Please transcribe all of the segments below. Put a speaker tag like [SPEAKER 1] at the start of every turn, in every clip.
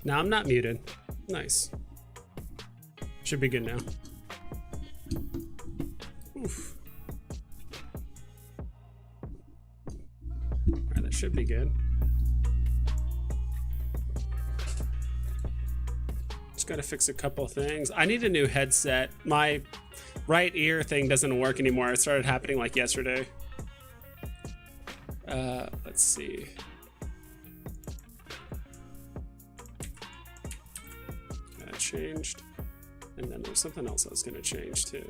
[SPEAKER 1] Now I'm not muted. Nice. Should be good now. Oof. Alright, that should be good. Just gotta fix a couple things. I need a new headset. My right ear thing doesn't work anymore. It started happening like yesterday. Let's see. That changed. And then there's something else I was gonna change too.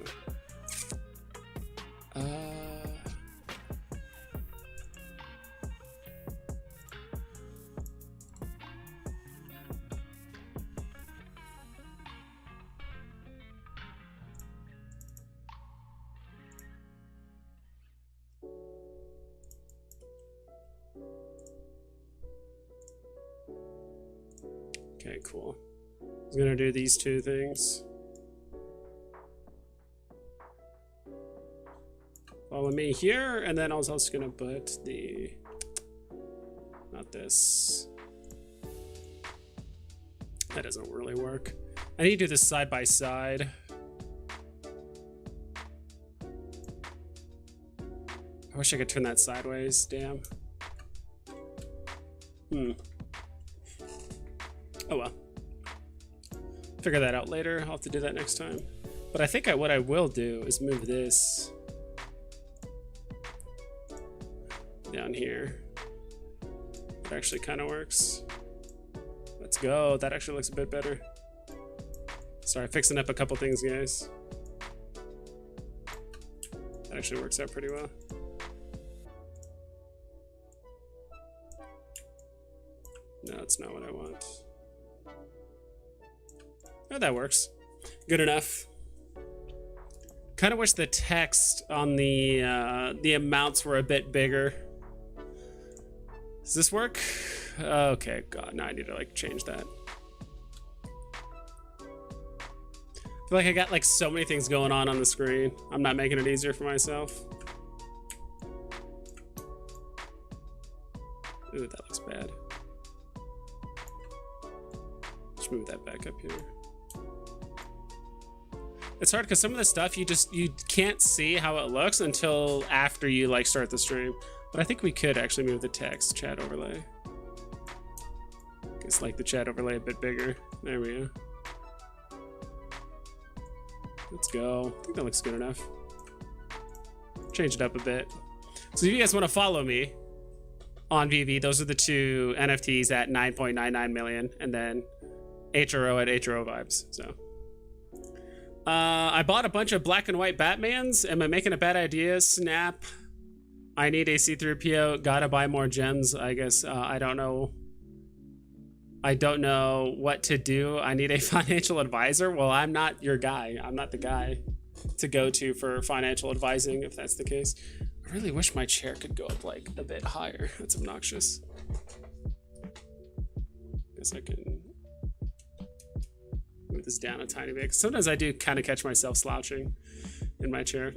[SPEAKER 1] Okay, cool. I was gonna do these two things. Follow me here, and then I was also gonna put the, not this. That doesn't really work. I need to do this side by side. I wish I could turn that sideways, damn. Oh well. Figure that out later. I'll have to do that next time. But I think what I will do is move this down here. That actually kind of works. Let's go. That actually looks a bit better. Sorry, fixing up a couple things, guys. That actually works out pretty well. No, that's not what I want. Oh, that works. Good enough. Kind of wish the text on the amounts were a bit bigger. Does this work? Okay, God, now I need to like change that. I feel like I got like so many things going on the screen. I'm not making it easier for myself. Ooh, that looks bad. Let's move that back up here. It's hard because some of the stuff you can't see how it looks until after you like start the stream. But I think we could actually move the text chat overlay. It's like the chat overlay a bit bigger. There we go. Let's go. I think that looks good enough. Change it up a bit. So if you guys want to follow me on Veve, those are the two NFTs at 9.99 million, and then HRO at HRO Vibes. So I bought a bunch of black and white Batmans. Am I making a bad idea? Snap. I need a C3PO. Gotta buy more gems. I guess I don't know. I don't know what to do. I need a financial advisor. Well, I'm not your guy. I'm not the guy to go to for financial advising, if that's the case. I really wish my chair could go up like a bit higher. That's obnoxious. Guess I can move this down a tiny bit. Sometimes I do kind of catch myself slouching in my chair.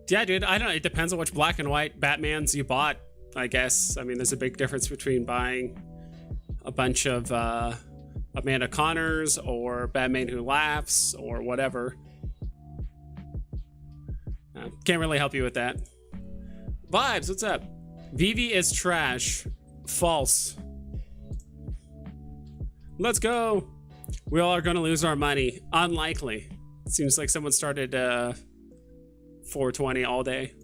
[SPEAKER 1] Yeah, dude, I don't know. It depends on which black and white Batmans you bought, I guess. I mean, there's a big difference between buying a bunch of Amanda Connors or Batman Who Laughs or whatever. Can't really help you with that. Vibes, what's up? Veve is trash. False. Let's go. We all are going to lose our money. Unlikely. Seems like someone started 420 all day.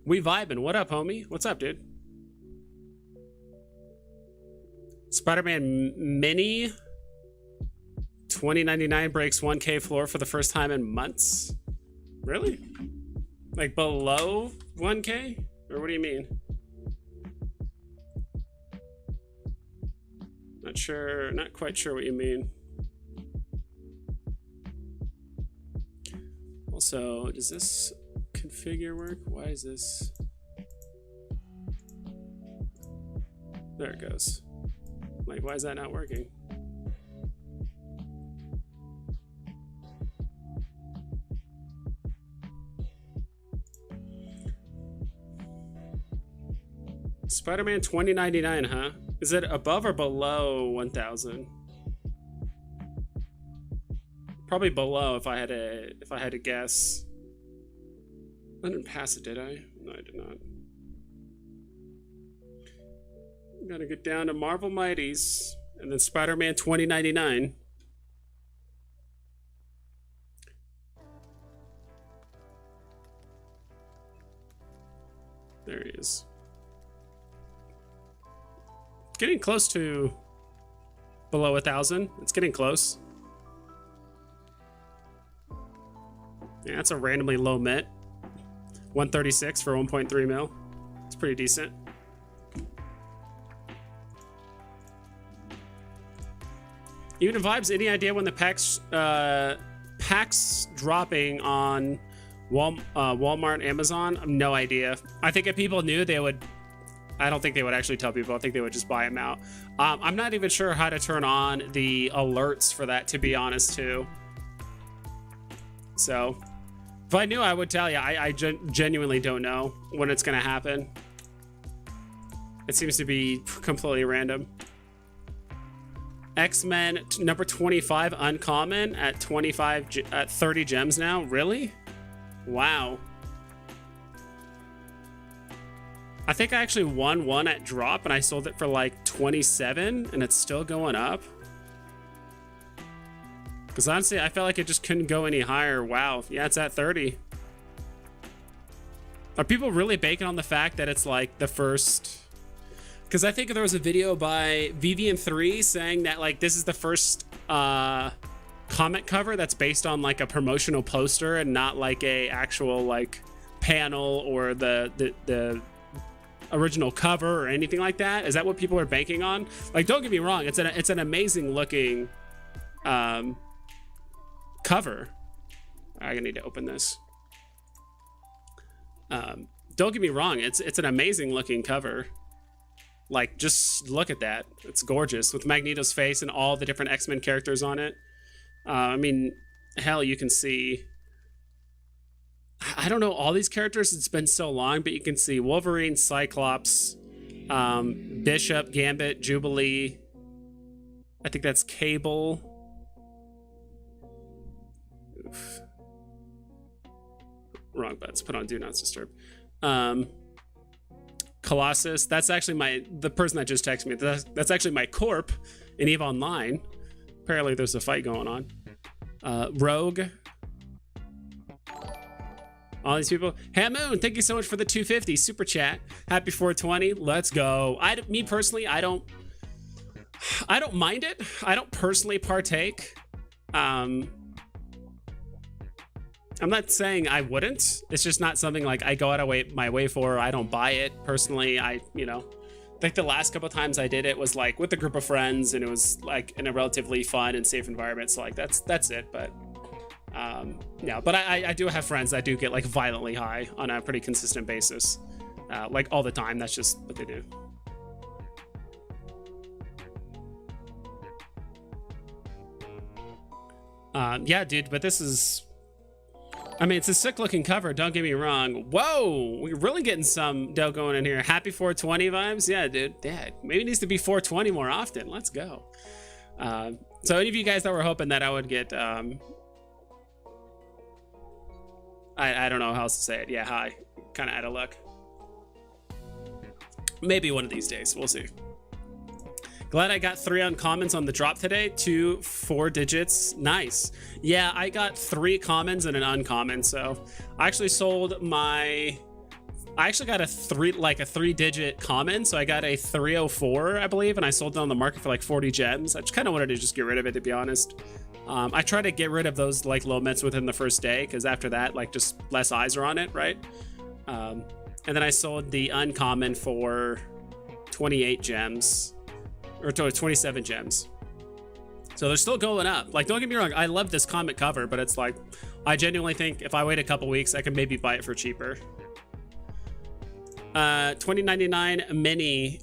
[SPEAKER 1] We vibing. What up, homie? What's up, dude? Spider-Man Mini 2099 breaks 1K floor for the first time in months. Really? Like below 1K? Or what do you mean? Not sure, not quite sure what you mean. Also, does this configure work? Why is this? There it goes. Like, why is that not working? Spider-Man 2099, huh? Is it above or below 1,000? Probably below if I had to guess. I didn't pass it, did I? No, I did not. Gotta get down to Marvel Mighties and then Spider-Man 2099. There he is. Getting close to below 1,000. It's getting close. Yeah, that's a randomly low mint. 136 for 1.3 mil. It's pretty decent. Even if Vibes, any idea when the packs dropping on Walmart and Amazon? No idea. I think if people knew, they would. I don't think they would actually tell people. I think they would just buy them out. I'm not even sure how to turn on the alerts for that, to be honest, too. So, if I knew, I would tell you. I genuinely don't know when it's going to happen. It seems to be completely random. X-Men number 25 uncommon at 30 gems now. Really? Wow. I think I actually won one at drop and I sold it for like 27 and it's still going up. Because honestly, I felt like it just couldn't go any higher. Wow. Yeah, it's at 30. Are people really banking on the fact that it's like the first... Because I think there was a video by Veve saying that like this is the first comic cover that's based on like a promotional poster and not like a actual like panel or the original cover or anything like that. Is that what people are banking on? Like, don't get me wrong, it's an amazing looking cover. I need to open this. Don't get me wrong, it's an amazing looking cover. Like, just look at that. It's gorgeous with Magneto's face and all the different X-Men characters on it. I mean, hell, you can see... I don't know all these characters. It's been so long, but you can see Wolverine, Cyclops, Bishop, Gambit, Jubilee. I think that's Cable. Oof. Wrong buttons. Put on Do Not Disturb. Colossus, that's actually the person that just texted me. That's actually my corp in EVE Online. Apparently there's a fight going on. Rogue. All these people. Hey Moon, thank you so much for the 250 super chat. Happy 420. Let's go. Me personally, I don't mind it. I don't personally partake. I'm not saying I wouldn't. It's just not something like I go out of my way for. I don't buy it personally. I think the last couple of times I did it was like with a group of friends, and it was like in a relatively fun and safe environment. So like that's it. But yeah. But I do have friends that do get like violently high on a pretty consistent basis, like all the time. That's just what they do. Yeah, dude. But this is. I mean, it's a sick looking cover, don't get me wrong. Whoa, we're really getting some dough going in here. Happy 420 vibes? Yeah, dude. Yeah, maybe it needs to be 420 more often. Let's go. So any of you guys that were hoping that I would get, I don't know how else to say it. Yeah, hi. Kind of out of luck. Maybe one of these days. We'll see. Glad I got 3 uncommons on the drop today. 2 4 digits. Nice. Yeah, I got 3 commons and an uncommon. So I actually sold I actually got a 3-digit common. So I got a 304, I believe, and I sold it on the market for like 40 gems. I just kind of wanted to just get rid of it, to be honest. I try to get rid of those like low mints within the first day, because after that, like just less eyes are on it, right? And then I sold the uncommon for 28 gems. Or 27 gems. So they're still going up. Like, don't get me wrong, I love this comic cover, but it's like, I genuinely think if I wait a couple weeks, I can maybe buy it for cheaper. 2099 mini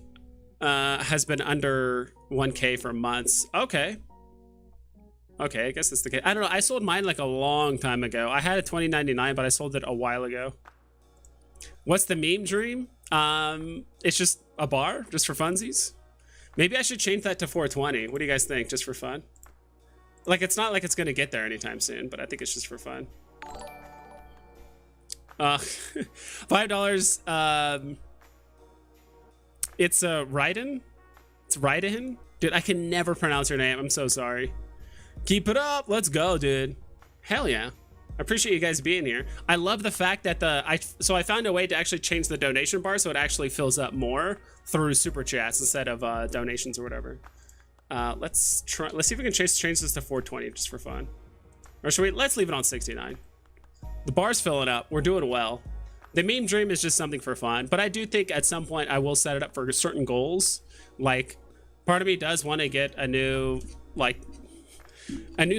[SPEAKER 1] has been under 1K for months. Okay, I guess that's the case. I don't know, I sold mine like a long time ago. I had a 2099, but I sold it a while ago. What's the meme dream? It's just A bar just for funsies? Maybe I should change that to 420. What do you guys think? Just for fun? Like, it's not like it's gonna get there anytime soon, but I think it's just for fun. $5. It's Raiden. It's Raiden. Dude, I can never pronounce your name. I'm so sorry. Keep it up. Let's go, dude. Hell yeah. I appreciate you guys being here. I love the fact that I found a way to actually change the donation bar so it actually fills up more through super chats instead of donations or whatever. Let's see if we can change this to 420 just for fun. Or should we? Let's leave it on 69. The bar's filling up. We're doing well. The meme dream is just something for fun, but I do think at some point I will set it up for certain goals. Like, part of me does want to get a new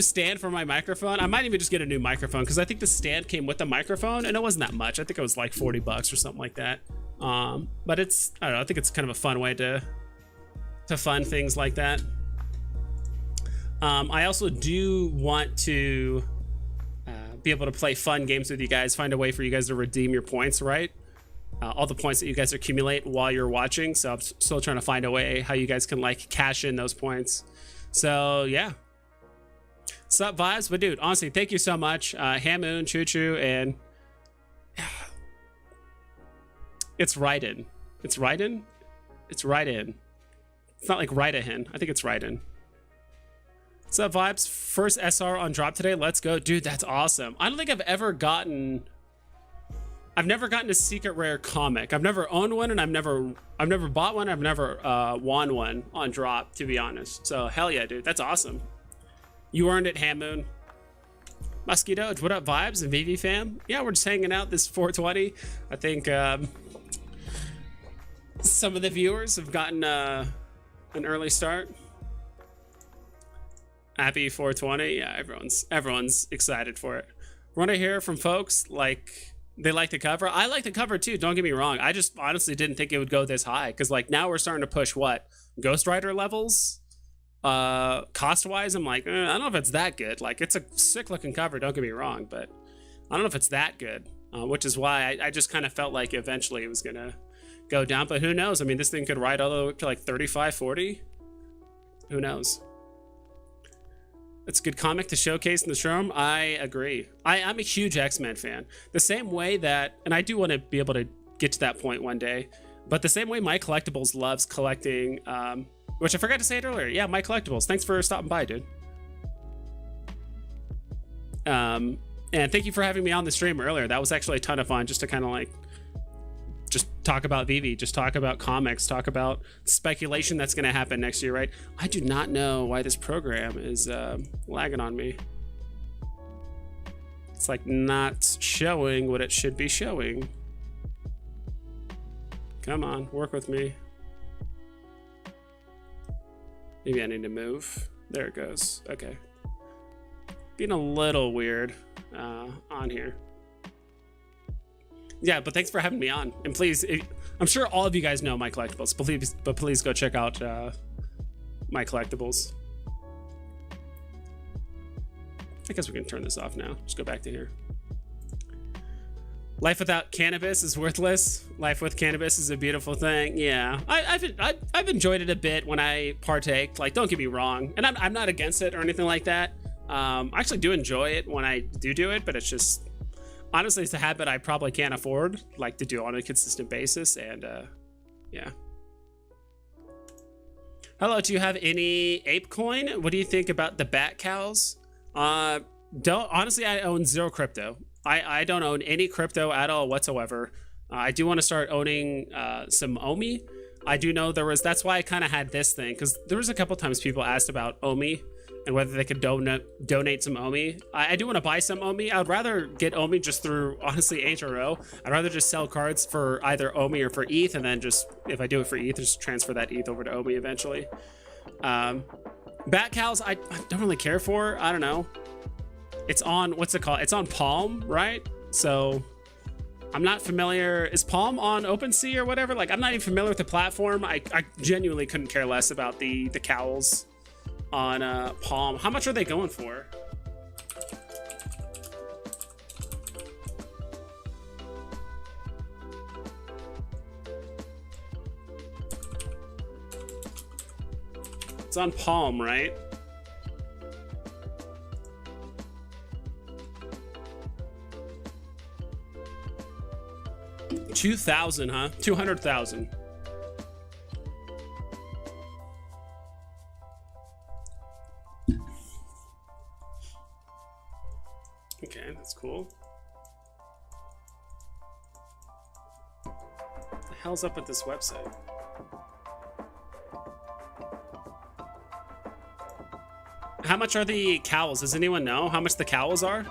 [SPEAKER 1] stand for my microphone. I might even just get a new microphone because I think the stand came with the microphone and it wasn't that much. I think it was like $40 or something like that. But it's, I don't know, I think it's kind of a fun way to fund things like that. I also do want to be able to play fun games with you guys, find a way for you guys to redeem your points, right? All the points that you guys accumulate while you're watching. So I'm still trying to find a way how you guys can like cash in those points. So yeah. Sup vibes? But dude, honestly, thank you so much. Hamoon, Choo Choo, and it's Raiden. It's Raiden? It's Raiden. It's not like Raiden. I think it's Raiden. What's up, vibes? First SR on drop today. Let's go. Dude, that's awesome. I don't think I've never gotten a secret rare comic. I've never owned one, and I've never bought one. I've never won one on drop, to be honest. So hell yeah, dude. That's awesome. You earned it, Hamoon. Mosquito, what up, vibes and Veve fam? Yeah, we're just hanging out this 420. I think some of the viewers have gotten an early start. Happy 420. Yeah, everyone's excited for it. Want to hear from folks like they like the cover. I like the cover too, don't get me wrong. I just honestly didn't think it would go this high because like now we're starting to push what, Ghost Rider levels. Cost wise, I'm like, I don't know if it's that good. Like, it's a sick looking cover, don't get me wrong, but I don't know if it's that good, which is why I just kind of felt like eventually it was gonna go down. But who knows? I mean, this thing could ride all the way up to like 35, 40. Who knows? It's a good comic to showcase in the showroom. I agree. I'm a huge X-Men fan. The same way that, and I do want to be able to get to that point one day, but the same way my collectibles loves collecting, which I forgot to say it earlier. Yeah, my collectibles. Thanks for stopping by, dude. And thank you for having me on the stream earlier. That was actually a ton of fun just to kind of like just talk about Veve, just talk about comics, talk about speculation that's going to happen next year, right? I do not know why this program is lagging on me. It's like not showing what it should be showing. Come on, work with me. Maybe I need to move. There it goes. Okay. Being a little weird on here. Yeah, but thanks for having me on. And please, I'm sure all of you guys know my collectibles, but please go check out my collectibles. I guess we can turn this off now. Just go back to here. Life without cannabis is worthless. Life with cannabis is a beautiful thing. Yeah, I've enjoyed it a bit when I partake. Like, don't get me wrong, and I'm not against it or anything like that. I actually do enjoy it when I do it, but it's just honestly it's a habit I probably can't afford like to do on a consistent basis. And yeah. Hello, do you have any ape coin? What do you think about the bat cows? Honestly, I own zero crypto. I don't own any crypto at all whatsoever. I do want to start owning some OMI. I do know that's why I kind of had this thing, because there was a couple times people asked about OMI and whether they could donate some OMI. I do want to buy some OMI. I would rather get OMI just through, honestly, HRO. I'd rather just sell cards for either OMI or for ETH, and then just, if I do it for ETH, just transfer that ETH over to OMI eventually. Bat cows, I don't really care for. I don't know. It's on, what's it called? It's on Palm, right? So I'm not familiar. Is Palm on OpenSea or whatever? Like, I'm not even familiar with the platform. I genuinely couldn't care less about the cowls on Palm. How much are they going for? It's on Palm, right? $2,000, huh? 200,000. Okay, that's cool. What the hell's up with this website? How much are the cowls? Does anyone know how much the cowls are?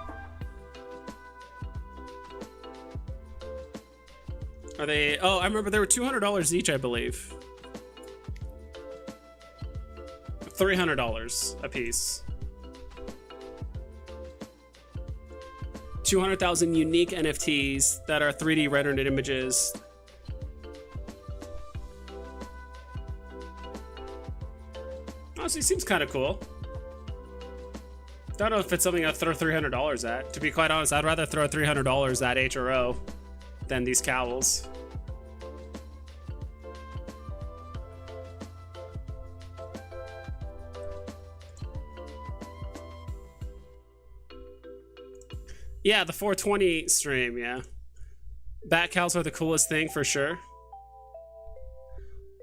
[SPEAKER 1] Are they... Oh, I remember they were $200 each, I believe. $300 a piece. 200,000 unique NFTs that are 3D rendered images. Honestly, seems kind of cool. Don't know if it's something I'd throw $300 at. To be quite honest, I'd rather throw $300 at HRO than these cowls. Yeah, the 420 stream, yeah. Bat cows are the coolest thing for sure.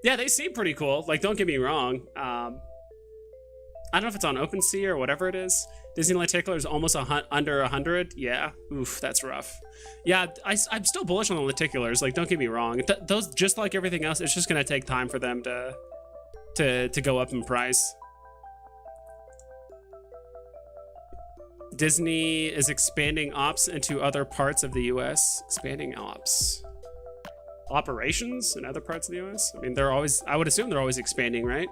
[SPEAKER 1] Yeah, they seem pretty cool. Like, don't get me wrong. I don't know if it's on OpenSea or whatever it is. Disneyland Lenticular is almost under 100. Yeah, oof, that's rough. Yeah, I'm still bullish on the lenticulars. Like, don't get me wrong. Those, just like everything else, it's just gonna take time for them to go up in price. Disney is expanding ops into other parts of the U.S. Expanding ops. Operations in other parts of the U.S.? I mean, they're always... I would assume they're always expanding, right?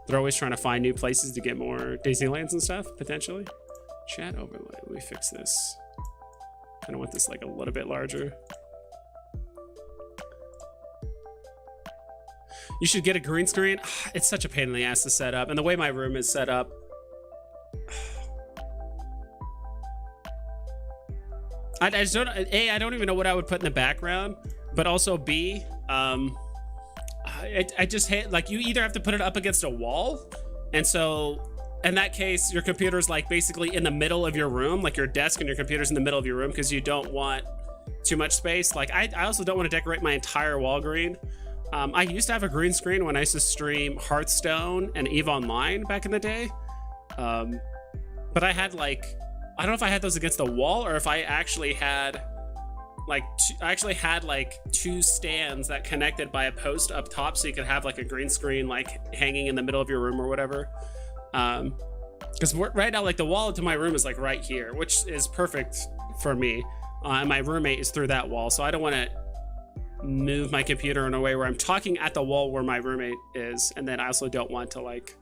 [SPEAKER 1] They're always trying to find new places to get more Disneylands and stuff, potentially. Chat overlay. Let me fix this. I don't want this, like, a little bit larger. You should get a green screen. It's such a pain in the ass to set up. And the way my room is set up... I just don't... A, I don't even know what I would put in the background. But also B, I just hate, like, you either have to put it up against a wall, and so in that case your computer's like basically in the middle of your room, like your desk and your computer's in the middle of your room because you don't want too much space. Like I also don't want to decorate my entire wall green. I used to have a green screen when I used to stream Hearthstone and EVE Online back in the day, but I had like, I don't know if I had those against the wall or if I actually had like two stands that connected by a post up top, so you could have like a green screen like hanging in the middle of your room or whatever. Because right now, like, the wall to my room is like right here, which is perfect for me. And my roommate is through that wall, so I don't want to move my computer in a way where I'm talking at the wall where my roommate is, and then I also don't want to, like,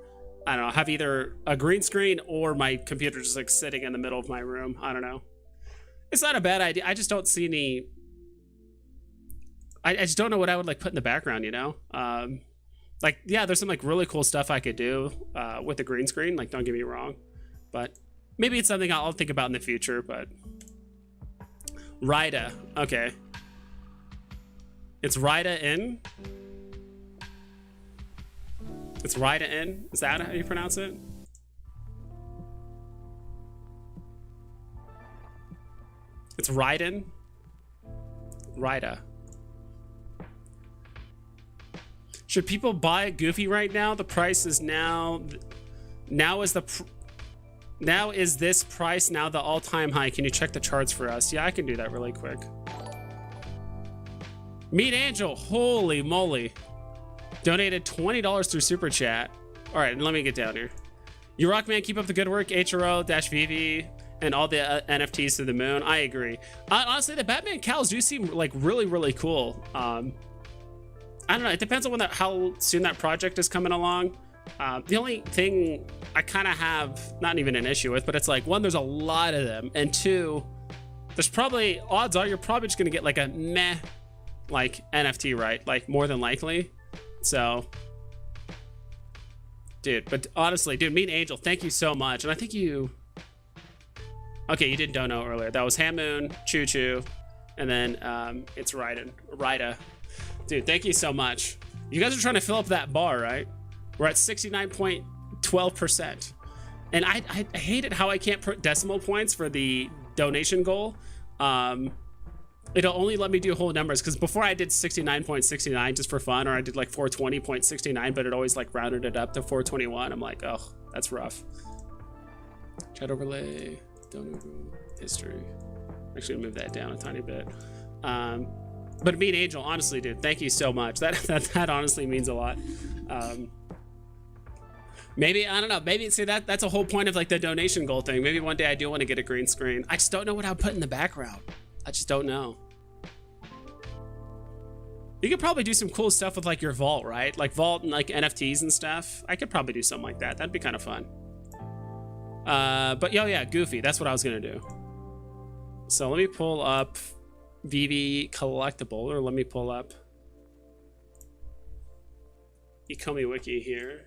[SPEAKER 1] I don't know, have either a green screen or my computer just like sitting in the middle of my room. I don't know. It's not a bad idea. I just don't see any... I just don't know what I would like put in the background, you know? Like, yeah, there's some like really cool stuff I could do with the green screen. Like, don't get me wrong. But maybe it's something I'll think about in the future, but... Rida. Okay. It's Rida in? It's Rida in? Is that how you pronounce it? It's Raiden. Rida. Should people buy Goofy right now? The price is now is this price now the all-time high? Can you check the charts for us? Yeah, I can do that really quick. Meet Angel, holy moly. Donated $20 through Super Chat. All right, let me get down here. You rock, man. Keep up the good work. HRO-Veve. And all the NFTs to the moon. I agree. Honestly, the Batman cows do seem like really, really cool. I don't know. It depends on how soon that project is coming along. The only thing I kind of have not even an issue with, but it's like, one, there's a lot of them, and two, there's probably odds are you're probably just gonna get like a meh like NFT, right? Like more than likely. So, dude. But honestly, dude, Meet Angel, thank you so much, and I think you. Okay, you did dono earlier. That was Hamoon, Choo Choo, and then it's Rida. Dude, thank you so much. You guys are trying to fill up that bar, right? We're at 69 12%. And I hate it how I can't put decimal points for the donation goal. It'll only let me do whole numbers, because before I did 69.69 just for fun, or I did like 420.69, but it always like rounded it up to 421. I'm like, oh, that's rough. Chat overlay, donor history. Actually, move that down a tiny bit. But Mean Angel, honestly, dude, thank you so much. That honestly means a lot. Maybe, I don't know, maybe, see, that's a whole point of like the donation goal thing. Maybe one day I do want to get a green screen. I just don't know what I'll put in the background. I just don't know. You could probably do some cool stuff with like your vault, right? Like vault and like NFTs and stuff. I could probably do something like that. That'd be kind of fun. But yeah, Goofy, that's what I was gonna do. So let me pull up Veve collectible, or let me pull up ecomi wiki here.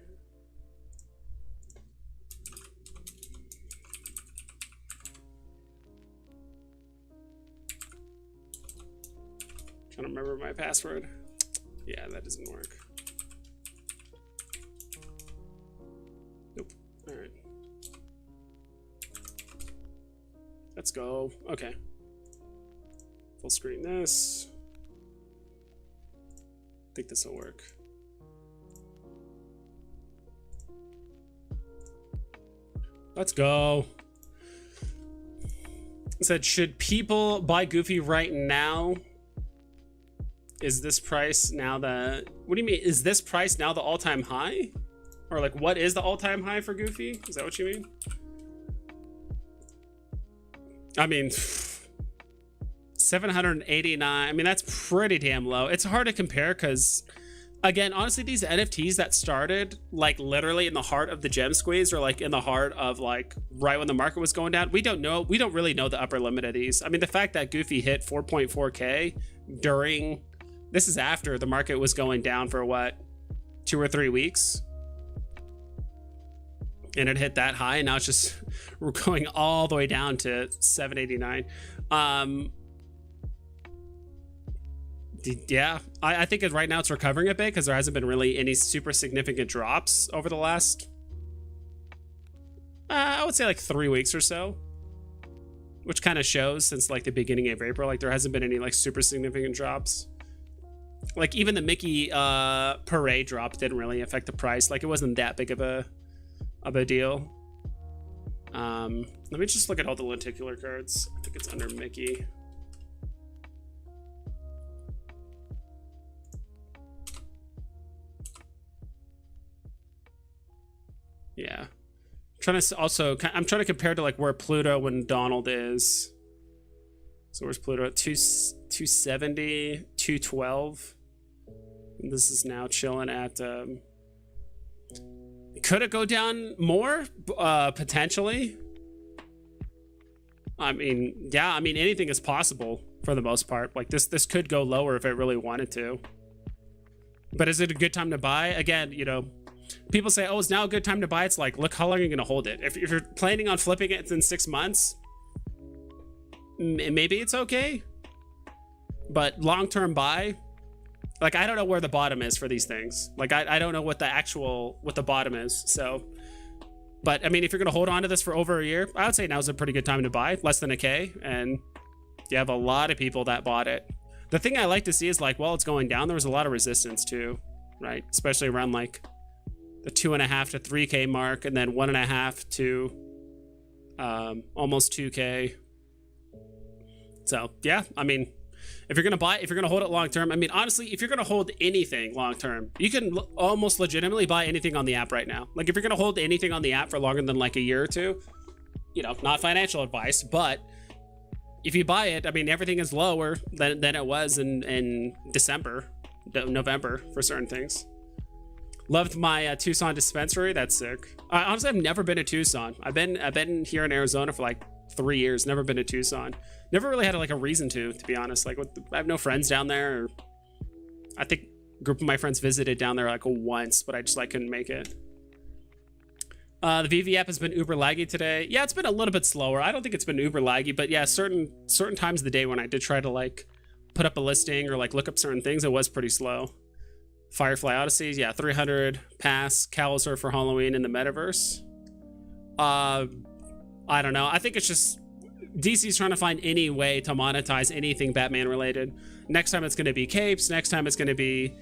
[SPEAKER 1] Trying to remember my password. Yeah, that doesn't work. Nope. All right. Let's go. Okay. Full screen this. I think this will work. Let's go. It said, should people buy Goofy right now? Is this price now the... What do you mean? Is this price now the all-time high? Or like, what is the all-time high for Goofy? Is that what you mean? I mean, 789. I mean, that's pretty damn low. It's hard to compare because, again, honestly, these NFTs that started like literally in the heart of the gem squeeze, or like in the heart of like right when the market was going down, we don't know. We don't really know the upper limit of these. I mean, the fact that Goofy hit 4.4K during... This is after the market was going down for what, 2 or 3 weeks? And it hit that high, and now it's just, we're going all the way down to 789. Yeah, I think right now it's recovering a bit because there hasn't been really any super significant drops over the last, I would say like 3 weeks or so, which kind of shows since like the beginning of April, like there hasn't been any like super significant drops. Like even the Mickey parade drop didn't really affect the price. Like it wasn't that big of a deal. Let me just look at all the lenticular cards. I think it's under Mickey. Yeah. I'm trying to compare to like where Pluto and Donald is. So where's Pluto at? 270, 212. And this is now chilling at, could it go down more? Potentially. I mean, yeah, I mean, anything is possible for the most part. Like this could go lower if it really wanted to. But is it a good time to buy? Again, you know, people say, oh, it's now a good time to buy. It's like, look, how long are you going to hold it? If you're planning on flipping it in 6 months, maybe it's okay. But long-term buy, like, I don't know where the bottom is for these things. Like, I don't know what the bottom is. So, but I mean, if you're going to hold on to this for over a year, I would say now's a pretty good time to buy, less than a K. And you have a lot of people that bought it. The thing I like to see is like, while it's going down, there was a lot of resistance too, right? Especially around like the 2.5 to 3K mark, and then 1.5 to almost 2K. So yeah, I mean, if you're gonna buy, if you're gonna hold it long term, I mean, honestly, if you're gonna hold anything long term, you can almost legitimately buy anything on the app right now. Like if you're gonna hold anything on the app for longer than like a year or two, you know, not financial advice, but if you buy it, I mean, everything is lower than it was in December, November for certain things. Loved my Tucson dispensary. That's sick. Honestly, I've never been to Tucson. I've been here in Arizona for like 3 years. Never been to Tucson. Never really had like a reason to be honest. Like, I have no friends down there. Or I think a group of my friends visited down there like once, but I just like couldn't make it. The Veve app has been uber laggy today. Yeah, it's been a little bit slower. I don't think it's been uber laggy, but yeah, certain times of the day when I did try to like put up a listing or like look up certain things, it was pretty slow. Firefly Odyssey, yeah, 300 pass. Cowser for Halloween in the metaverse. I don't know. I think it's just DC's trying to find any way to monetize anything Batman related. Next time it's going to be capes. Next time it's going to be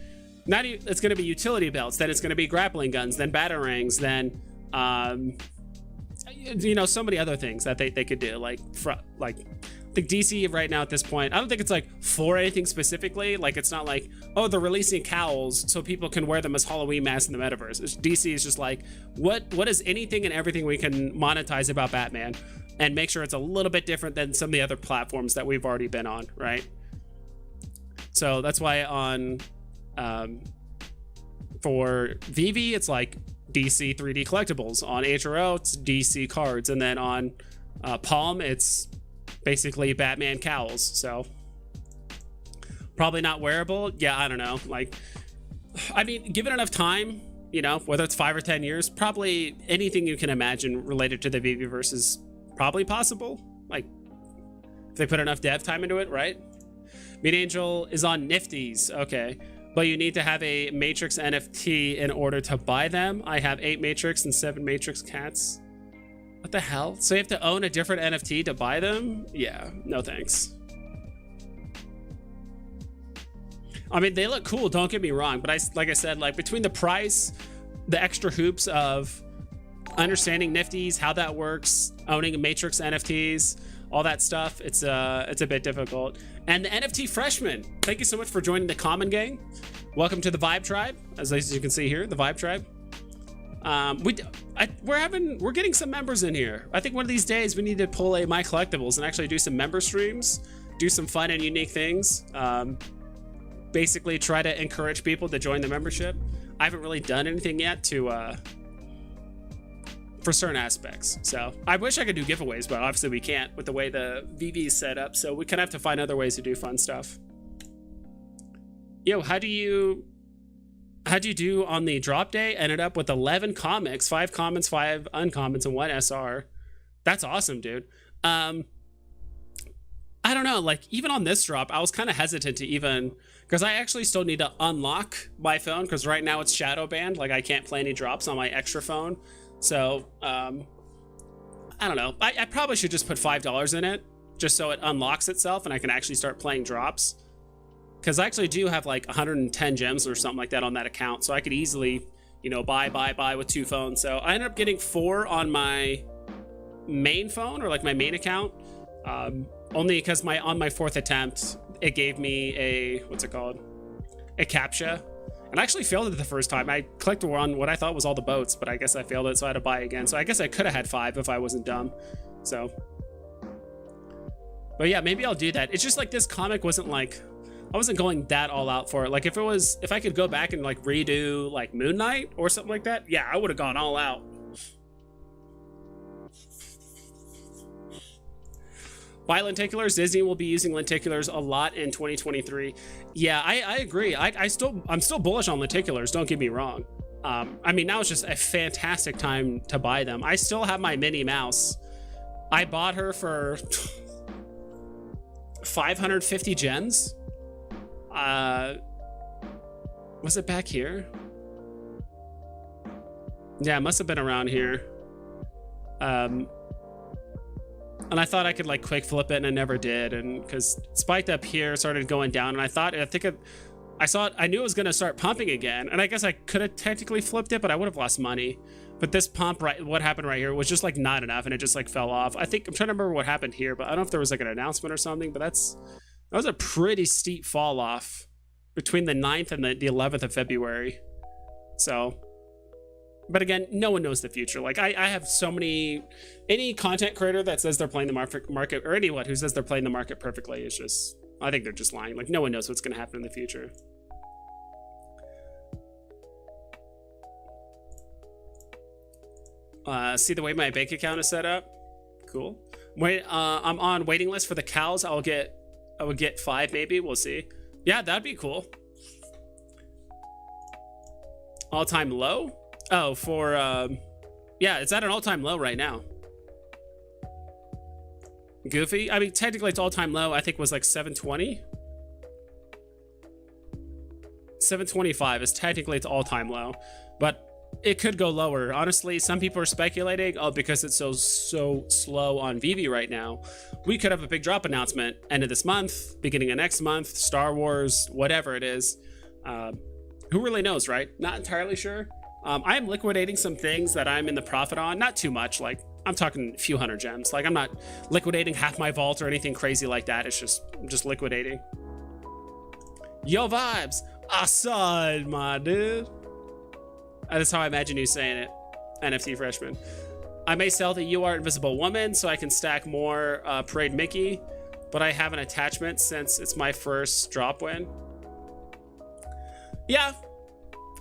[SPEAKER 1] it's going to be utility belts. Then it's going to be grappling guns. Then batarangs. Then you know, so many other things that they could do. Like the DC right now at this point, I don't think it's like for anything specifically. Like it's not like, oh, they're releasing cowls so people can wear them as Halloween masks in the metaverse. DC is just like, what is anything and everything we can monetize about Batman and make sure it's a little bit different than some of the other platforms that we've already been on, right? So that's why on for Veve it's like DC 3D collectibles. On HRO it's DC cards, and then on Palm it's basically Batman cowls. So probably not wearable. Yeah, I don't know. Like, I mean, given enough time, you know, whether it's 5 or 10 years, probably anything you can imagine related to the Veveverse is probably possible. Like, if they put enough dev time into it, right? Meat Angel is on Nifties. Okay. But you need to have a Matrix NFT in order to buy them. I have 8 Matrix and 7 Matrix cats. What the hell? So you have to own a different NFT to buy them? Yeah, no thanks. I mean, they look cool, don't get me wrong, but like I said, like between the price, the extra hoops of understanding Nifties, how that works, owning Matrix NFTs, all that stuff, it's a bit difficult. And the NFT freshman, thank you so much for joining the Common Gang. Welcome to the Vibe Tribe, as you can see here, the Vibe Tribe. We're getting some members in here. I think one of these days we need to pull a My Collectibles and actually do some member streams, do some fun and unique things. Basically try to encourage people to join the membership. I haven't really done anything yet to for certain aspects. So I wish I could do giveaways, but obviously we can't with the way the VV is set up. So we kind of have to find other ways to do fun stuff. Yo, how do you do on the drop day? Ended up with 11 comics, 5 commons, 5 uncommons, and 1 SR. That's awesome, dude. I don't know, like even on this drop, I was kind of hesitant to even, because I actually still need to unlock my phone because right now it's shadow banned. Like I can't play any drops on my extra phone. So I don't know. I probably should just put $5 in it just so it unlocks itself and I can actually start playing drops. Because I actually do have like 110 gems or something like that on that account. So I could easily, you know, buy with 2 phones. So I ended up getting 4 on my main phone or like my main account. Only because on my 4th attempt, it gave me a, what's it called? A CAPTCHA. And I actually failed it the first time. I clicked on what I thought was all the boats, but I guess I failed it, so I had to buy again. So I guess I could have had 5 if I wasn't dumb. So, but yeah, maybe I'll do that. It's just like this comic wasn't like, I wasn't going that all out for it. Like if I could go back and like redo like Moon Knight or something like that, yeah, I would have gone all out. Buy lenticulars. Disney will be using lenticulars a lot in 2023. Yeah, I agree. I'm still bullish on lenticulars. Don't get me wrong. I mean, now it's just a fantastic time to buy them. I still have my Minnie Mouse. I bought her for 550 gens. Was it back here? Yeah, it must have been around here. And I thought I could like quick flip it and I never did. And because it spiked up here, started going down. And I knew it was going to start pumping again. And I guess I could have technically flipped it, but I would have lost money. But this pump, what happened right here was just like not enough. And it just like fell off. I'm trying to remember what happened here, but I don't know if there was like an announcement or something, but that was a pretty steep fall off between the 9th and the 11th of February. So, but again, no one knows the future. Like I have so many, any content creator that says they're playing the market, or anyone who says they're playing the market perfectly is just, I think they're just lying. Like no one knows what's going to happen in the future. See the way my bank account is set up? Cool. Wait, I'm on waiting list for the cows. I would get 5 maybe. We'll see. Yeah, that'd be cool. All-time low? Oh, yeah, it's at an all-time low right now. Goofy? I mean, technically it's all-time low. I think was like 720. 725 is technically its all-time low, but it could go lower. Honestly, some people are speculating, oh, because it's so slow on Veve right now, we could have a big drop announcement end of this month, beginning of next month, Star Wars, whatever it is. Who really knows, right? Not entirely sure. I am liquidating some things that I'm in the profit on, not too much. Like, I'm talking a few hundred gems. Like, I'm not liquidating half my vault or anything crazy like that. It's just liquidating. Yo, vibes. Assad, my dude. That's how I imagine you saying it, NFT freshman. I may sell the You Are Invisible Woman so I can stack more Parade Mickey, but I have an attachment since it's my first drop win. Yeah,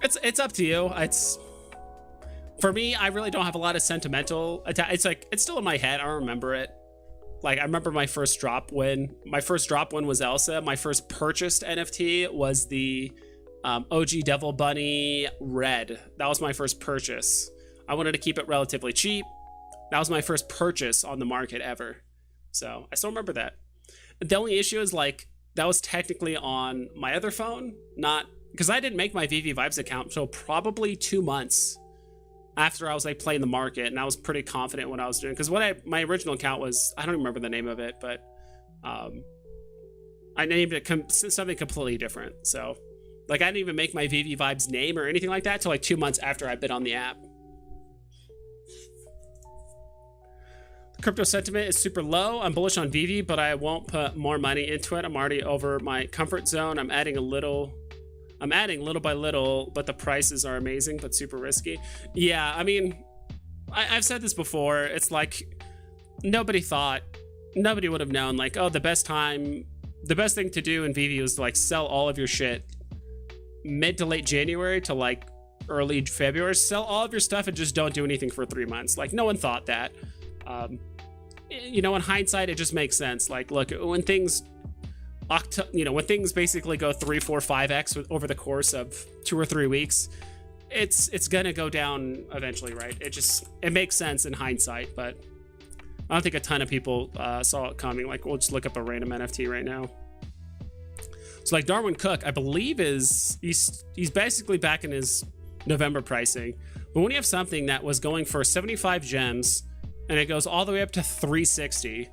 [SPEAKER 1] it's up to you. It's, for me, I really don't have a lot of sentimental it's like, it's still in my head. I don't remember it. Like, I remember my first drop win. My first drop win was Elsa. My first purchased NFT was the OG Devil Bunny Red. That was my first purchase. I wanted to keep it relatively cheap. That was my first purchase on the market ever. So I still remember that. The only issue is, like, that was technically on my other phone, not because I didn't make my Veve Vibes account until probably 2 months after I was like playing the market, and I was pretty confident what I was doing. Because my original account was, I don't remember the name of it, but I named it something completely different. So, like, I didn't even make my Veve Vibes name or anything like that till like 2 months after I'd been on the app. Crypto sentiment is super low. I'm bullish on Veve, but I won't put more money into it. I'm already over my comfort zone. I'm adding little by little, but the prices are amazing, but super risky. Yeah, I mean, I've said this before. It's like, nobody would have known, like, oh, the best thing to do in Veve was to, like, sell all of your shit mid to late January to like early February. Sell all of your stuff and just don't do anything for 3 months. Like, no one thought that. You know, in hindsight, it just makes sense. Like, look, when things basically go 3, 4, 5x over the course of 2 or 3 weeks, it's gonna go down eventually, right? It makes sense in hindsight, but I don't think a ton of people saw it coming. Like, we'll just look up a random NFT right now. So, like, Darwin Cook, I believe he's basically back in his November pricing. But when you have something that was going for 75 gems and it goes all the way up to 360,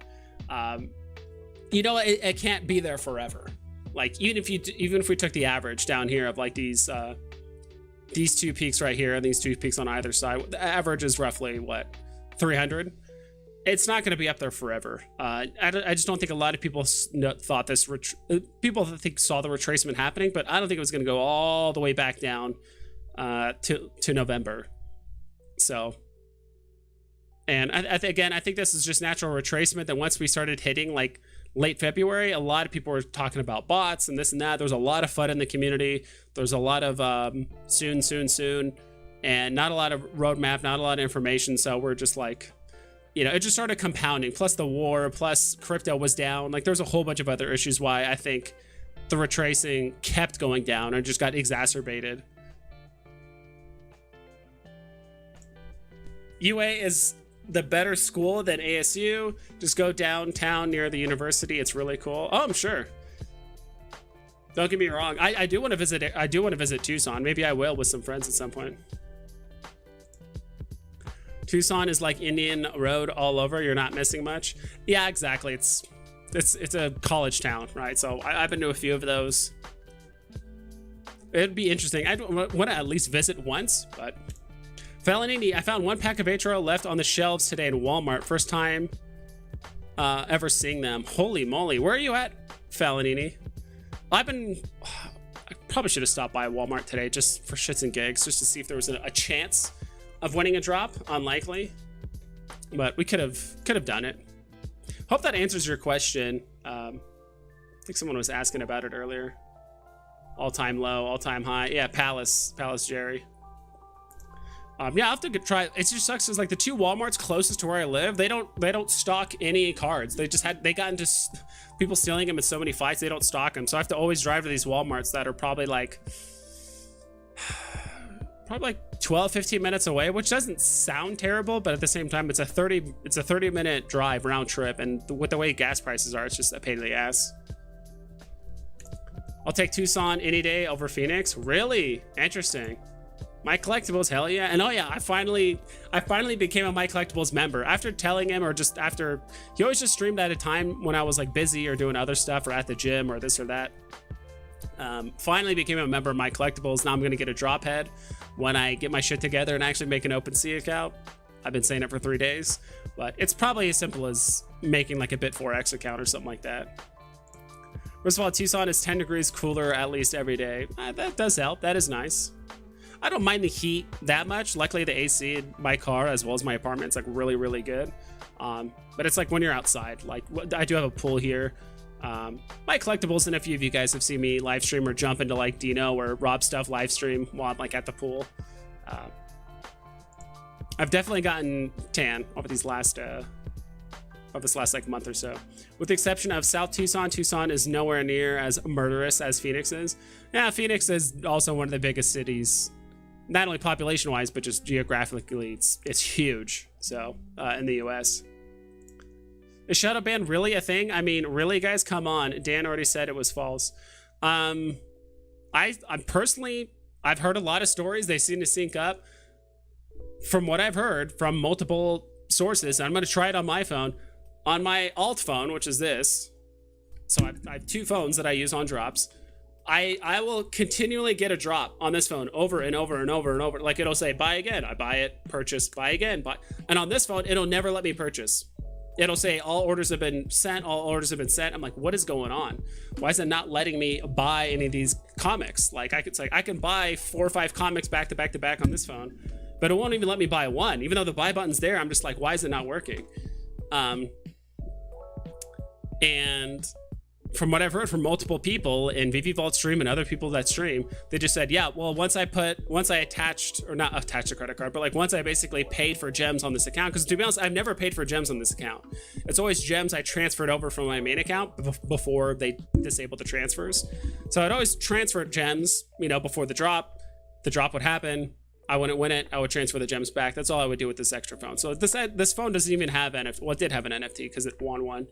[SPEAKER 1] you know, it can't be there forever. Like, even if we took the average down here of like these 2 peaks right here and these 2 peaks on either side, the average is roughly what, 300. It's not going to be up there forever. I just don't think a lot of people thought this. People saw the retracement happening, but I don't think it was going to go all the way back down to November. So, and I think this is just natural retracement. That once we started hitting like late February, a lot of people were talking about bots and this and that. There was a lot of FUD in the community. There's a lot of soon, and not a lot of roadmap, not a lot of information. So we're just like, you know, it just started compounding. Plus the war, plus crypto was down. Like, there's a whole bunch of other issues why I think the retracing kept going down and just got exacerbated. UA is the better school than ASU. Just go downtown near the university. It's really cool. Oh, I'm sure. Don't get me wrong. I do want to visit. I do want to visit Tucson. Maybe I will with some friends at some point. Tucson is like Indian Road all over. You're not missing much. Yeah, exactly. It's a college town, right? So I've been to a few of those. It'd be interesting. I want to at least visit once, but Felonini, I found 1 pack of HRO left on the shelves today in Walmart. First time ever seeing them. Holy moly. Where are you at, Felonini? I probably should have stopped by Walmart today just for shits and gigs, just to see if there was a chance of winning a drop. Unlikely, but we could have done it. Hope that answers your question. I think someone was asking about it earlier. All-time low, all-time high. Yeah, Palace Jerry. Yeah, I'll have to try. It just sucks because like the 2 Walmarts closest to where I live, they don't stock any cards. They got into people stealing them in so many fights. They don't stock them, so I have to always drive to these Walmarts that are probably like 12, 15 minutes away, which doesn't sound terrible, but at the same time, it's a 30-minute drive round trip, and with the way gas prices are, it's just a pain in the ass. I'll take Tucson any day over Phoenix. Really? Interesting. My Collectibles, hell yeah. And oh yeah, I finally became a My Collectibles member after telling him, or just after, he always just streamed at a time when I was like busy or doing other stuff or at the gym or this or that. Finally became a member of My Collectibles. Now I'm going to get a drop head when I get my shit together and actually make an OpenSea account. I've been saying it for 3 days, but it's probably as simple as making like a Bit4X account or something like that. First of all, Tucson is 10 degrees cooler at least every day. That does help. That is nice. I don't mind the heat that much. Luckily, the AC in my car as well as my apartment is like really, really good. But it's like when you're outside. Like I do have a pool here. My Collectibles, and a few of you guys have seen me live stream or jump into like Dino or Rob Stuff live stream while I'm like at the pool. I've definitely gotten tan over these last this last like month or so. With the exception of South Tucson, Tucson is nowhere near as murderous as Phoenix is. Yeah, Phoenix is also one of the biggest cities, not only population wise, but just geographically, it's huge. So in the US. Is shadow ban really a thing? I mean, really, guys, come on. Dan already said it was false. I'm personally, I've heard a lot of stories. They seem to sync up. From what I've heard from multiple sources, I'm going to try it on my phone. On my alt phone, which is this. So I have 2 phones that I use on drops. I will continually get a drop on this phone over and over and over and over. Like it'll say, buy again. I buy it, purchase, buy again, buy. And on this phone, it'll never let me purchase. It'll say all orders have been sent, all orders have been sent. I'm like, what is going on? Why is it not letting me buy any of these comics? Like I can buy 4 or 5 comics back to back to back on this phone, but it won't even let me buy one. Even though the buy button's there, I'm just like, why is it not working? And from what I've heard from multiple people in VV Vault stream and other people that stream, they just said, yeah, well, once I attached, or not attached a credit card, but like once I basically paid for gems on this account, because to be honest, I've never paid for gems on this account. It's always gems I transferred over from my main account before they disabled the transfers. So I'd always transfer gems, you know, before the drop would happen. I wouldn't win it. I would transfer the gems back. That's all I would do with this extra phone. So this phone doesn't even have NFT. Well, it did have an NFT because it won one.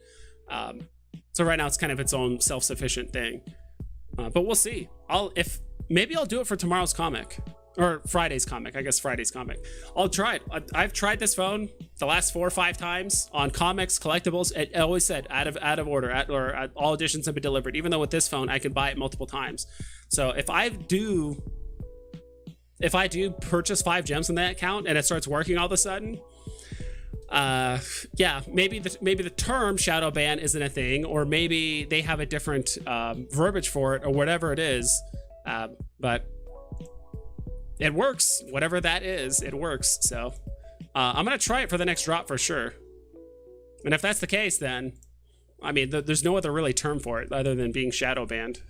[SPEAKER 1] So right now it's kind of its own self-sufficient thing. But we'll see. Maybe I'll do it for tomorrow's comic. Or Friday's comic. I guess Friday's comic. I'll try it. I've tried this phone the last 4 or 5 times on comics, collectibles. It always said out of order, or all editions have been delivered. Even though with this phone I can buy it multiple times. So if I do purchase 5 gems in that account and it starts working all of a sudden, yeah, maybe the term shadow ban isn't a thing, or maybe they have a different verbiage for it, or whatever it is. But it works. Whatever that is, it works. So I'm gonna try it for the next drop for sure. And if that's the case, then I mean, there's no other really term for it other than being shadow banned.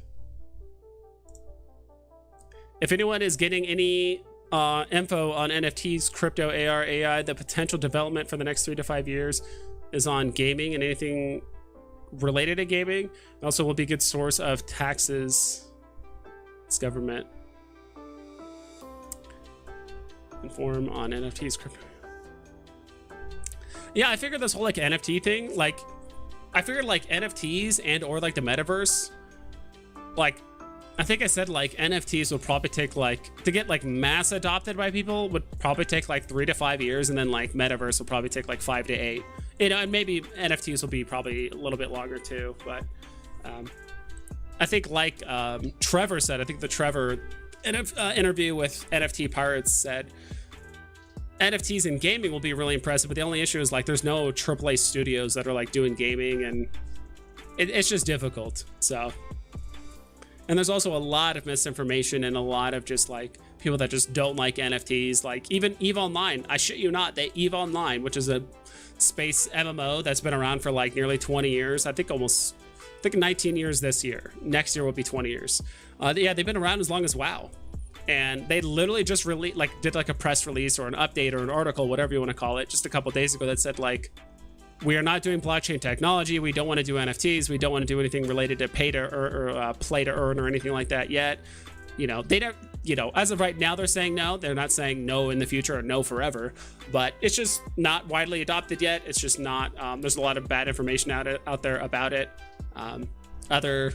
[SPEAKER 1] If anyone is getting any info on NFTs, crypto, AR, AI, the potential development for the next 3 to 5 years is on gaming and anything related to gaming. It also will be a good source of taxes. It's government. Inform on NFTs, crypto. Yeah, I figured this whole like NFT thing, like I figured like NFTs and or like the metaverse, like I think I said like NFTs would probably take like, to get like mass adopted by people would probably take like 3 to 5 years, and then like metaverse will probably take like 5 to 8. You know, and maybe NFTs will be probably a little bit longer too. But I think like Trevor said, I think the Trevor interview with NFT Pirates said NFTs in gaming will be really impressive, but the only issue is like there's no AAA studios that are like doing gaming, and it's just difficult. So. And there's also a lot of misinformation and a lot of just like people that just don't like NFTs. Like even EVE Online, I shit you not, they EVE Online, which is a space MMO that's been around for like nearly 20 years. I think 19 years this year. Next year will be 20 years. Yeah, they've been around as long as WoW. And they literally just did like a press release or an update or an article, whatever you want to call it, just a couple days ago that said like, we are not doing blockchain technology. We don't want to do NFTs. We don't want to do anything related to pay to or play to earn or anything like that yet. You know, they don't, you know, as of right now, they're saying no. They're not saying no in the future or no forever, but it's just not widely adopted yet. It's just not, there's a lot of bad information out there about it. Other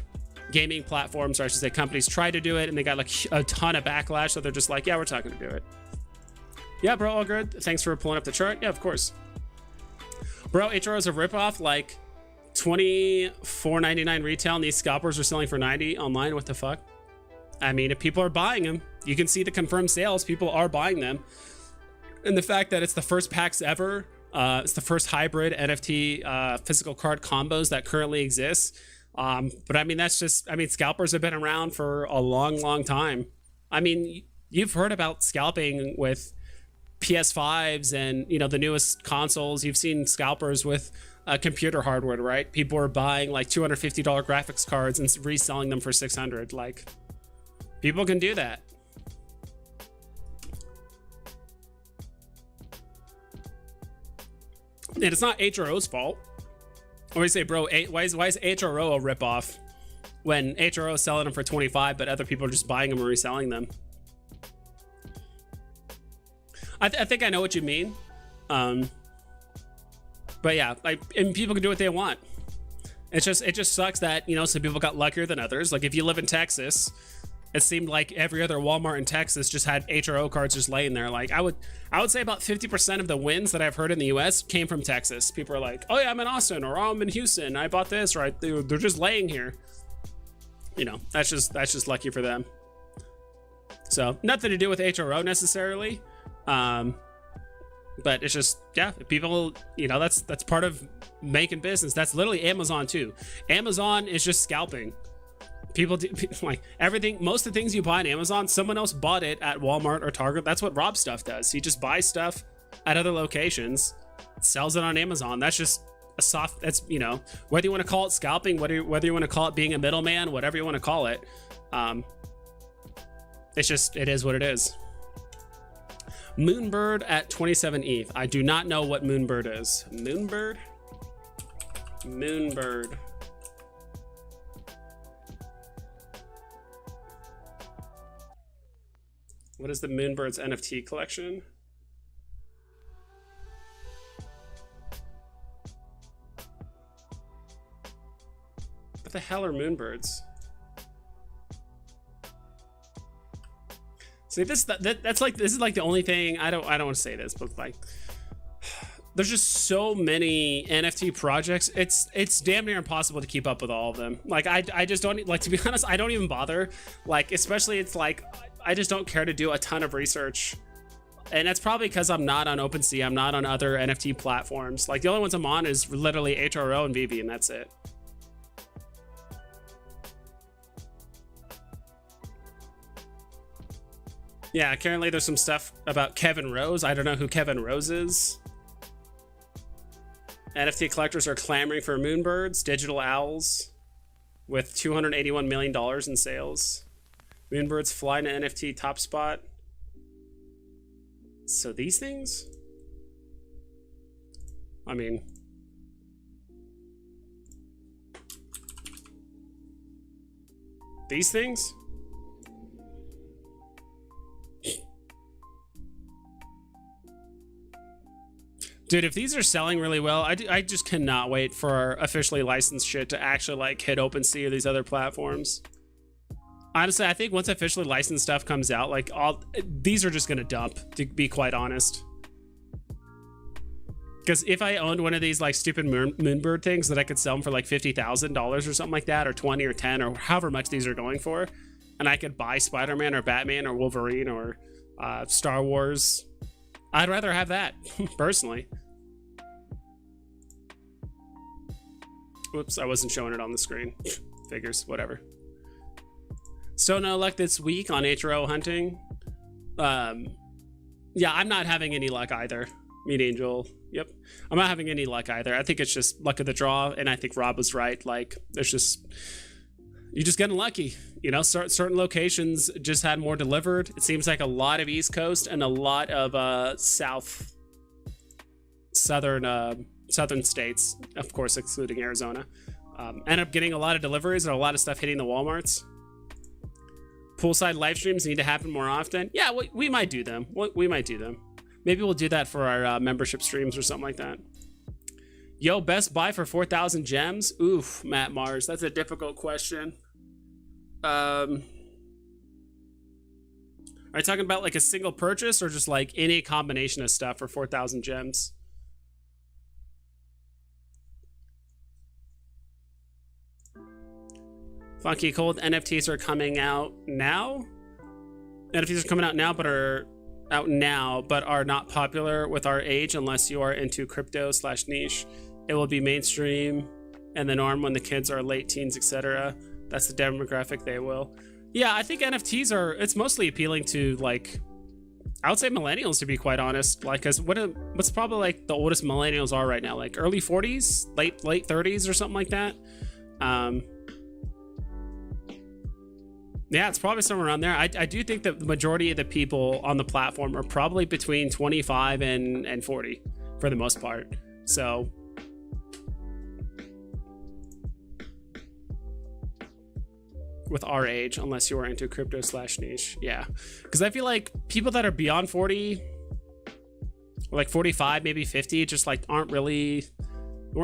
[SPEAKER 1] gaming platforms, or I should say companies, tried to do it and they got like a ton of backlash. So they're just like, yeah, we're not going to do it. Yeah, bro, all good. Thanks for pulling up the chart. Yeah, of course. Bro, HRO is a ripoff. Like $24.99 retail, and these scalpers are selling for $90 online. What the fuck? I mean, if people are buying them, you can see the confirmed sales. People are buying them. And the fact that it's the first packs ever, it's the first hybrid NFT physical card combos that currently exists. But I mean, that's just, I mean, scalpers have been around for a long, long time. I mean, you've heard about scalping with PS5s and, you know, the newest consoles. You've seen scalpers with computer hardware, right? People are buying like $250 graphics cards and reselling them for $600. Like, people can do that. And it's not HRO's fault. Or you say, bro, why is HRO a ripoff when HRO is selling them for $25, but other people are just buying them and reselling them? I think I know what you mean. But yeah, like, and people can do what they want. It just sucks that, you know, some people got luckier than others. Like, if you live in Texas, it seemed like every other Walmart in Texas just had HRO cards just laying there. Like, I would say about 50% of the wins that I've heard in the US came from Texas. People are like, oh yeah, I'm in Austin, or oh, I'm in Houston, I bought this, right? They're just laying here. You know, that's just lucky for them. So nothing to do with HRO necessarily. But it's just, yeah, people, you know, that's part of making business. That's literally Amazon too. Amazon is just scalping. People do, like, everything, most of the things you buy on Amazon, someone else bought it at Walmart or Target. That's what Rob Stuff does. He just buys stuff at other locations, sells it on Amazon. That's just that's, you know, whether you want to call it scalping, whether you want to call it being a middleman, whatever you want to call it. It's just, it is what it is. Moonbird at 27 ETH. I do not know what Moonbird is. Moonbird? Moonbird. What is the Moonbird's NFT collection? What the hell are Moonbirds? See, this is like the only thing. I don't want to say this, but like, there's just so many NFT projects. It's damn near impossible to keep up with all of them. Like, I just don't, like, to be honest, I don't even bother. Like, especially, it's like, I just don't care to do a ton of research. And that's probably because I'm not on OpenSea. I'm not on other NFT platforms. Like, the only ones I'm on is literally HRO and Veve, and that's it. Yeah, currently there's some stuff about Kevin Rose. I don't know who Kevin Rose is. NFT collectors are clamoring for Moonbirds, digital owls, with $281 million in sales. Moonbirds fly in an NFT top spot. So these things? I mean, these things? Dude, if these are selling really well, I just cannot wait for our officially licensed shit to actually, like, hit OpenSea or these other platforms. Honestly, I think once officially licensed stuff comes out, like, these are just gonna dump, to be quite honest. Because if I owned one of these, like, stupid Moonbird things that I could sell them for like $50,000 or something like that, or 20 or 10 or however much these are going for, and I could buy Spider-Man or Batman or Wolverine or Star Wars, I'd rather have that, personally. Whoops, I wasn't showing it on the screen. Figures, whatever. So no luck this week on HRO hunting. Yeah, I'm not having any luck either. Meet Angel. Yep. I'm not having any luck either. I think it's just luck of the draw, and I think Rob was right. Like, there's just, you're just getting lucky. You know, certain locations just had more delivered. It seems like a lot of East Coast and a lot of southern states, of course, excluding Arizona, end up getting a lot of deliveries and a lot of stuff hitting the Walmarts. Poolside live streams need to happen more often. Yeah, we might do them. We might do them. Maybe we'll do that for our membership streams or something like that. Yo, best buy for 4,000 gems? Oof, Matt Mars. That's a difficult question. Are you talking about like a single purchase or just like any combination of stuff for 4,000 gems? Funky Cold, NFTs are coming out now? NFTs are coming out now, but are not popular with our age unless you are into crypto/niche. It will be mainstream and the norm when the kids are late teens, etc. That's the demographic they will. Yeah, I think NFTs it's mostly appealing to, like, I would say millennials, to be quite honest. Like, cause what's probably like the oldest millennials are right now? Like early 40s, late 30s or something like that. Yeah, it's probably somewhere around there. I do think that the majority of the people on the platform are probably between 25 and 40 for the most part. So with our age, unless you are into crypto/niche. Yeah, because I feel like people that are beyond 40, like 45, maybe 50, just like weren't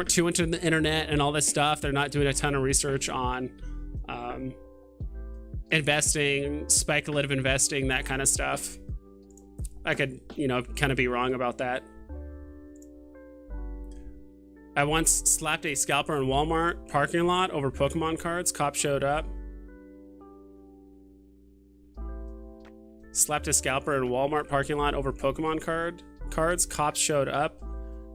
[SPEAKER 1] too into the internet and all this stuff. They're not doing a ton of research on investing, speculative investing, that kind of stuff. I could, kind of be wrong about that. I once slapped a scalper in Walmart parking lot over Pokemon cards. Cop showed up. Slapped a scalper in Walmart parking lot over Pokemon cards. Cops showed up.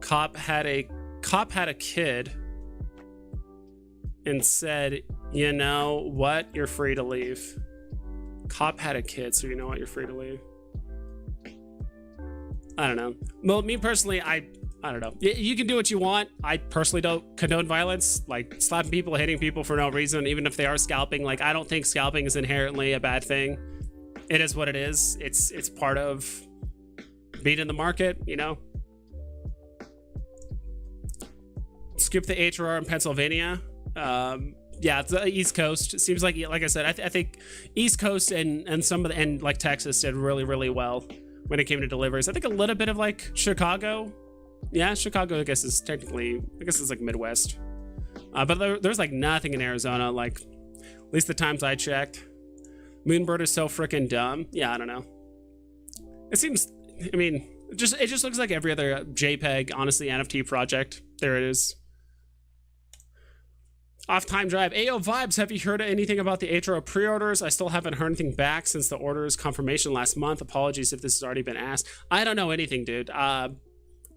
[SPEAKER 1] Cop had a kid and said, "You know what? You're free to leave." Cop had a kid, so you know what? You're free to leave. I don't know. Well, me personally, I don't know. You can do what you want. I personally don't condone violence, like slapping people, hitting people for no reason, even if they are scalping. Like, I don't think scalping is inherently a bad thing. It is what it is. It's part of being in the market, Scoop the HRO in Pennsylvania. Yeah, it's the East Coast. It seems like I said, I think East Coast and like Texas did really, really well when it came to deliveries. I think a little bit of like Chicago. Yeah, Chicago, I guess it's like Midwest. But there's like nothing in Arizona, like at least the times I checked. Moonbird is so freaking dumb. Yeah, I don't know. It seems, it just looks like every other JPEG, honestly, NFT project. There it is. Off time drive. Ayo Vibes, have you heard anything about the HRO pre-orders? I still haven't heard anything back since the orders confirmation last month. Apologies if this has already been asked. I don't know anything, dude.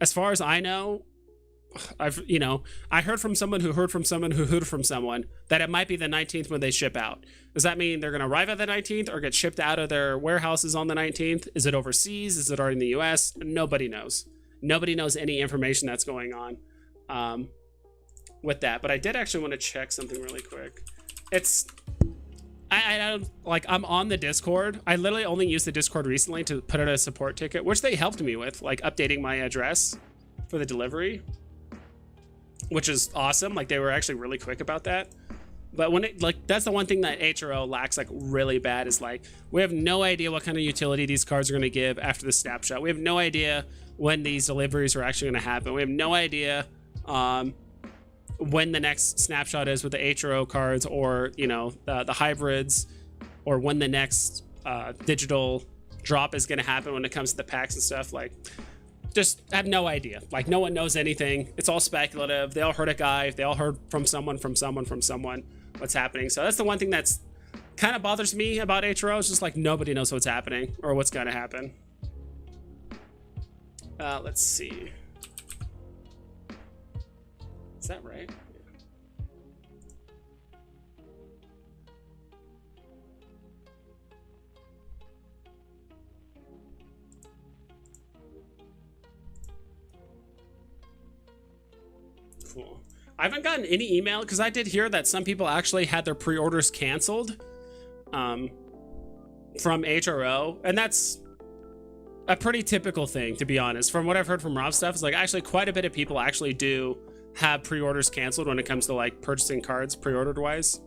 [SPEAKER 1] As far as I know, I heard from someone who heard from someone who heard from someone that it might be the 19th when they ship out. Does that mean they're going to arrive at the 19th or get shipped out of their warehouses on the 19th? Is it overseas? Is it already in the US? Nobody knows. Nobody knows any information that's going on with that. But I did actually want to check something really quick. I'm on the Discord. I literally only used the Discord recently to put out a support ticket, which they helped me with, like updating my address for the delivery, which is awesome. Like, they were actually really quick about that. But that's the one thing that HRO lacks, like, really bad, is like, we have no idea what kind of utility these cards are going to give after the snapshot. We have no idea when these deliveries are actually going to happen. We have no idea when the next snapshot is with the HRO cards, or the hybrids, or when the next digital drop is going to happen when it comes to the packs and stuff. Like, just have no idea. Like, no one knows anything. It's all speculative. They all heard a guy. They all heard from someone what's happening. So that's the one thing that's kind of bothers me about HRO. It's just like nobody knows what's happening or what's going to happen. Let's see. Is that right? Cool. I haven't gotten any email, because I did hear that some people actually had their pre-orders canceled from HRO, and that's a pretty typical thing, to be honest. From what I've heard from Rob's stuff, it's like actually quite a bit of people actually do have pre-orders canceled when it comes to like purchasing cards pre-ordered wise.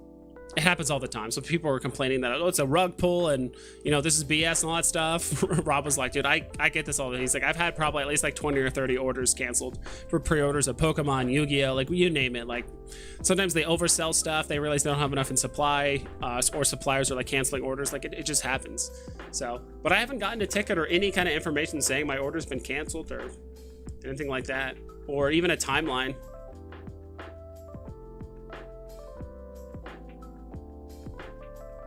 [SPEAKER 1] It happens all the time. So people were complaining that, oh, it's a rug pull and, you know, this is BS and all that stuff. Rob was like, dude, I get this all the time. He's like, I've had probably at least like 20 or 30 orders canceled for pre-orders of Pokemon, Yu-Gi-Oh, like you name it. Like sometimes they oversell stuff. They realize they don't have enough in supply, or suppliers are like canceling orders. Like it just happens. So, but I haven't gotten a ticket or any kind of information saying my order's been canceled or anything like that, or even a timeline.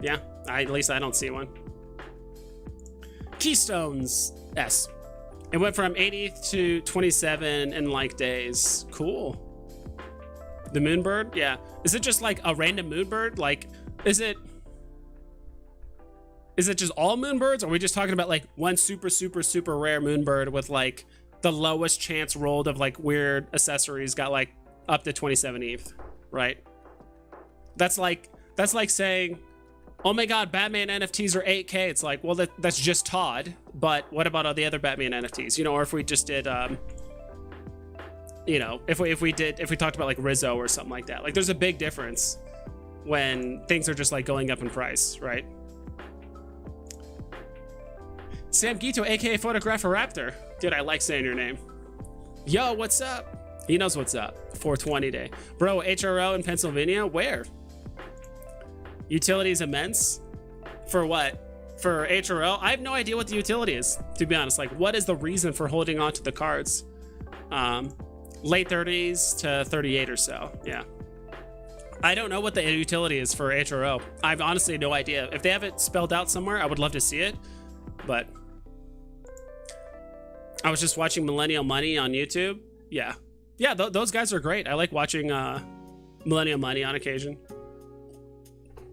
[SPEAKER 1] Yeah, at least I don't see one. Keystones S. It went from 80 to 27 in like days. Cool. The Moonbird? Yeah. Is it just like a random Moonbird? Like, is it just all Moonbirds? Or are we just talking about like one super, super, super rare Moonbird with like the lowest chance rolled of like weird accessories got like up to 27 ETH, right? That's like saying, oh my god, Batman NFTs are 8K. It's like, well, that's just Todd, but what about all the other Batman NFTs? You know, or if we just did, you know, if we talked about like Rizzo or something like that. Like, there's a big difference when things are just like going up in price, right? Sam Gito, aka Photographer Raptor. Dude, I like saying your name. Yo, what's up? He knows what's up. 420 day. Bro, HRO in Pennsylvania? Where? Utility is immense. For what? For HRO? I have no idea what the utility is, to be honest. Like, what is the reason for holding on to the cards? Late 30s to 38 or so. Yeah. I don't know what the utility is for HRO. I have honestly no idea. If they have it spelled out somewhere, I would love to see it. But I was just watching Millennial Money on YouTube. Yeah. Yeah, those guys are great. I like watching Millennial Money on occasion.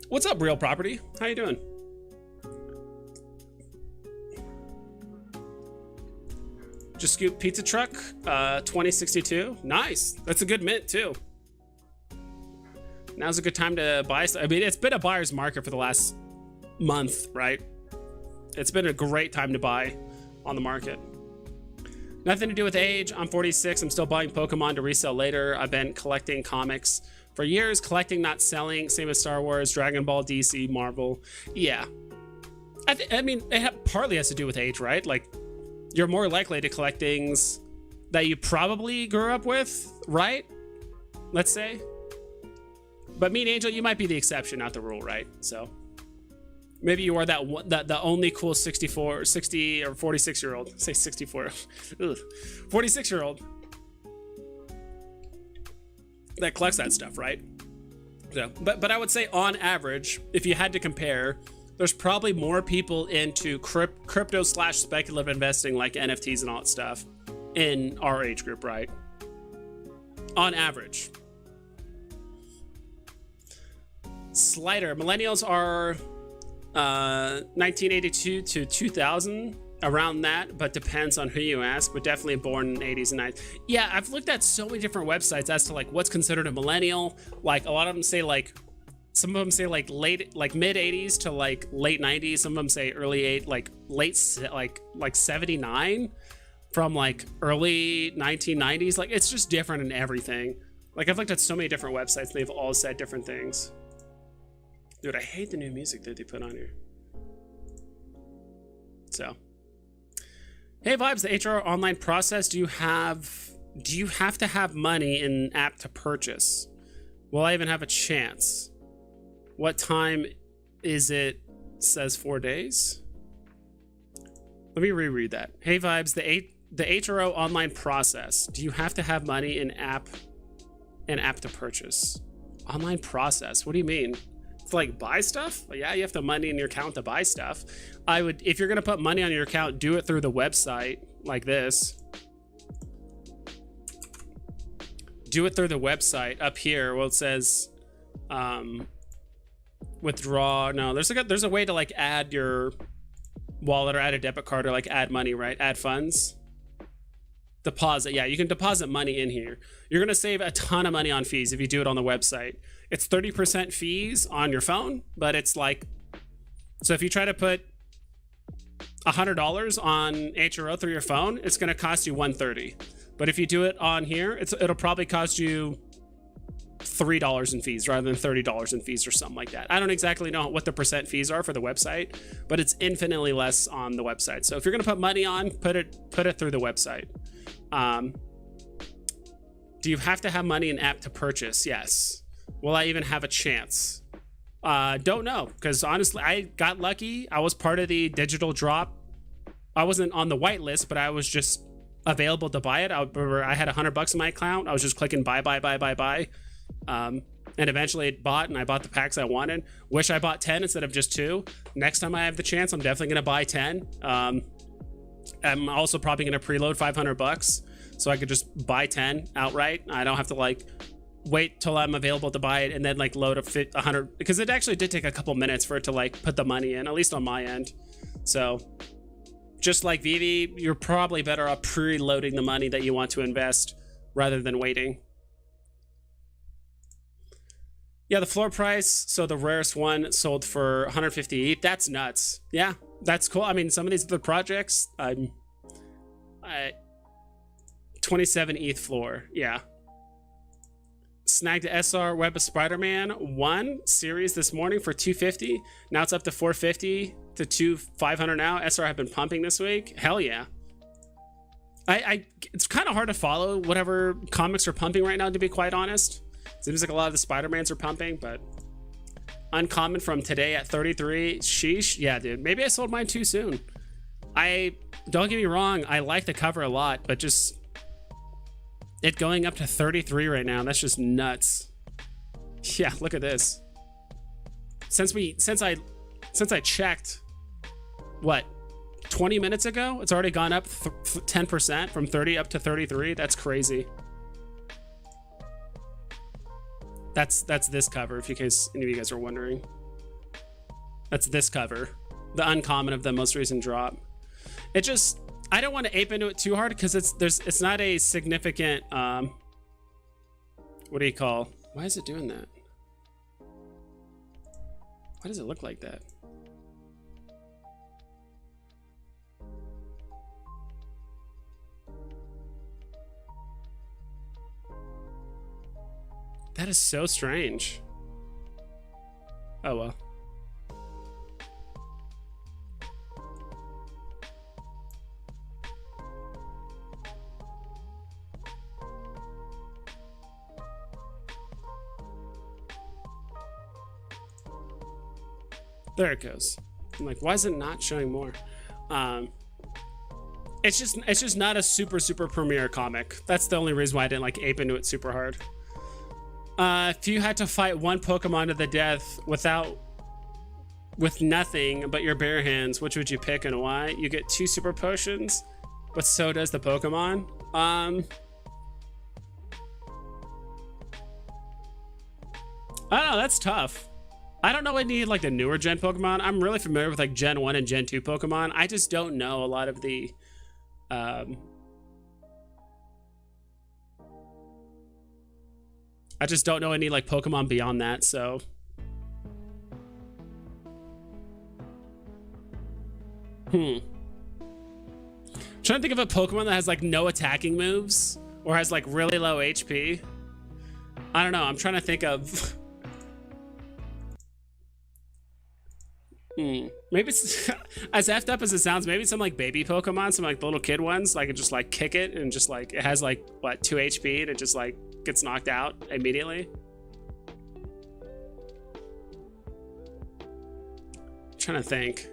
[SPEAKER 1] What's up, Real Property? How you doing? Just Scoop Pizza Truck, 2062. Nice. That's a good mint too. Now's a good time to buy. I mean, it's been a buyer's market for the last month, right? It's been a great time to buy on the market. Nothing to do with age. I'm 46. I'm still buying Pokemon to resell later. I've been collecting comics for years, collecting, not selling. Same as Star Wars, Dragon Ball, DC, Marvel. Yeah. I mean, it partly has to do with age, right? Like, you're more likely to collect things that you probably grew up with, right? Let's say. But me and Angel, you might be the exception, not the rule, right? So maybe you are the only cool 60 or 46-year-old. Say 64. 46-year-old that collects that stuff, right? So, but I would say on average, if you had to compare, there's probably more people into crypto / speculative investing like NFTs and all that stuff in our age group, right? On average. Slider, millennials are 1982 to 2000, around that, but depends on who you ask, but definitely born in the 80s and 90s. Yeah, I've looked at so many different websites as to like what's considered a millennial. Like a lot of them say like, some of them say like mid 80s to like late 90s. Some of them say late 79 from like early 1990s. Like, it's just different in everything. Like, I've looked at so many different websites and they've all said different things. Dude, I hate the new music that they put on here. So, hey Vibes, the HRO online process, do you have to have money in an app to purchase? Will I even have a chance? What time is it? Says 4 days. Let me reread that. Hey Vibes, the HRO online process, do you have to have money in app to purchase? Online process, what do you mean? To like buy stuff? Well, yeah, you have the money in your account to buy stuff. I would, if you're gonna put money on your account, do it through the website like this. Do it through the website up here. Well, it says withdraw. No, there's a way to like add your wallet or add a debit card or like add money, right? Add funds. Deposit. Yeah, you can deposit money in here. You're gonna save a ton of money on fees if you do it on the website. It's 30% fees on your phone, but it's like, so if you try to put $100 on HRO through your phone, it's gonna cost you $130. But if you do it on here, it'll probably cost you $3 in fees rather than $30 in fees or something like that. I don't exactly know what the percent fees are for the website, but it's infinitely less on the website. So if you're going to put money on, put it through the website. Do you have to have money in app to purchase? Yes. Will I even have a chance? Don't know, because honestly, I got lucky. I was part of the digital drop. I wasn't on the whitelist, but I was just available to buy it. I had $100 in my account. I was just clicking buy. And eventually it bought, and I bought the packs I wanted. Wish I bought 10 instead of just 2. Next time I have the chance, I'm definitely going to buy 10. I'm also probably going to preload $500 so I could just buy 10 outright. I don't have to like wait till I'm available to buy it and then like load a 100, because it actually did take a couple minutes for it to like put the money in, at least on my end. So just like Veve, you're probably better off preloading the money that you want to invest rather than waiting. Yeah, the floor price, so the rarest one sold for 150 ETH. That's nuts. Yeah, that's cool. I mean, some of these other projects, 27 ETH floor. Yeah. Snagged the SR Web of Spider-Man 1 series this morning for 250. Now it's up to 450 to 500 now. SR have been pumping this week. Hell yeah. It's kind of hard to follow whatever comics are pumping right now, to be quite honest. Seems like a lot of the Spider-Mans are pumping, but uncommon from today at 33. Sheesh. Yeah, dude. Maybe I sold mine too soon. Don't get me wrong, I like the cover a lot, but just it going up to 33 right now, that's just nuts. Yeah, look at this. Since I checked, what, 20 minutes ago, it's already gone up 10% from 30 up to 33. That's crazy. That's this cover, if in case any of you guys are wondering. That's this cover, the uncommon of the most recent drop. It just, I don't want to ape into it too hard because it's not a significant what do you call? Why is it doing that? Why does it look like that? That is so strange. Oh well. There it goes. I'm like, why is it not showing more? It's just not a super premiere comic. That's the only reason why I didn't like ape into it super hard. If you had to fight one Pokemon to the death with nothing but your bare hands, which would you pick and why? You get 2 super potions, but so does the Pokemon. I don't know, that's tough. I don't know I need like the newer gen Pokemon. I'm really familiar with like Gen 1 and Gen 2 Pokemon. I just don't know a lot of the I just don't know any like Pokemon beyond that, so. I'm trying to think of a Pokemon that has like no attacking moves or has like really low HP. I don't know. I'm trying to think of. Maybe it's as effed up as it sounds. Maybe some like baby Pokemon, some like the little kid ones. I could just like kick it and just like it has like what 2 HP and it just like gets knocked out immediately. I'm trying to think.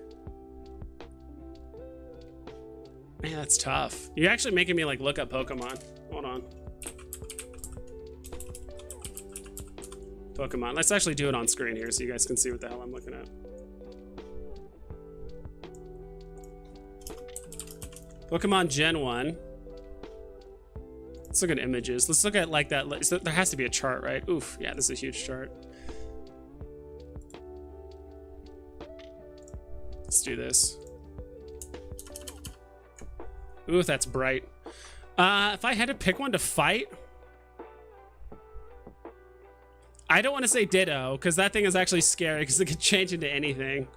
[SPEAKER 1] Man, that's tough. You're actually making me like look up Pokemon. Hold on. Pokemon. Let's actually do it on screen here so you guys can see what the hell I'm looking at. Pokemon Gen 1. Let's look at images. Let's look at like that. There has to be a chart, right? Oof. Yeah, this is a huge chart. Let's do this. Ooh, that's bright. If I had to pick one to fight, I don't want to say Ditto, because that thing is actually scary, because it could change into anything.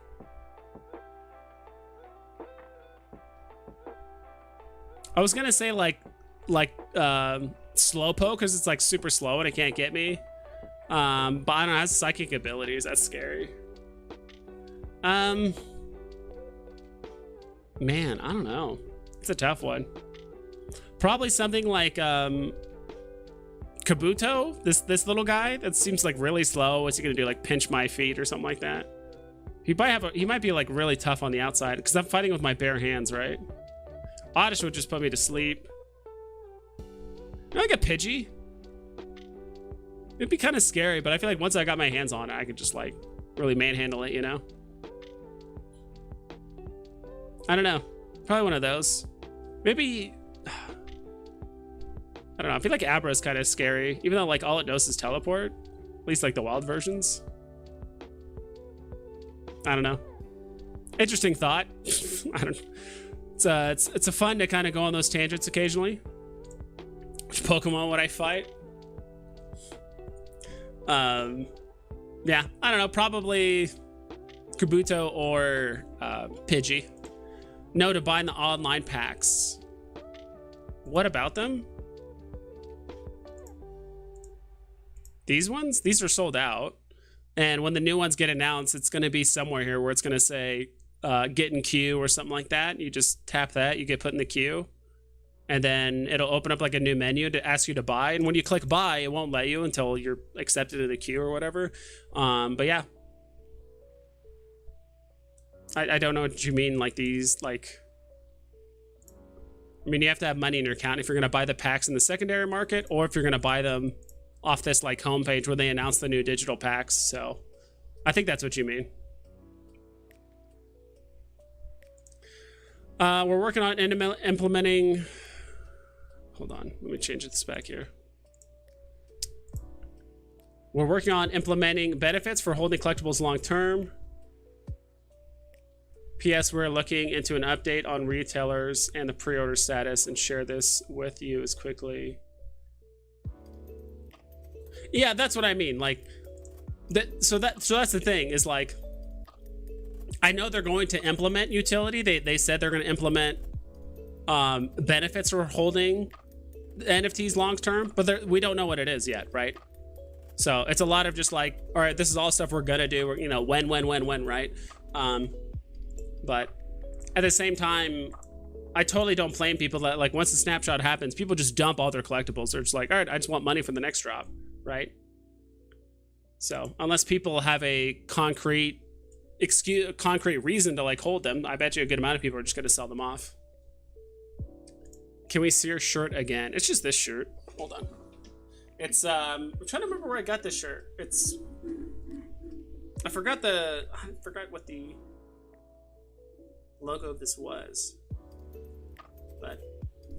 [SPEAKER 1] I was gonna say like Slowpoke, because it's like super slow and it can't get me. But I don't know, it has psychic abilities. That's scary. Man, I don't know. It's a tough one. Probably something like Kabuto, this little guy that seems like really slow. What's he gonna do? Like pinch my feet or something like that? He might be like really tough on the outside because I'm fighting with my bare hands, right? Oddish would just put me to sleep. Like a Pidgey. It'd be kind of scary, but I feel like once I got my hands on it, I could just like really manhandle it, you know? I don't know. Probably one of those. Maybe, I don't know. I feel like Abra is kind of scary, even though like all it knows is teleport. At least like the wild versions. I don't know. Interesting thought. I don't. It's a fun to kind of go on those tangents occasionally. Which Pokemon would I fight? Yeah, I don't know. Probably Kabuto or Pidgey. No, to buy in the online packs. What about them? These ones? These are sold out. And when the new ones get announced, it's going to be somewhere here where it's going to say get in queue or something like that. You just tap that, you get put in the queue. And then it'll open up like a new menu to ask you to buy. And when you click buy, it won't let you until you're accepted to the queue or whatever. But yeah. I don't know what you mean, like these, like... I mean, you have to have money in your account if you're going to buy the packs in the secondary market, or if you're going to buy them off this like homepage where they announce the new digital packs. So I think that's what you mean. We're working on implementing... Hold on, let me change this back here. We're working on implementing benefits for holding collectibles long term. P.S. We're looking into an update on retailers and the pre-order status and share this with you as quickly. Yeah, that's what I mean. Like, so that's the thing is like, I know they're going to implement utility. They said they're going to implement benefits for holding NFTs long term, but we don't know what it is yet, right? So it's a lot of just like, all right, this is all stuff we're gonna do. You know, when, right? But at the same time, I totally don't blame people that like once the snapshot happens, people just dump all their collectibles. They're just like, all right, I just want money for the next drop, right? So unless people have a concrete reason to like hold them, I bet you a good amount of people are just gonna sell them off. Can we see your shirt again? It's just this shirt. Hold on. It's I'm trying to remember where I got this shirt. It's I forgot what the logo of this was. But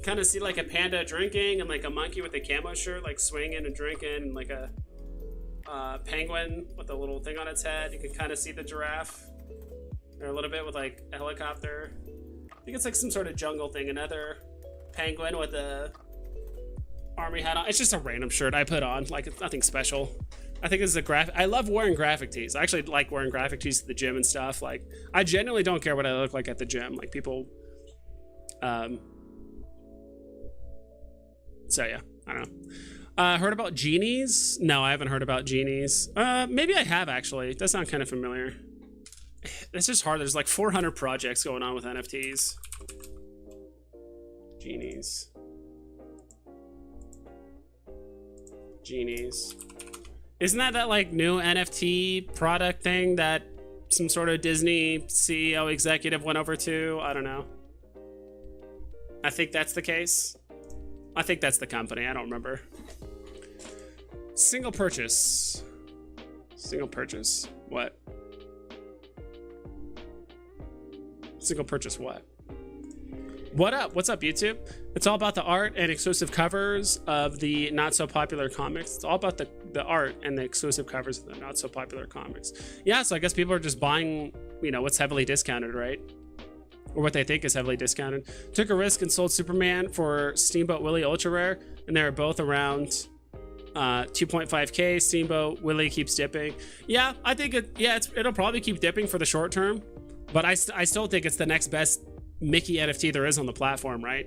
[SPEAKER 1] kind of see like a panda drinking and like a monkey with a camo shirt like swinging and drinking, and like a penguin with a little thing on its head. You can kind of see the giraffe or a little bit with like a helicopter. I think it's like some sort of jungle thing. Another penguin with a army hat on. It's just a random shirt I put on. Like, it's nothing special. I think this is a graphic. I love wearing graphic tees. I actually like wearing graphic tees to the gym and stuff. Like, I genuinely don't care what I look like at the gym. Like, people so yeah, I don't know. Heard about genies? No, I haven't heard about genies. Maybe I have actually. It does sound kind of familiar. It's just hard. There's like 400 projects going on with NFTs. Genies. Isn't that like new NFT product thing that some sort of Disney CEO executive went over to? I don't know. I think that's the case. I think that's the company. I don't remember. Single purchase. Single purchase. What? Single purchase what? What up? What's up, YouTube? It's all about the art and exclusive covers of the not so popular comics. It's all about the art and the exclusive covers of the not so popular comics. Yeah, so I guess people are just buying, you know, what's heavily discounted, right? Or what they think is heavily discounted. Took a risk and sold Superman for Steamboat Willie Ultra Rare, and they were both around 2.5k. Steamboat Willie keeps dipping. Yeah, I think it'll probably keep dipping for the short term, but I still think it's the next best Mickey NFT there is on the platform, right?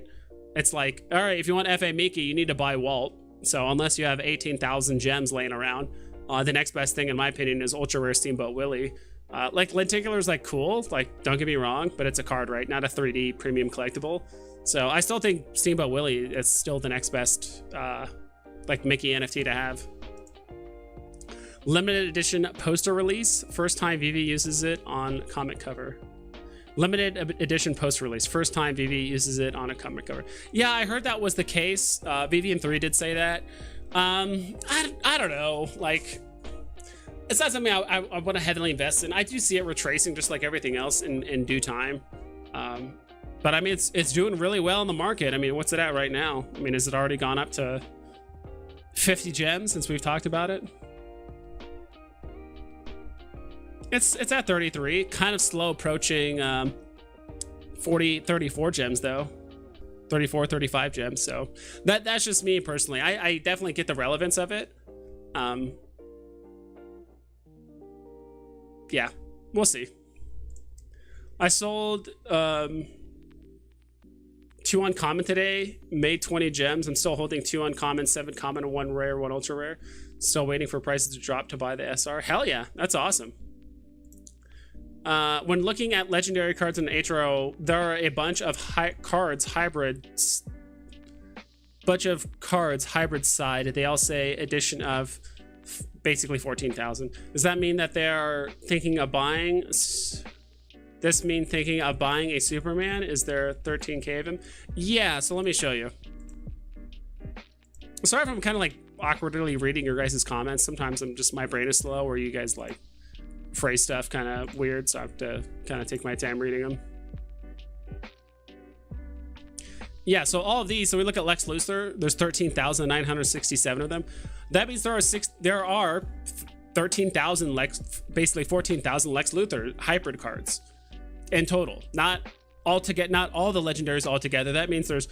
[SPEAKER 1] It's like, all right, if you want FA Mickey, you need to buy Walt. So unless you have 18,000 gems laying around, The next best thing, in my opinion, is Ultra Rare Steamboat Willie. Like, Lenticular is like cool, like, don't get me wrong, but it's a card, right? Not a 3D premium collectible. So I still think Steamboat Willie is still the next best, like, Mickey NFT to have. Limited edition poster release. First time Veve uses it on comic cover. Limited edition poster release. First time Veve uses it on a comic cover. Yeah, I heard that was the case. Vivian3 did say that. I don't know. Like, it's not something I want to heavily invest in. I do see it retracing just like everything else in due time. But I mean, it's doing really well in the market. I mean, what's it at right now? I mean, has it already gone up to 50 gems since we've talked about it? It's at 33, kind of slow approaching 34 gems though. 34, 35 gems. So that's just me personally. I definitely get the relevance of it. Yeah, we'll see. I sold 2 uncommon today, made 20 gems. I'm still holding 2 uncommon, 7 common, and 1 rare, 1 ultra rare. Still waiting for prices to drop to buy the SR. Hell yeah, that's awesome. When looking at legendary cards in HRO, there are a bunch of cards hybrid side. They all say edition of basically 14,000. Does that mean that they are thinking of buying? This mean thinking of buying a Superman? Is there 13k of him? Yeah, so let me show you. Sorry if I'm kind of like awkwardly reading your guys' comments. Sometimes my brain is slow, or you guys like phrase stuff kind of weird, so I have to kind of take my time reading them. Yeah, so all of these, so we look at Lex Luthor, there's 13,967 of them. That means there are 13,000 basically 14,000 Lex Luthor hybrid cards in total. Not all the legendaries all together. That means there's,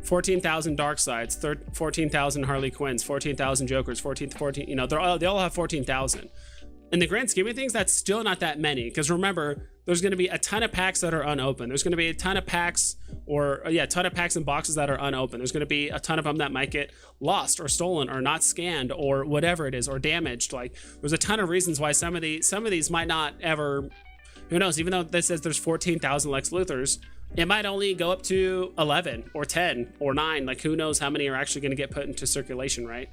[SPEAKER 1] 14,000 Darkseids, 14,000 Harley Quinns, 14,000 Jokers, 14, they all have 14,000. In the grand scheme of things, that's still not that many, because remember, there's going to be a ton of packs that are unopened. There's going to be a ton of packs, and boxes that are unopened. There's going to be a ton of them that might get lost or stolen or not scanned or whatever it is, or damaged. Like, there's a ton of reasons why some of these might not ever, who knows, even though this says there's 14,000 Lex Luthors, it might only go up to 11 or 10 or 9. Like, who knows how many are actually going to get put into circulation, right?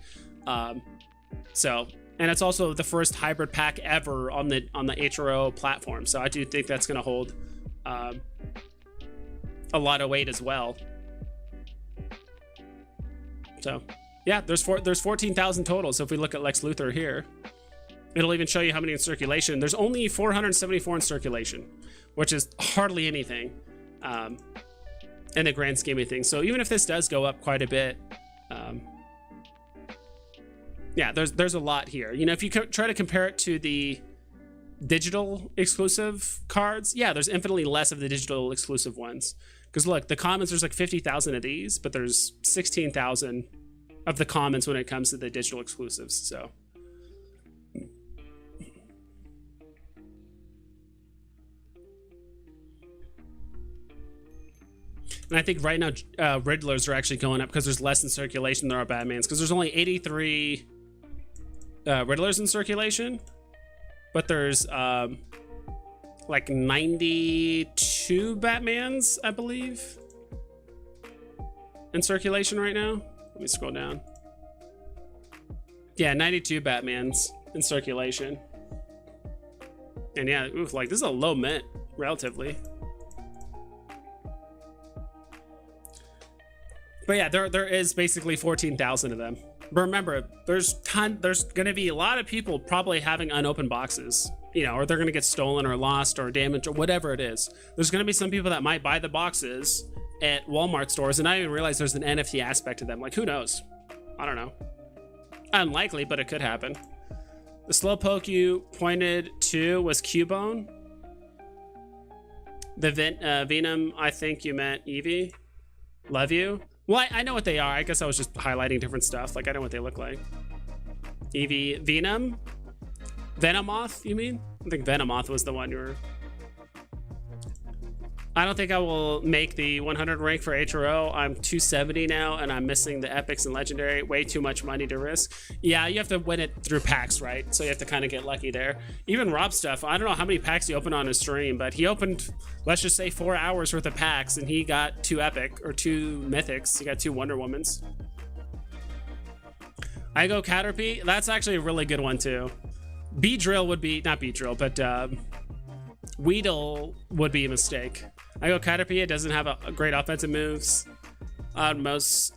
[SPEAKER 1] And it's also the first hybrid pack ever on the HRO platform. So I do think that's going to hold a lot of weight as well. So yeah, there's 14,000 total. So if we look at Lex Luthor here, it'll even show you how many in circulation. There's only 474 in circulation, which is hardly anything in the grand scheme of things. So even if this does go up quite a bit, yeah, there's a lot here. If you try to compare it to the digital exclusive cards, yeah, there's infinitely less of the digital exclusive ones. Because look, the commons, there's like 50,000 of these, but there's 16,000 of the commons when it comes to the digital exclusives. So and I think right now Riddlers are actually going up because there's less in circulation than there are Batmans, because there's only 83 Riddlers in circulation, but there's like 92 Batmans, I believe, in circulation right now. Let me scroll down. Yeah, 92 Batmans in circulation. And yeah, oof, like this is a low mint relatively. But yeah, there is basically 14,000 of them. But remember, there's going to be a lot of people probably having unopened boxes, or they're going to get stolen or lost or damaged or whatever it is. There's going to be some people that might buy the boxes at Walmart stores and not even realize there's an NFT aspect to them. Like, who knows? I don't know. Unlikely, but it could happen. The slowpoke you pointed to was Cubone. The Venom, I think you meant Eevee. Love you. Well, I know what they are. I guess I was just highlighting different stuff. Like, I know what they look like. Eevee, Venom? Venomoth, you mean? I think Venomoth was the one you were... I don't think I will make the 100 rank for HRO. I'm 270 now, and I'm missing the epics and legendary. Way too much money to risk. Yeah, you have to win it through packs, right? So you have to kind of get lucky there. Even Rob stuff, I don't know how many packs he opened on his stream, but he opened, let's just say 4 hours worth of packs, and he got 2 epic or 2 mythics. He got 2 Wonder Womans. I go Caterpie. That's actually a really good one too. B-Drill would be, not B-Drill, but Weedle would be a mistake. I go Caterpie. It doesn't have a great offensive moves. Most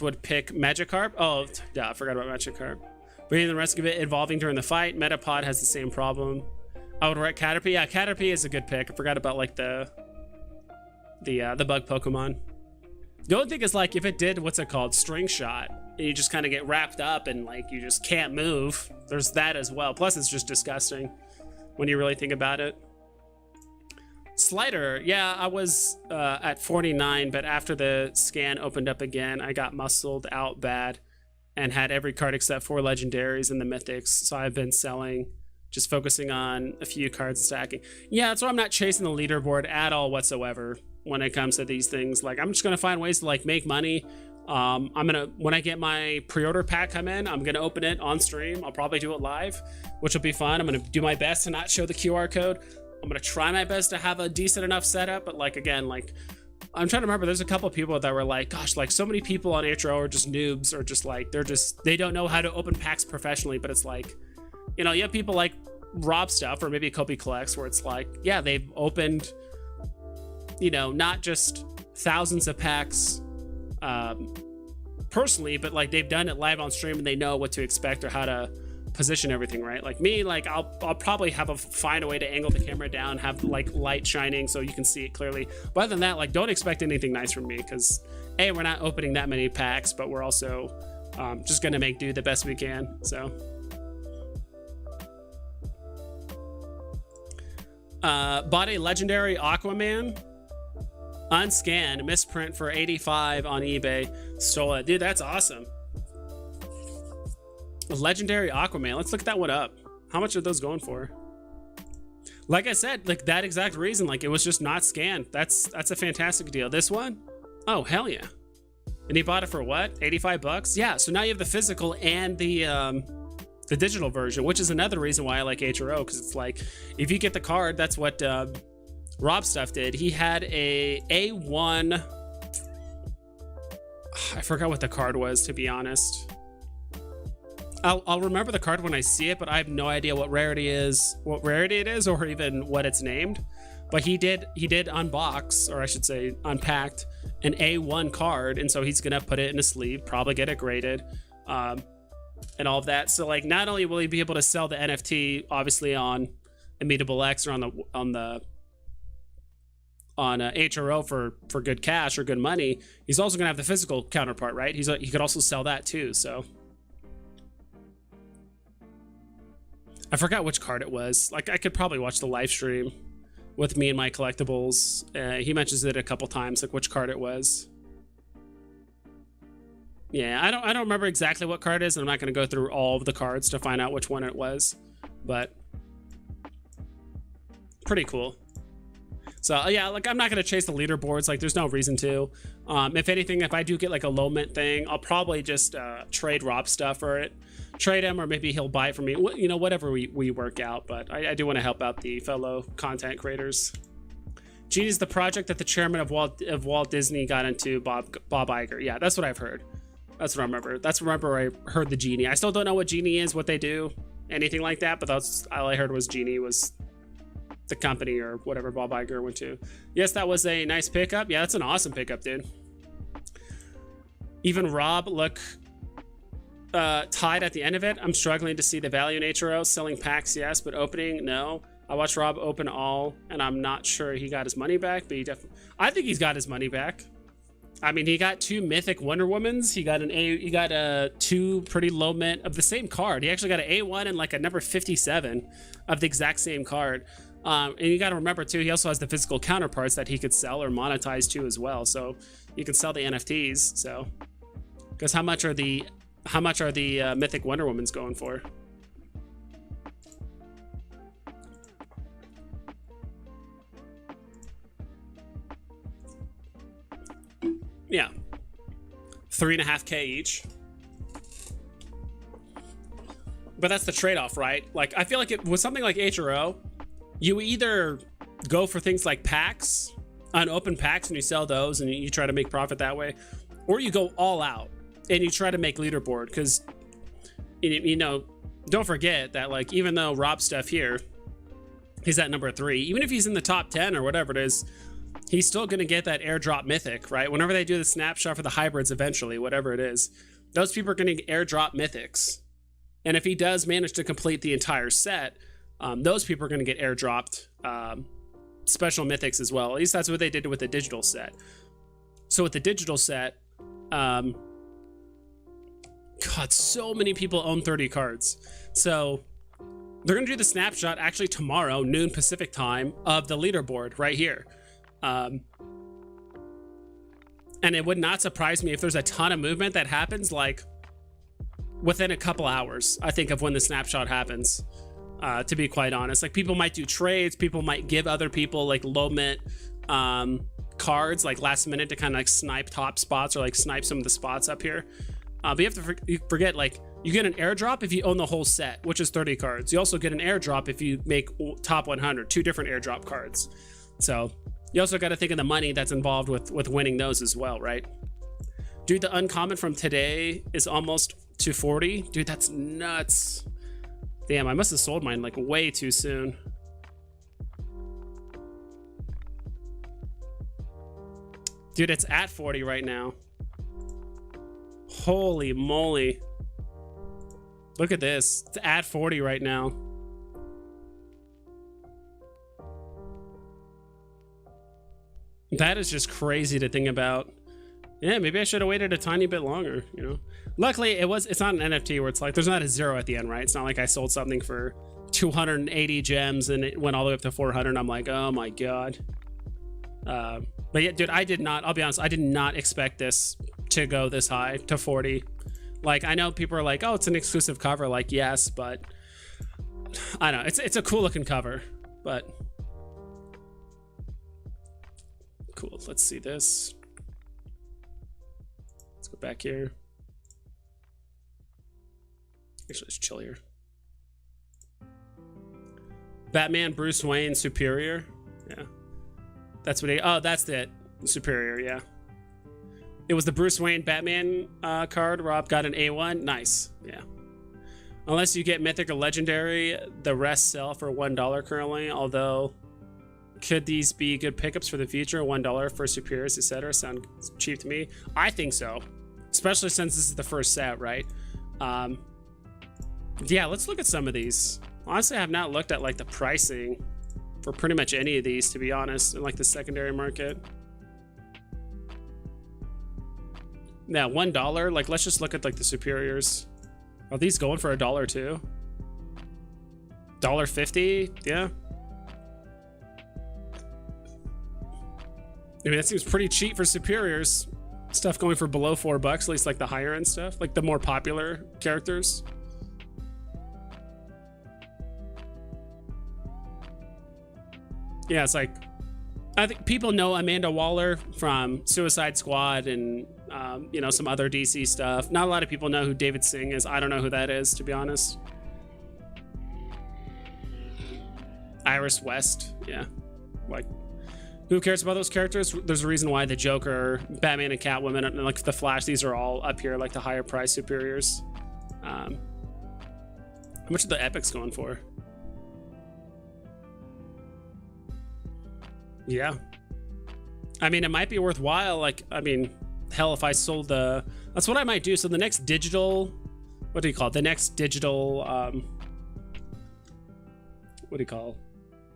[SPEAKER 1] would pick Magikarp. Oh, yeah, I forgot about Magikarp. Bringing the rest of it evolving during the fight. Metapod has the same problem. I would wreck Caterpie. Yeah, Caterpie is a good pick. I forgot about like the bug Pokemon. The only thing is like if it did what's it called, String Shot, and you just kind of get wrapped up and like you just can't move. There's that as well. Plus, it's just disgusting when you really think about it. Slider, yeah, I was at 49, but after the scan opened up again, I got muscled out bad and had every card except 4 legendaries and the mythics. So I've been selling, just focusing on a few cards and stacking. Yeah, that's why I'm not chasing the leaderboard at all whatsoever when it comes to these things. Like, I'm just gonna find ways to like make money. When I get my pre-order pack come in, I'm gonna open it on stream. I'll probably do it live, which will be fun. I'm gonna do my best to not show the QR code. I'm gonna try my best to have a decent enough setup, but like again, like I'm trying to remember, there's a couple people that were like, gosh, like so many people on HRO are just noobs, or just like they don't know how to open packs professionally. But it's like, you know, you have people like Rob stuff or maybe Kobe Collects where it's like, yeah, they've opened, you know, not just thousands of packs personally, but like they've done it live on stream and they know what to expect or how to position everything, right? Like me, like I'll probably find a way to angle the camera down, have like light shining so you can see it clearly. But other than that, like don't expect anything nice from me, because A, we're not opening that many packs, but we're also just gonna make do the best we can. So bought a legendary Aquaman unscanned, misprint for 85 on eBay. Stole it. Dude, that's awesome. Legendary Aquaman. Let's look that one up. How much are those going for? Like I said, like that exact reason, like it was just not scanned. That's a fantastic deal. This one? Oh, hell yeah. And he bought it for what? 85 bucks? Yeah, so now you have the physical and the digital version, which is another reason why I like HRO, because it's like, if you get the card, that's what Rob stuff did. He had a A1, I forgot what the card was, to be honest. I'll remember the card when I see it, but I have no idea what rarity it is, or even what it's named. But he did unbox, or I should say unpacked, an A1 card, and so he's gonna put it in a sleeve, probably get it graded, and all of that. So like, not only will he be able to sell the NFT, obviously on Immutable X or on HRO for good cash or good money, he's also gonna have the physical counterpart, right? He could also sell that too. So I forgot which card it was. Like I could probably watch the live stream with me and my collectibles. He mentions it a couple times, like which card it was. Yeah, I don't remember exactly what card it is, and I'm not going to go through all of the cards to find out which one it was, but pretty cool. So yeah, like I'm not going to chase the leaderboards. Like there's no reason to. If anything, if I do get like a low mint thing, I'll probably just trade Rob stuff for it. Trade him, or maybe he'll buy it from me. You know, whatever we work out. But I do want to help out the fellow content creators. Genie's the project that the chairman of Walt Disney got into, Bob Iger. Yeah, that's what I've heard. That's what I remember. That's where I heard the Genie. I still don't know what Genie is, what they do, anything like that. But that's all I heard was Genie was the company or whatever Bob Iger went to. Yes, that was a nice pickup. Yeah, that's an awesome pickup, dude. Even Rob look tied at the end of it. I'm struggling to see the value in HRO. Selling packs, yes, but opening, no. I watched Rob open all, and I'm not sure he got his money back, but I think he's got his money back. I mean, he got 2 mythic Wonder Womans. He got a 2 pretty low mint of the same card. He actually got an A1 and like a number 57 of the exact same card. And you got to remember too, he also has the physical counterparts that he could sell or monetize too as well. So you can sell the NFTs. So, because how much are the mythic Wonder Womans going for? 3.5K each. But that's the trade-off, right? Like, I feel like it with something like HRO, you either go for things like packs, unopened packs, and you sell those and you try to make profit that way, or you go all out and you try to make leaderboard. Because, you know, don't forget that, like, even though Rob's stuff here, he's at number 3, even if he's in the top 10 or whatever it is, he's still going to get that airdrop mythic, right? Whenever they do the snapshot for the hybrids eventually, whatever it is, those people are going to airdrop mythics. And if he does manage to complete the entire set, those people are going to get airdropped special mythics as well. At least that's what they did with the digital set. So with the digital set, God, so many people own 30 cards. So they're going to do the snapshot actually tomorrow, noon Pacific time, of the leaderboard right here. And it would not surprise me if there's a ton of movement that happens like within a couple hours, I think, of when the snapshot happens, to be quite honest. Like, people might do trades, people might give other people like low mint cards like last minute to kind of like snipe top spots or like snipe some of the spots up here. But you have to forget, like, you get an airdrop if you own the whole set, which is 30 cards. You also get an airdrop if you make top 100, 2 different airdrop cards. So you also got to think of the money that's involved with winning those as well, right? Dude, the uncommon from today is almost 240. Dude, that's nuts. Damn, I must have sold mine like way too soon. Dude, it's at 40 right now. Holy moly. Look at this. It's at 40 right now. That is just crazy to think about. Yeah, maybe I should have waited a tiny bit longer, you know. Luckily, it's not an NFT where it's like, there's not a 0 at the end, right? It's not like I sold something for 280 gems and it went all the way up to 400. I'm like, oh my God. But yeah, dude, I'll be honest, I did not expect this to go this high, to 40. Like, I know people are like, oh, it's an exclusive cover. Like, yes, but I don't know. It's a cool looking cover, but cool. Let's see this. Let's go back here. Actually, it's chill here. Batman, Bruce Wayne, Superior. Yeah. That's what oh, that's it. Superior, yeah. It was the Bruce Wayne Batman card. Rob got an A1. Nice, yeah. Unless you get Mythic or Legendary, the rest sell for $1 currently. Although, could these be good pickups for the future? $1 for Superiors, etc. Sound cheap to me. I think so. Especially since this is the first set, right? Yeah, let's look at some of these. Honestly, I have not looked at like the pricing for pretty much any of these, to be honest, in like the secondary market. Now, $1, like, let's just look at like the Superiors. Are these going for $1 too? $1.50? Yeah. I mean, that seems pretty cheap for Superiors. Stuff going for below $4, at least like the higher end stuff, like the more popular characters. Yeah, it's like, I think people know Amanda Waller from Suicide Squad and, you know, some other DC stuff. Not a lot of people know who David Singh is. I don't know who that is, to be honest. Iris West, yeah. Like, who cares about those characters? There's a reason why the Joker, Batman, and Catwoman, and like the Flash, these are all up here, like the higher price Superiors. How much are the Epics going for? Yeah. I mean, it might be worthwhile. Like, I mean, hell, if I sold the... That's what I might do. So the next digital... What do you call it? The next digital... What do you call it?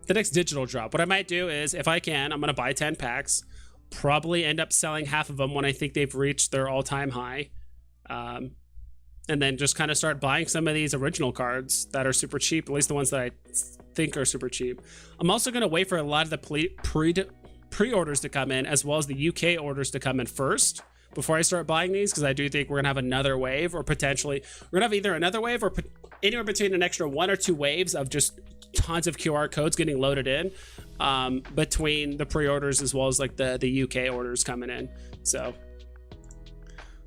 [SPEAKER 1] The next digital drop. What I might do is, if I can, I'm going to buy 10 packs. Probably end up selling half of them when I think they've reached their all-time high. And then just kind of start buying some of these original cards that are super cheap. At least the ones that I think are super cheap. I'm also going to wait for a lot of the pre-orders to come in, as well as the UK orders to come in first before I start buying these, because I do think we're going to have another wave, or potentially we're going to have either another wave or anywhere between an extra 1 or 2 waves of just tons of QR codes getting loaded in between the pre-orders as well as like the UK orders coming in. So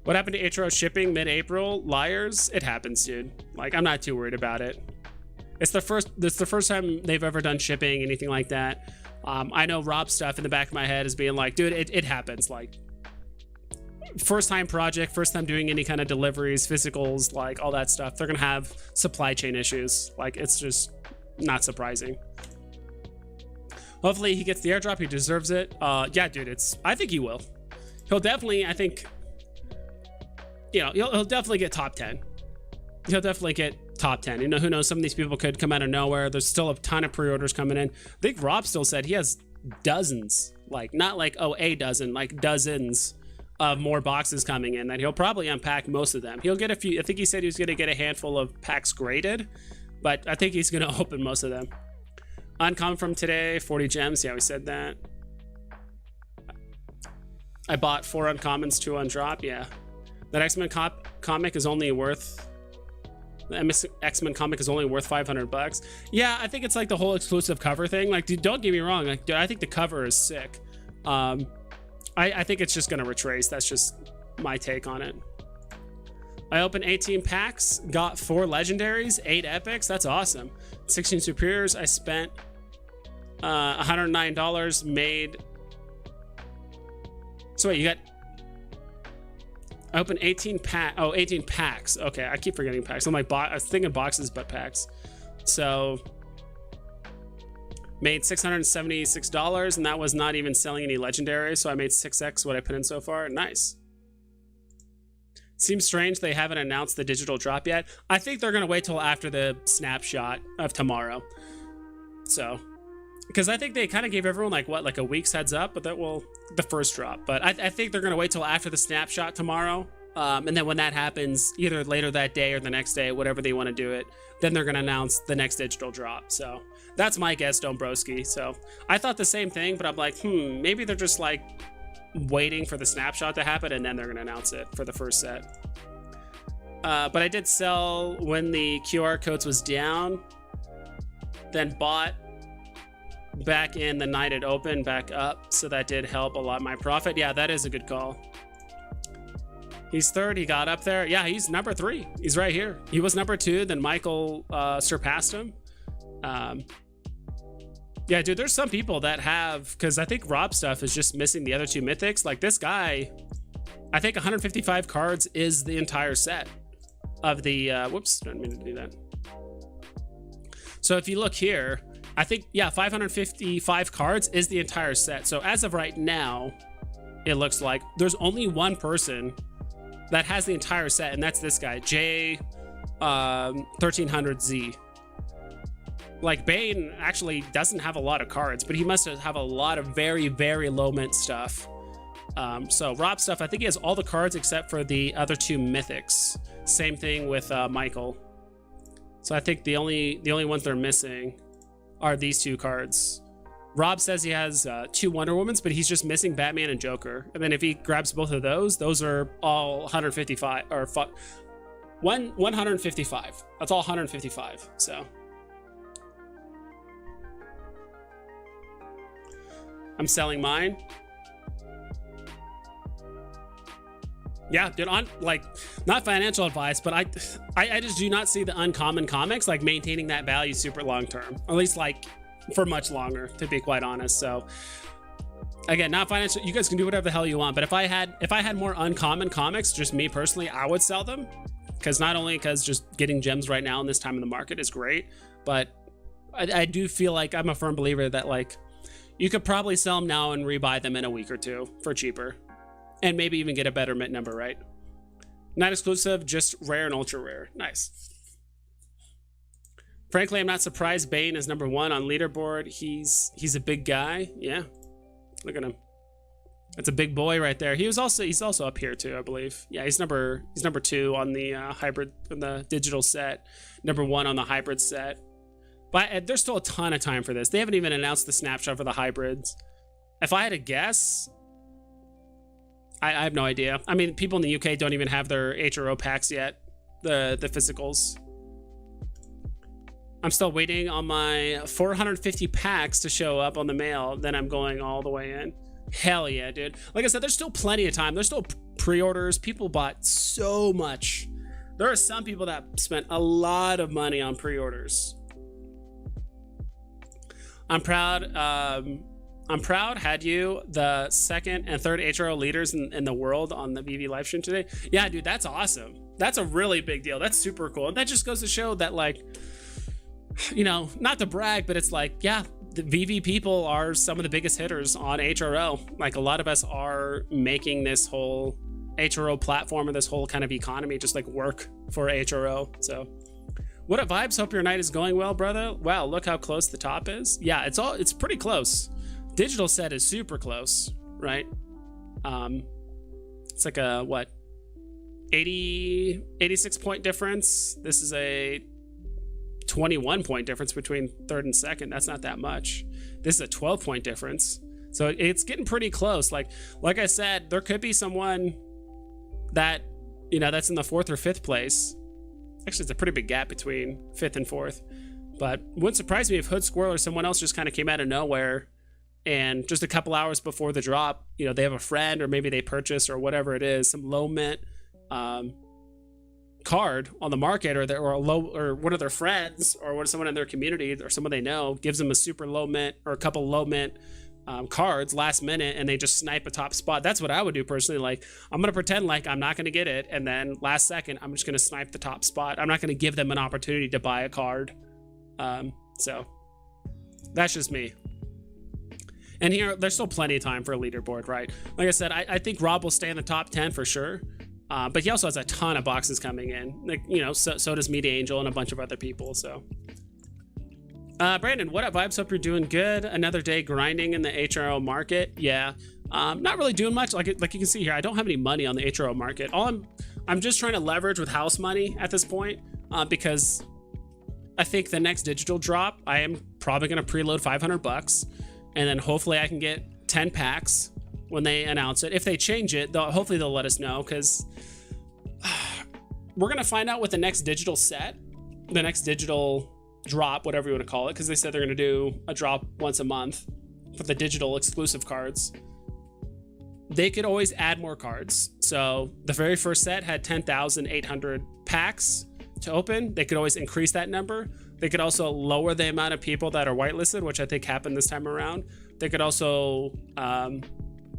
[SPEAKER 1] What happened to HRO shipping mid-April? Liars. It happens, dude. Like, I'm not too worried about it. It's the first time they've ever done shipping, anything like that. I know Rob stuff in the back of my head is being like, dude, it happens. Like, first time project, first time doing any kind of deliveries, physicals, like all that stuff. They're gonna have supply chain issues. Like, it's just not surprising. Hopefully he gets the airdrop. He deserves it. Yeah, dude, I think he will. He'll definitely, I think, you know, he'll definitely get top 10. He'll definitely get top 10. You know, who knows? Some of these people could come out of nowhere. There's still a ton of pre-orders coming in. I think Rob still said he has dozens, like not like, oh, a dozen, like dozens of more boxes coming in that he'll probably unpack most of them. He'll get a few. I think he said he was going to get a handful of packs graded, but I think he's going to open most of them. Uncommon from today, 40 gems. Yeah, we said that. I bought 4 uncommons, 2 on drop. Yeah. That X-Men comic is only worth... The X-Men comic is only worth $500. Yeah, I think it's like the whole exclusive cover thing. Like, dude, don't get me wrong. Like, dude, I think the cover is sick. I think it's just going to retrace. That's just my take on it. I opened 18 packs, got 4 legendaries, 8 epics. That's awesome. 16 superiors. I spent $109, made... So wait, you got... I opened 18 packs. Okay, I keep forgetting packs. I'm like, I was thinking boxes, but packs. So, made $676, and that was not even selling any legendaries. So I made 6x what I put in so far. Nice. Seems strange they haven't announced the digital drop yet. I think they're gonna wait till after the snapshot of tomorrow. So, because I think they kind of gave everyone like what, like a week's heads up, but that will the first drop. But I think they're gonna wait till after the snapshot tomorrow, and then when that happens, either later that day or the next day, whatever they want to do it, then they're gonna announce the next digital drop. So that's my guess, Dombrowski. So I thought the same thing, but I'm like, maybe they're just like waiting for the snapshot to happen and then they're gonna announce it for the first set. But I did sell when the QR codes was down, then bought back in the night it opened back up, so that did help a lot my profit. Yeah, that is a good call. He's third. He got up there. Yeah, he's number 3. He's right here. He was number 2, then Michael surpassed him. Yeah, dude, there's some people that have, because I think Rob stuff is just missing the other 2 mythics. Like this guy, I think 155 cards is the entire set of the whoops, didn't mean to do that. So if you look here, I think, yeah, 555 cards is the entire set. So as of right now, it looks like there's only one person that has the entire set, and that's this guy, J1300Z. Like, Bane actually doesn't have a lot of cards, but he must have a lot of very, very low mint stuff. So Rob stuff, I think he has all the cards except for the other 2 mythics. Same thing with Michael. So I think the only ones they're missing are these 2 cards. Rob says he has 2 Wonder Womans, but he's just missing Batman and Joker. And then if he grabs both of those are all 155 or 155. That's all 155. So I'm selling mine. Yeah, dude, on like, not financial advice, but I just do not see the uncommon comics like maintaining that value super long term, at least like for much longer, to be quite honest. So again, not financial. You guys can do whatever the hell you want, but if I had more uncommon comics, just me personally, I would sell them, because not only because just getting gems right now in this time in the market is great, but I do feel like I'm a firm believer that like you could probably sell them now and rebuy them in a week or 2 for cheaper. And maybe even get a better mint number, right? Not exclusive, just rare and ultra rare. Nice. Frankly, I'm not surprised Bane is number 1 on leaderboard. He's a big guy. Yeah. Look at him. That's a big boy right there. He's also up here too, I believe. Yeah, he's number 2 on the hybrid, on the digital set. Number 1 on the hybrid set. But there's still a ton of time for this. They haven't even announced the snapshot for the hybrids. If I had to guess, I have no idea. I mean, people in the UK don't even have their HRO packs yet, the physicals. I'm still waiting on my 450 packs to show up on the mail. Then I'm going all the way in. Hell yeah, dude. Like I said, there's still plenty of time. There's still pre-orders. People bought so much. There are some people that spent a lot of money on pre-orders. I'm proud. Had you the second and third HRO leaders in the world on the Veve live stream today? Yeah, dude, that's awesome. That's a really big deal. That's super cool. And that just goes to show that, like, you know, not to brag, but it's like, yeah, the Veve people are some of the biggest hitters on HRO. Like, a lot of us are making this whole HRO platform or this whole kind of economy just like work for HRO. So what up, vibes? Hope your night is going well, brother. Wow, look how close the top is. Yeah, it's pretty close. Digital set is super close, right? It's like a what, 86 point difference. This is a 21 point difference between third and second. That's not that much. This is a 12 point difference. So it's getting pretty close. Like I said, there could be someone that, you know, that's in the fourth or fifth place. Actually, it's a pretty big gap between fifth and fourth, but wouldn't surprise me if Hood Squirrel or someone else just kind of came out of nowhere and just a couple hours before the drop, you know, they have a friend or maybe they purchase or whatever it is, some low mint card on the market, or one of their friends or someone in their community or someone they know gives them a super low mint or a couple low mint cards last minute, and they just snipe a top spot. That's what I would do personally. Like, I'm going to pretend like I'm not going to get it, and then last second, I'm just going to snipe the top spot. I'm not going to give them an opportunity to buy a card. So that's just me. And here, there's still plenty of time for a leaderboard, right? Like I said, I think Rob will stay in the top 10 for sure. But he also has a ton of boxes coming in. Like, you know, so does Media Angel and a bunch of other people, so. Brandon, what up, vibes? Hope you're doing good. Another day grinding in the HRO market. Yeah, not really doing much. Like you can see here, I don't have any money on the HRO market. I'm just trying to leverage with house money at this point, because I think the next digital drop, I am probably going to preload $500, and then hopefully I can get 10 packs when they announce it. If they change it, hopefully they'll let us know, because we're going to find out with the next digital set, the next digital drop, whatever you want to call it, because they said they're going to do a drop once a month for the digital exclusive cards. They could always add more cards. So the very first set had 10,800 packs to open. They could always increase that number. They could also lower the amount of people that are whitelisted, which I think happened this time around. They could also,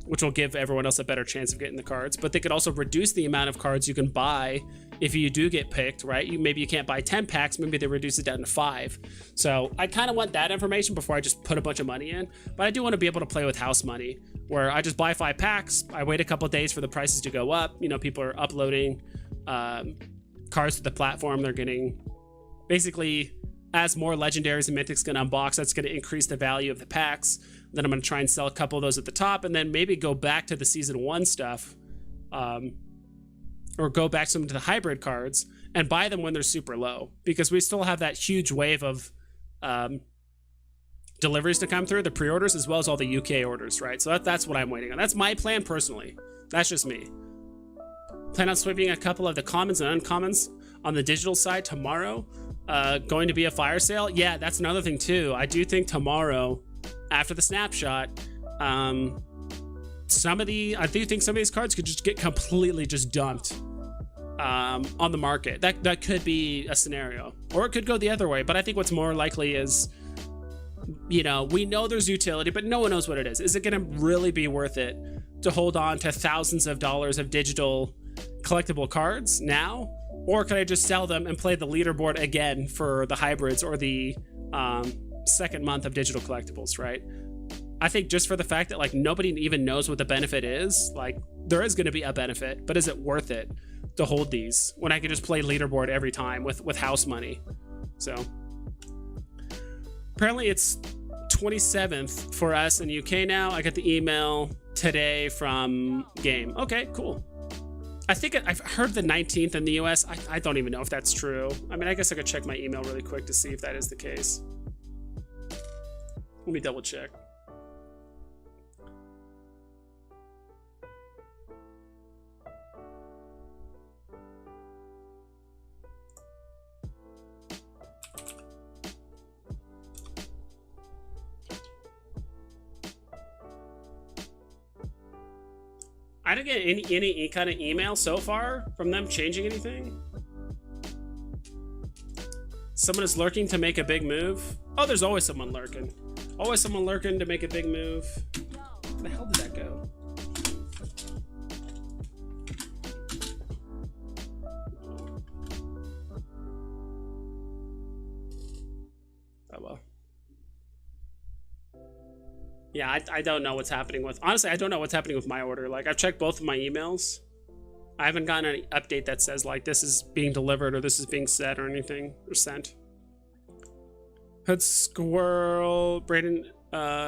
[SPEAKER 1] which will give everyone else a better chance of getting the cards, but they could also reduce the amount of cards you can buy if you do get picked, right? Maybe you can't buy 10 packs, maybe they reduce it down to 5. So I kind of want that information before I just put a bunch of money in, but I do want to be able to play with house money, where I just buy 5 packs, I wait a couple of days for the prices to go up. You know, people are uploading cards to the platform. They're getting, basically, as more legendaries and mythics going to unbox, that's going to increase the value of the packs. Then I'm going to try and sell a couple of those at the top, and then maybe go back to the season 1 stuff, or go back some to the hybrid cards and buy them when they're super low, because we still have that huge wave of deliveries to come through, the pre-orders, as well as all the UK orders, right? So that's what I'm waiting on. That's my plan personally. That's just me. Plan on sweeping a couple of the commons and uncommons on the digital side tomorrow. Going to be a fire sale. Yeah, that's another thing too. I do think tomorrow, after the snapshot, I do think some of these cards could just get completely just dumped on the market. That could be a scenario, or it could go the other way. But I think what's more likely is, you know, we know there's utility, but no one knows what it is. Is it going to really be worth it to hold on to thousands of dollars of digital collectible cards now? Or could I just sell them and play the leaderboard again for the hybrids or the second month of digital collectibles, right? I think just for the fact that, like, nobody even knows what the benefit is, like, there is going to be a benefit, but is it worth it to hold these when I can just play leaderboard every time with house money? So apparently it's 27th for us in UK now. I got the email today from Game. Okay, cool. I think I've heard the 19th in the US. I don't even know if that's true. I mean, I guess I could check my email really quick to see if that is the case. Let me double check. I didn't get any kind of email so far from them changing anything. Someone is lurking to make a big move. Oh, there's always someone lurking. Always someone lurking to make a big move. Where the hell did that go? Oh well. Yeah, I don't know what's happening with... Honestly, I don't know what's happening with my order. Like, I've checked both of my emails. I haven't gotten any update that says, like, this is being delivered or this is being set or anything, or sent. Hood Squirrel, Brayden,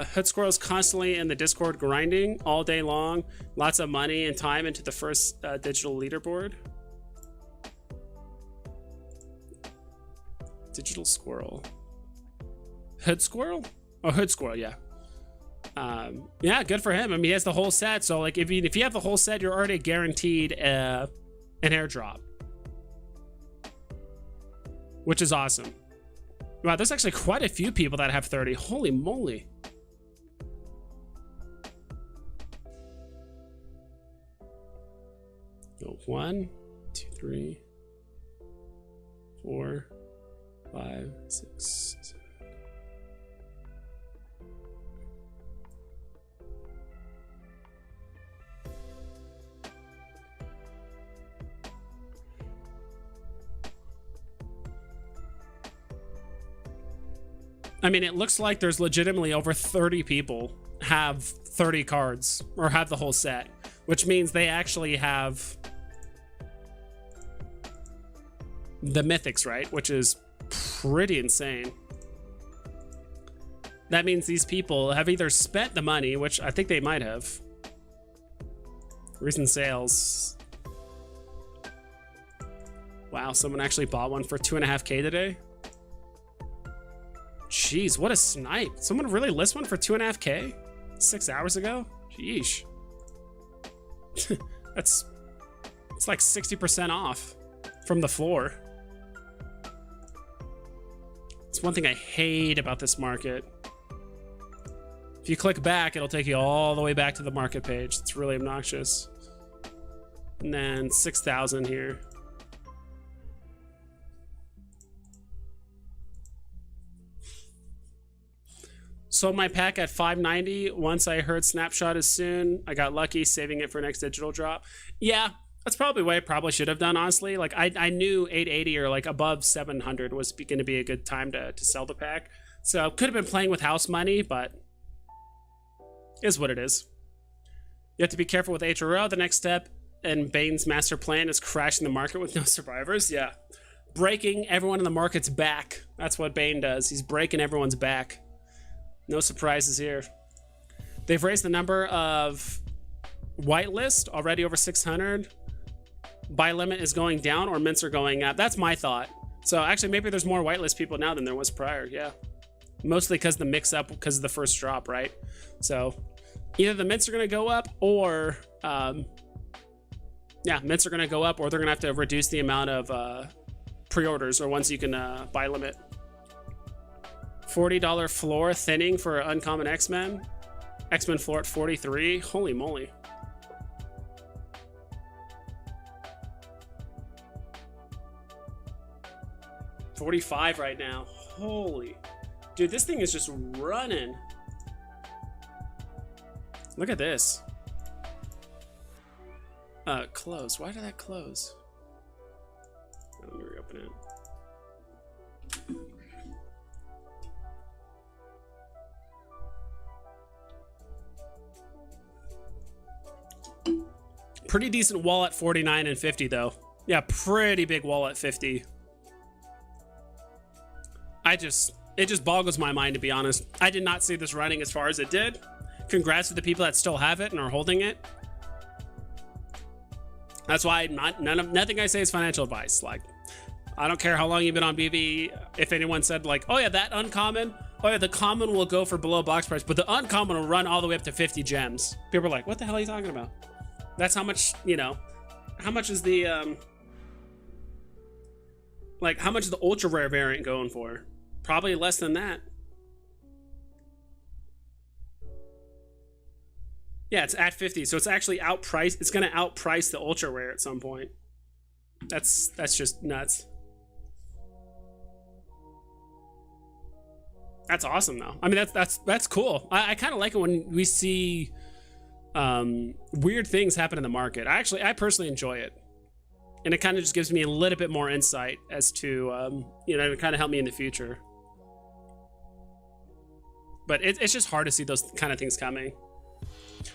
[SPEAKER 1] Hood Squirrel's constantly in the Discord grinding all day long. Lots of money and time into the first digital leaderboard. Digital Squirrel. Hood Squirrel? Oh, Hood Squirrel, yeah. Yeah, good for him. I mean, he has the whole set, so like if you have the whole set, you're already guaranteed an airdrop, which is awesome. Wow, there's actually quite a few people that have 30. Holy moly. So 1, 2, 3, 4, 5, 6, 7. I mean, it looks like there's legitimately over 30 people have 30 cards or have the whole set, which means they actually have the mythics, right? Which is pretty insane. That means these people have either spent the money, which I think they might have. Recent sales. Wow, someone actually bought one for 2.5K today. Jeez, what a snipe. Someone really list one for 2.5K? 6 hours ago? Sheesh. It's like 60% off from the floor. It's one thing I hate about this market. If you click back, it'll take you all the way back to the market page. It's really obnoxious. And then 6,000 here. Sold my pack at 590 once I heard snapshot is soon. I got lucky saving it for next digital drop. Yeah, that's probably what I probably should have done, honestly. Like, I knew 880 or like above 700 was going to be a good time to sell the pack. So could have been playing with house money, but is what it is. You have to be careful with HRO. The next step in Bane's master plan is crashing the market with no survivors. Yeah. Breaking everyone in the market's back. That's what Bane does. He's breaking everyone's back. No surprises here. They've raised the number of whitelist already over 600. Buy limit is going down or mints are going up. That's my thought. So actually, maybe there's more whitelist people now than there was prior. Yeah. Mostly because the mix up because of the first drop, right? So either the mints are going to go up or, yeah, mints are going to go up or they're going to have to reduce the amount of pre-orders or ones you can buy limit. $40 floor thinning for uncommon X-Men. X-Men floor at 43. Holy moly. $45 right now. Holy. Dude, this thing is just running. Look at this. Close. Why did that close? Let me reopen it. Pretty decent wall at 49 and 50 though. Yeah, pretty big wall at 50. It just boggles my mind, to be honest. I did not see this running as far as it did. Congrats to the people that still have it and are holding it. That's why nothing I say is financial advice. Like, I don't care how long you've been on BB. If anyone said like, oh yeah, that uncommon, oh yeah, the common will go for below box price, but the uncommon will run all the way up to 50 gems. People are like, what the hell are you talking about? That's how much, you know, how much is the, like, how much is the ultra rare variant going for? Probably less than that. Yeah, it's at 50, so it's actually outpriced. It's going to outprice the ultra rare at some point. That's just nuts. That's awesome, though. I mean, that's cool. I kind of like it when we see weird things happen in the market. I personally enjoy it, and it kind of just gives me a little bit more insight as to to kind of help me in the future. But it's just hard to see those kind of things coming.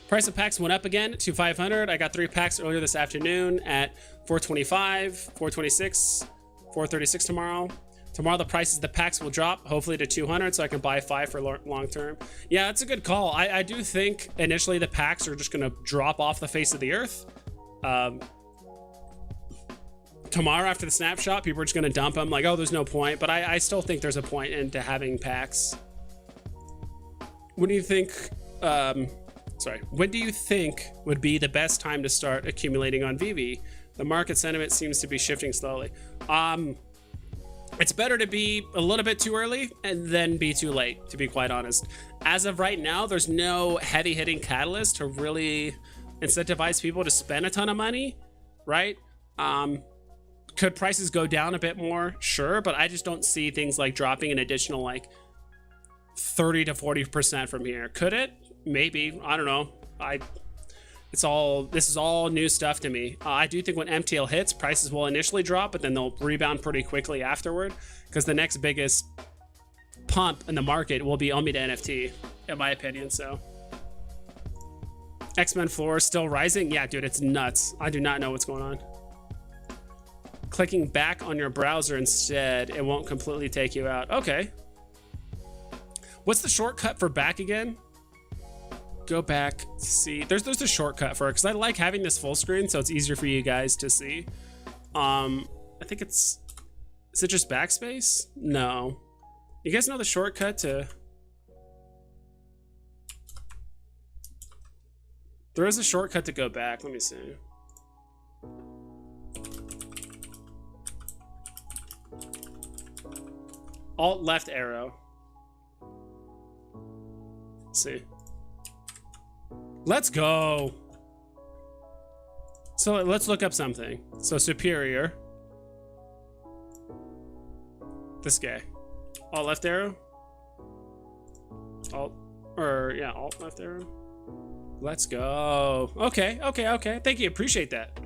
[SPEAKER 1] Price of packs went up again to 500. I got 3 packs earlier this afternoon at 425, 426, 436 tomorrow. Tomorrow the prices of the packs will drop, hopefully to 200, so I can buy 5 for long term. Yeah, that's a good call. I do think initially the packs are just going to drop off the face of the earth. Tomorrow after the snapshot, people are just going to dump them like, oh, there's no point. But I still think there's a point into having packs. What do you think? When do you think would be the best time to start accumulating on Veve? The market sentiment seems to be shifting slowly. It's better to be a little bit too early and then be too late, to be quite honest. As of right now, there's no heavy hitting catalyst to really incentivize people to spend a ton of money, right? Could prices go down a bit more? Sure, but I just don't see things like dropping an additional like 30 to 40% from here. Could it? Maybe. I don't know. This is all new stuff to me. I do think when MTL hits, prices will initially drop, but then they'll rebound pretty quickly afterward, because the next biggest pump in the market will be OMI to NFT, in my opinion. So X-Men floor is still rising. Yeah, dude, it's nuts. I do not know what's going on. Clicking back on your browser instead, it won't completely take you out. Okay. What's the shortcut for back again? Go back to see. There's a shortcut for it, because I like having this full screen so it's easier for you guys to see. I think is it just backspace? No. You guys know the shortcut to... There is a shortcut to go back. Let me see. Alt left arrow. Let's see. Let's go. So let's look up something. So superior. This guy. Alt left arrow. Alt left arrow. Let's go. Okay. Thank you. Appreciate that.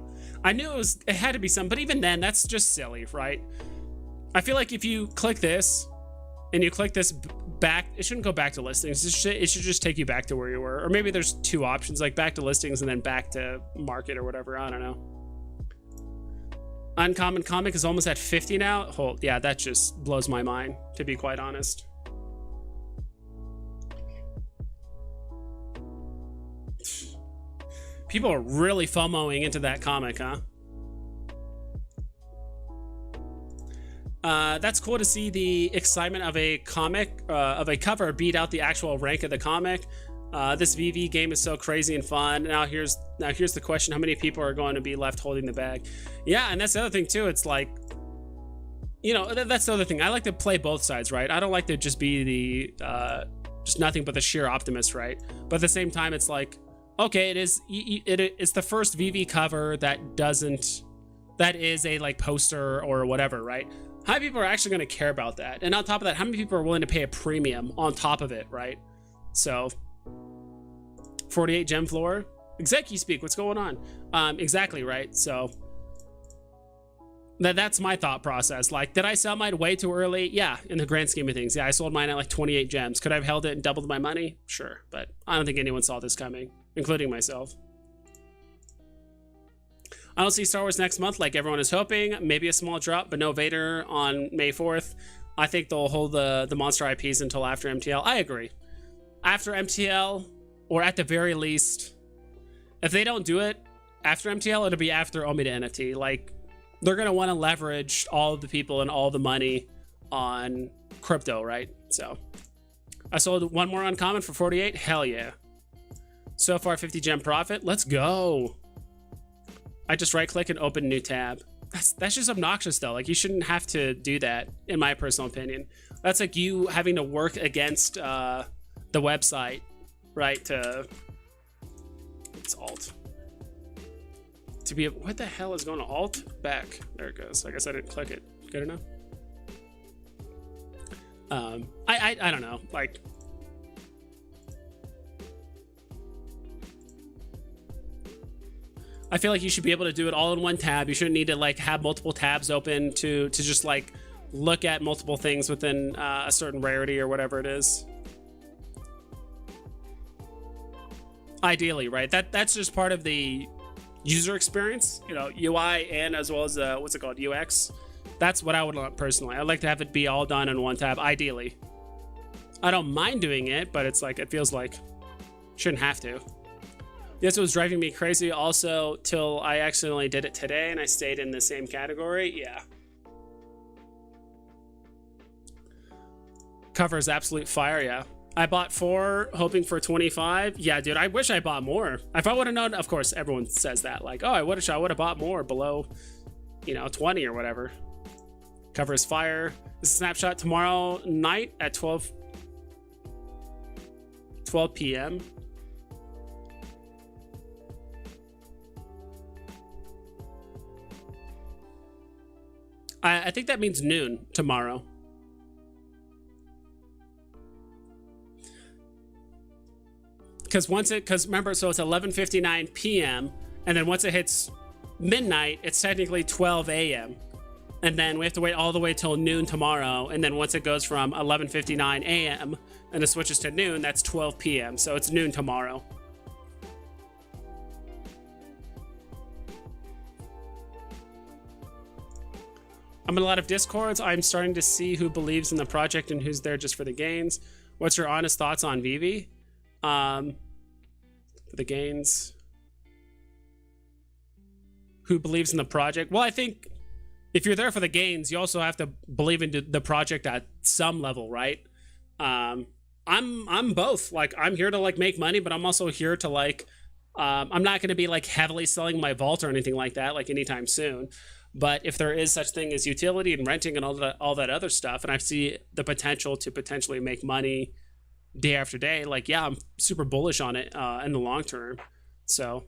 [SPEAKER 1] I knew it had to be something, but even then, that's just silly, right? I feel like if you click this and you click this back, it shouldn't go back to listings. It should just take you back to where you were. Or maybe there's 2 options, like back to listings and then back to market or whatever. I don't know. Uncommon comic is almost at 50 now. Yeah, that just blows my mind, to be quite honest. People are really FOMOing into that comic, huh? That's cool to see the excitement of a comic, of a cover beat out the actual rank of the comic. This Veve game is so crazy and fun. Now here's the question: how many people are going to be left holding the bag? Yeah, and that's the other thing too. It's like, that's the other thing. I like to play both sides, right? I don't like to just be the just nothing but the sheer optimist, right? But at the same time, it's like, okay, it's the first Veve cover that is a like poster or whatever, right? How many people are actually going to care about that? And on top of that, how many people are willing to pay a premium on top of it, right? So 48 gem floor. Execu speak, what's going on? Exactly, right? So that's my thought process. Like, did I sell mine way too early? Yeah, in the grand scheme of things. Yeah, I sold mine at like 28 gems. Could I have held it and doubled my money? Sure, but I don't think anyone saw this coming, including myself. I don't see Star Wars next month like everyone is hoping. Maybe a small drop, but no Vader on May 4th. I think they'll hold the monster IPs until after MTL. I agree. After MTL, or at the very least, if they don't do it after MTL, it'll be after OMI to NFT. Like, they're going to want to leverage all of the people and all the money on crypto, right? So, I sold one more uncommon for 48. Hell yeah. So far, 50 gem profit. Let's go. I just right click and open a new tab. That's just obnoxious though. Like, you shouldn't have to do that, in my personal opinion. That's like you having to work against the website, right? To It's Alt. To be, what the hell is going to Alt? Back. There it goes. I guess I didn't click it. Good enough. I don't know. Like, I feel like you should be able to do it all in one tab. You shouldn't need to like have multiple tabs open to just like look at multiple things within a certain rarity or whatever it is. Ideally, right? That's just part of the user experience, you know, UI and as well as what's it called, UX. That's what I would want personally. I'd like to have it be all done in one tab, ideally. I don't mind doing it, but it's like, it feels like shouldn't have to. Yes, it was driving me crazy also till I accidentally did it today and I stayed in the same category. Yeah. Cover is absolute fire, yeah. I bought 4, hoping for 25. Yeah, dude, I wish I bought more. If I would have known, of course, everyone says that. Like, oh, I would have bought more below, you know, 20 or whatever. Cover is fire. This is a snapshot tomorrow night at 12 p.m. I think that means noon tomorrow. Because remember, so it's 11:59 p.m. and then once it hits midnight, it's technically 12 a.m. and then we have to wait all the way till noon tomorrow. And then once it goes from 11:59 a.m. and it switches to noon, that's 12 p.m. So it's noon tomorrow. I'm in a lot of discords. I'm starting to see who believes in the project and who's there just for the gains. What's your honest thoughts on Veve? For the gains. Who believes in the project? Well, I think if you're there for the gains, you also have to believe in the project at some level, right? I'm both. Like, I'm here to like make money, but I'm also here to like, I'm not going to be like heavily selling my vault or anything like that, like anytime soon. But if there is such thing as utility and renting and all that other stuff, and I see the potential to potentially make money day after day, like, yeah, I'm super bullish on it in the long term. So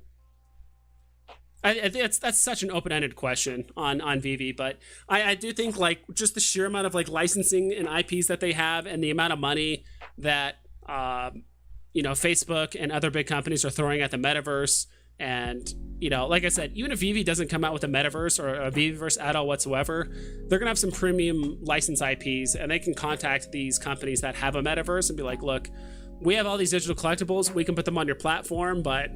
[SPEAKER 1] I think that's such an open-ended question on Veve, but I do think like just the sheer amount of like licensing and IPs that they have and the amount of money that you know, Facebook and other big companies are throwing at the metaverse. And, you know, like I said, even if Veve doesn't come out with a metaverse or a Veveverse at all whatsoever, they're going to have some premium license IPs and they can contact these companies that have a metaverse and be like, look, we have all these digital collectibles. We can put them on your platform, but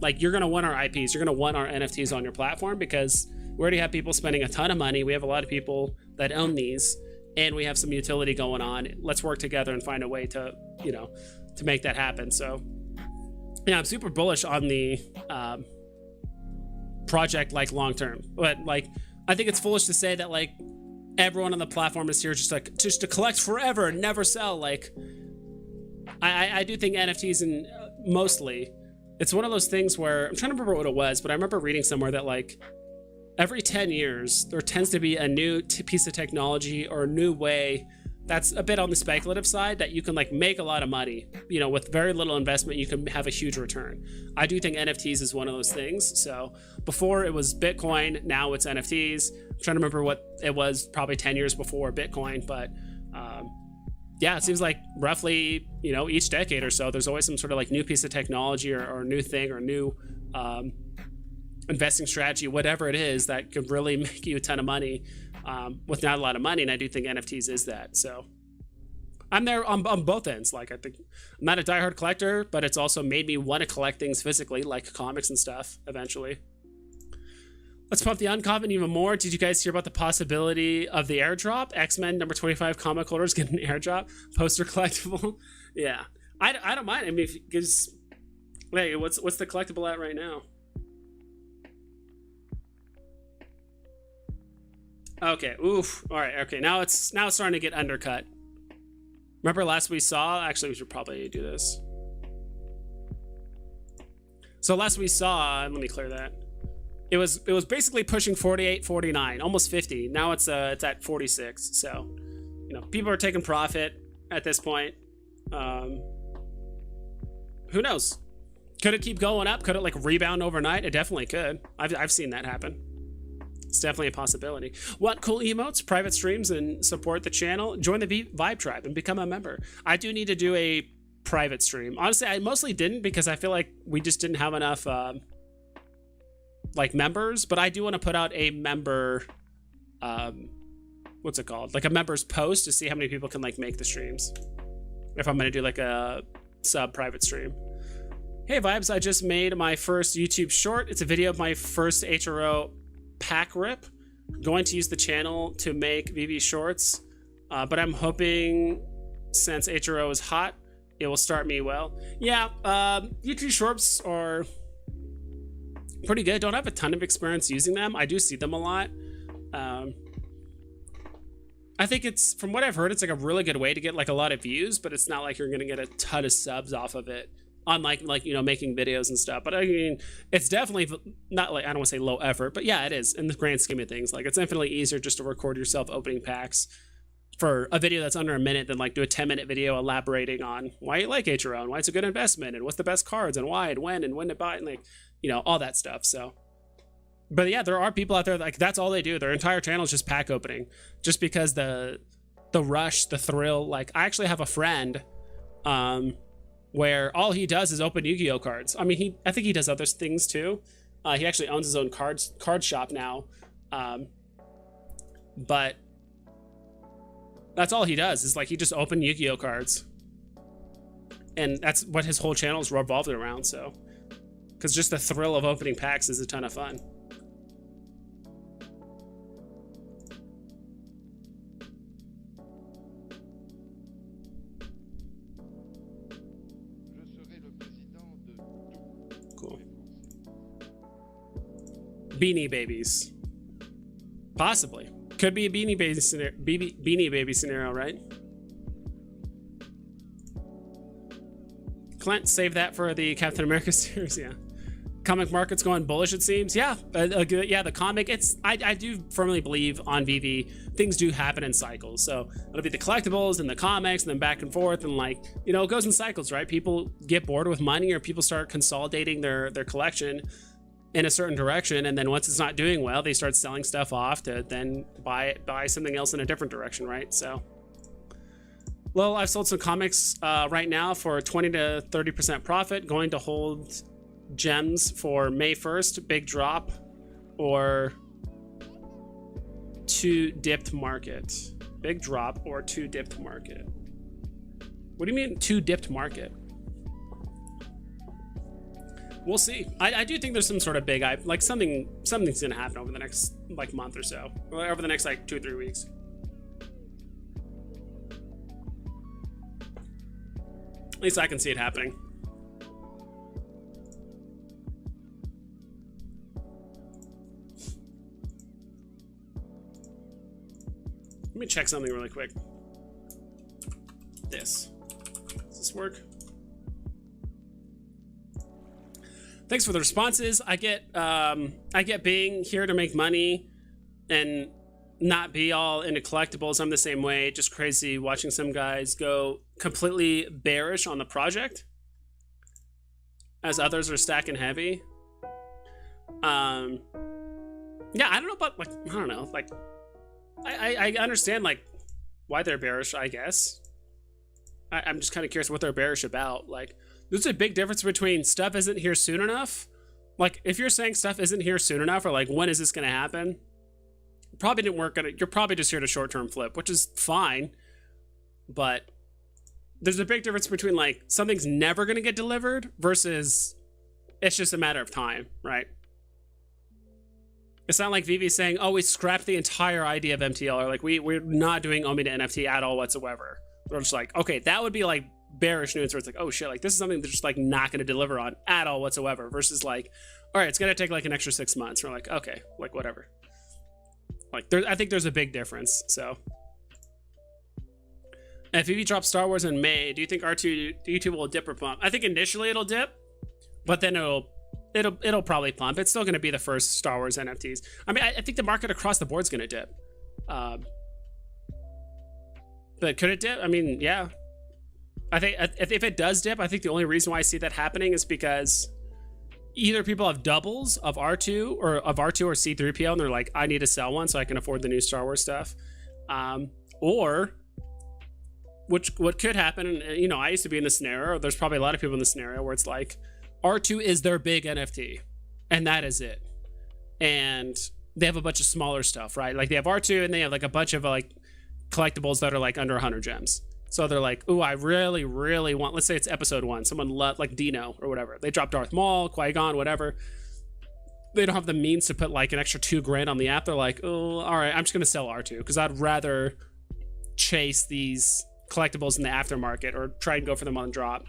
[SPEAKER 1] like, you're going to want our IPs. You're going to want our NFTs on your platform because we already have people spending a ton of money. We have a lot of people that own these and we have some utility going on. Let's work together and find a way to, you know, to make that happen. So yeah, I'm super bullish on the project, like long term. But like, I think it's foolish to say that like everyone on the platform is here just to collect forever and never sell. Like, I do think NFTs and mostly, it's one of those things where I'm trying to remember what it was, but I remember reading somewhere that like every 10 years there tends to be a new piece of technology or a new way that's a bit on the speculative side that you can like make a lot of money, you know, with very little investment, you can have a huge return. I do think NFTs is one of those things. So before it was Bitcoin, now it's NFTs. I'm trying to remember what it was probably 10 years before Bitcoin, but yeah, it seems like roughly, you know, each decade or so, there's always some sort of like new piece of technology or new thing or new investing strategy, whatever it is that could really make you a ton of money with not a lot of money. And I do think NFTs is that. So I'm there on both ends. Like, I think I'm not a diehard collector, but it's also made me want to collect things physically, like comics and stuff eventually. Let's pump the uncommon even more. Did you guys hear about the possibility of the airdrop? X-Men number 25 comic holders get an airdrop poster collectible. Yeah, I don't mind. I mean, because wait, what's the collectible at right now? Okay, oof. All right, okay. Now it's starting to get undercut. Remember last we saw? Actually, we should probably do this. So last we saw, let me clear that. It was basically pushing 48, 49, almost 50. Now it's at 46. So, you know, people are taking profit at this point. Who knows? Could it keep going up? Could it like rebound overnight? It definitely could. I've seen that happen. It's definitely a possibility. Want cool emotes, private streams, and support the channel? Join the Vibe Tribe and become a member. I do need to do a private stream. Honestly, I mostly didn't because I feel like we just didn't have enough like members, but I do want to put out a member, what's it called? Like a members post to see how many people can like make the streams. If I'm going to do like a sub private stream. Hey Vibes, I just made my first YouTube short. It's a video of my first HRO pack rip. Going to use the channel to make VV shorts, but I'm hoping since HRO is hot, it will start me well. Yeah, YouTube shorts are pretty good. Don't have a ton of experience using them. I do see them a lot. I think it's, from what I've heard, it's like a really good way to get like a lot of views, but it's not like you're gonna get a ton of subs off of it. Unlike like, you know, making videos and stuff. But I mean, it's definitely not like, I don't want to say low effort, but yeah, it is in the grand scheme of things. Like, it's infinitely easier just to record yourself opening packs for a video that's under a minute than like do a 10-minute video elaborating on why you like HRO and why it's a good investment and what's the best cards and why and when to buy and like, you know, all that stuff. So, but yeah, there are people out there like that's all they do. Their entire channel is just pack opening, just because the rush, the thrill. Like, I actually have a friend, where all he does is open Yu-Gi-Oh cards. I mean, I think he does other things too. He actually owns his own card shop now. But that's all he does is like, he just opened Yu-Gi-Oh cards. And that's what his whole channel is revolved around, so. Because just the thrill of opening packs is a ton of fun. Beanie Babies. Possibly. Could be a Beanie Baby scenario, right? Clint, save that for the Captain America series, yeah. Comic market's going bullish, it seems. Yeah, yeah, the comic, I do firmly believe on VV, things do happen in cycles. So it'll be the collectibles and the comics and then back and forth, and like, you know, it goes in cycles, right? People get bored with money, or people start consolidating their collection in a certain direction, and then once it's not doing well, they start selling stuff off to then buy something else in a different direction, right? So, well, I've sold some comics right now for 20 to 30% profit, going to hold gems for May 1st, big drop, or 2 dipped market. Big drop or 2 dipped market. What do you mean 2 dipped market? We'll see. I do think there's some sort of big, like something's gonna happen over the next like month or so, or over the next like 2 or 3 weeks. At least I can see it happening. Let me check something really quick. Does this work? Thanks for the responses. I get being here to make money and not be all into collectibles. I'm the same way. Just crazy watching some guys go completely bearish on the project as others are stacking heavy. Yeah, I don't know about like, I don't know, like I understand like why they're bearish, I guess. I'm just kind of curious what they're bearish about. Like, there's a big difference between stuff isn't here soon enough. Like, if you're saying stuff isn't here soon enough, or like, when is this going to happen? Probably didn't work on it. You're probably just here to short-term flip, which is fine. But there's a big difference between like, something's never going to get delivered versus it's just a matter of time, right? It's not like Veve saying, oh, we scrapped the entire idea of MTL, or like, we're not doing OMI to NFT at all whatsoever. We're just like, okay, that would be like bearish news where it's like, oh shit, like this is something they're just like not going to deliver on at all whatsoever, versus like, all right, it's going to take like an extra 6 months. We're like, okay, like whatever. Like, I think there's a big difference. So if Veve drops Star Wars in May, do you think YouTube will dip or pump? I think initially it'll dip, but then it'll probably pump. It's still going to be the first Star Wars NFTs. I mean, I think the market across the board is going to dip. But could it dip? I mean, yeah. I think if it does dip, I think the only reason why I see that happening is because either people have doubles of R2 or C3PO, and they're like, I need to sell one so I can afford the new Star Wars stuff, or what could happen, and you know, I used to be in this scenario. There's probably a lot of people in this scenario where it's like R2 is their big NFT, and that is it, and they have a bunch of smaller stuff, right? Like they have R2 and they have like a bunch of like collectibles that are like under 100 gems. So they're like, ooh, I really, really want, let's say it's episode 1. Someone like Dino or whatever. They drop Darth Maul, Qui-Gon, whatever. They don't have the means to put like an extra $2,000 on the app. They're like, oh, all right, I'm just going to sell R2 because I'd rather chase these collectibles in the aftermarket or try and go for them on drop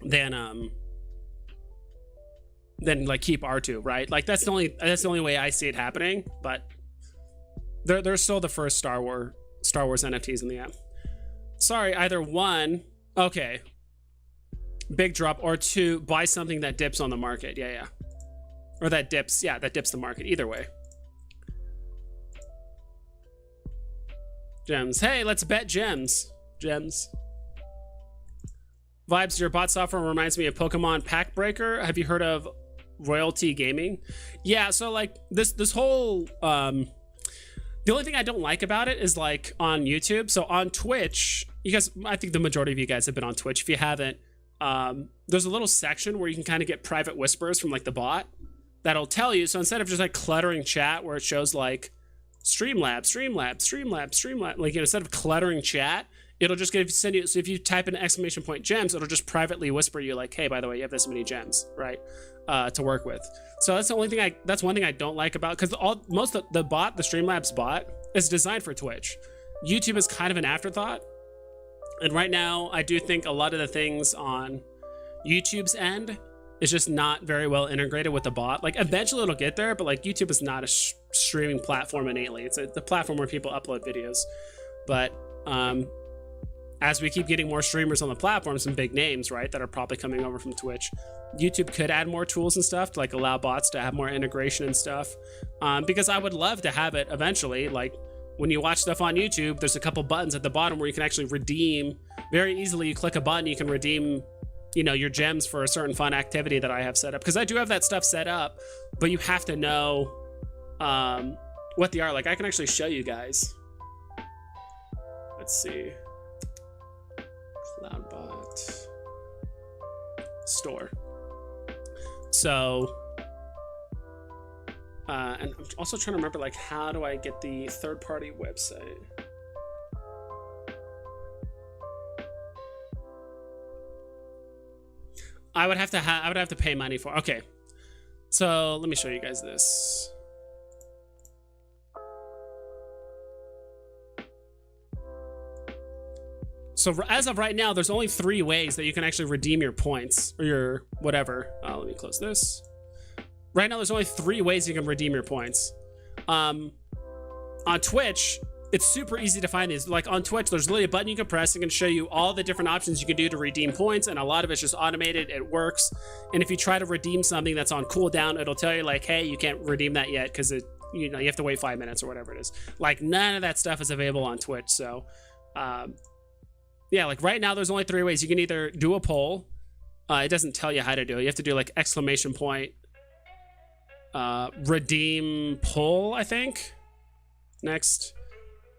[SPEAKER 1] than like keep R2, right? Like that's the only way I see it happening, but they're still the first Star Wars NFTs in the app. Sorry, either 1, okay, big drop, or 2, buy something that dips on the market. Yeah. Or that dips the market. Either way. Gems. Hey, let's bet gems. Vibes, your bot software reminds me of Pokemon Pack Breaker. Have you heard of Royalty Gaming? Yeah, so like this whole the only thing I don't like about it is like on YouTube. So on Twitch, you guys, I think the majority of you guys have been on Twitch. If you haven't, there's a little section where you can kind of get private whispers from like the bot that'll tell you. So instead of just like cluttering chat where it shows like Streamlabs, like, you know, instead of cluttering chat, it'll just send you. So if you type in exclamation point gems, it'll just privately whisper you like, hey, by the way, you have this many gems, right? To work with. So that's the only thing that's one thing I don't like about, because most of the Streamlabs bot is designed for Twitch. YouTube is kind of an afterthought. And right now, I do think a lot of the things on YouTube's end is just not very well integrated with the bot. Like eventually it'll get there, but like YouTube is not a streaming platform innately. It's a platform where people upload videos. But as we keep getting more streamers on the platform, some big names, right, that are probably coming over from Twitch, YouTube could add more tools and stuff to like allow bots to have more integration and stuff. Because I would love to have it eventually. Like when you watch stuff on YouTube, there's a couple buttons at the bottom where you can actually redeem very easily. You click a button, you can redeem, you know, your gems for a certain fun activity that I have set up. Because I do have that stuff set up, but you have to know what they are. Like I can actually show you guys. Let's see. Cloudbot store. So, and I'm also trying to remember, like, how do I get the third-party website? I would have to pay money for. Okay, so let me show you guys this. So as of right now, there's only 3 ways that you can actually redeem your points or your whatever. Let me close this. Right now, there's only 3 ways you can redeem your points. On Twitch, it's super easy to find these. Like on Twitch, there's literally a button you can press. It can show you all the different options you can do to redeem points, and a lot of it's just automated. It works. And if you try to redeem something that's on cooldown, it'll tell you like, hey, you can't redeem that yet because you have to wait 5 minutes or whatever it is. Like none of that stuff is available on Twitch. So, yeah, like right now, there's only 3 ways. You can either do a poll. It doesn't tell you how to do it. You have to do like exclamation point redeem poll, I think. Next.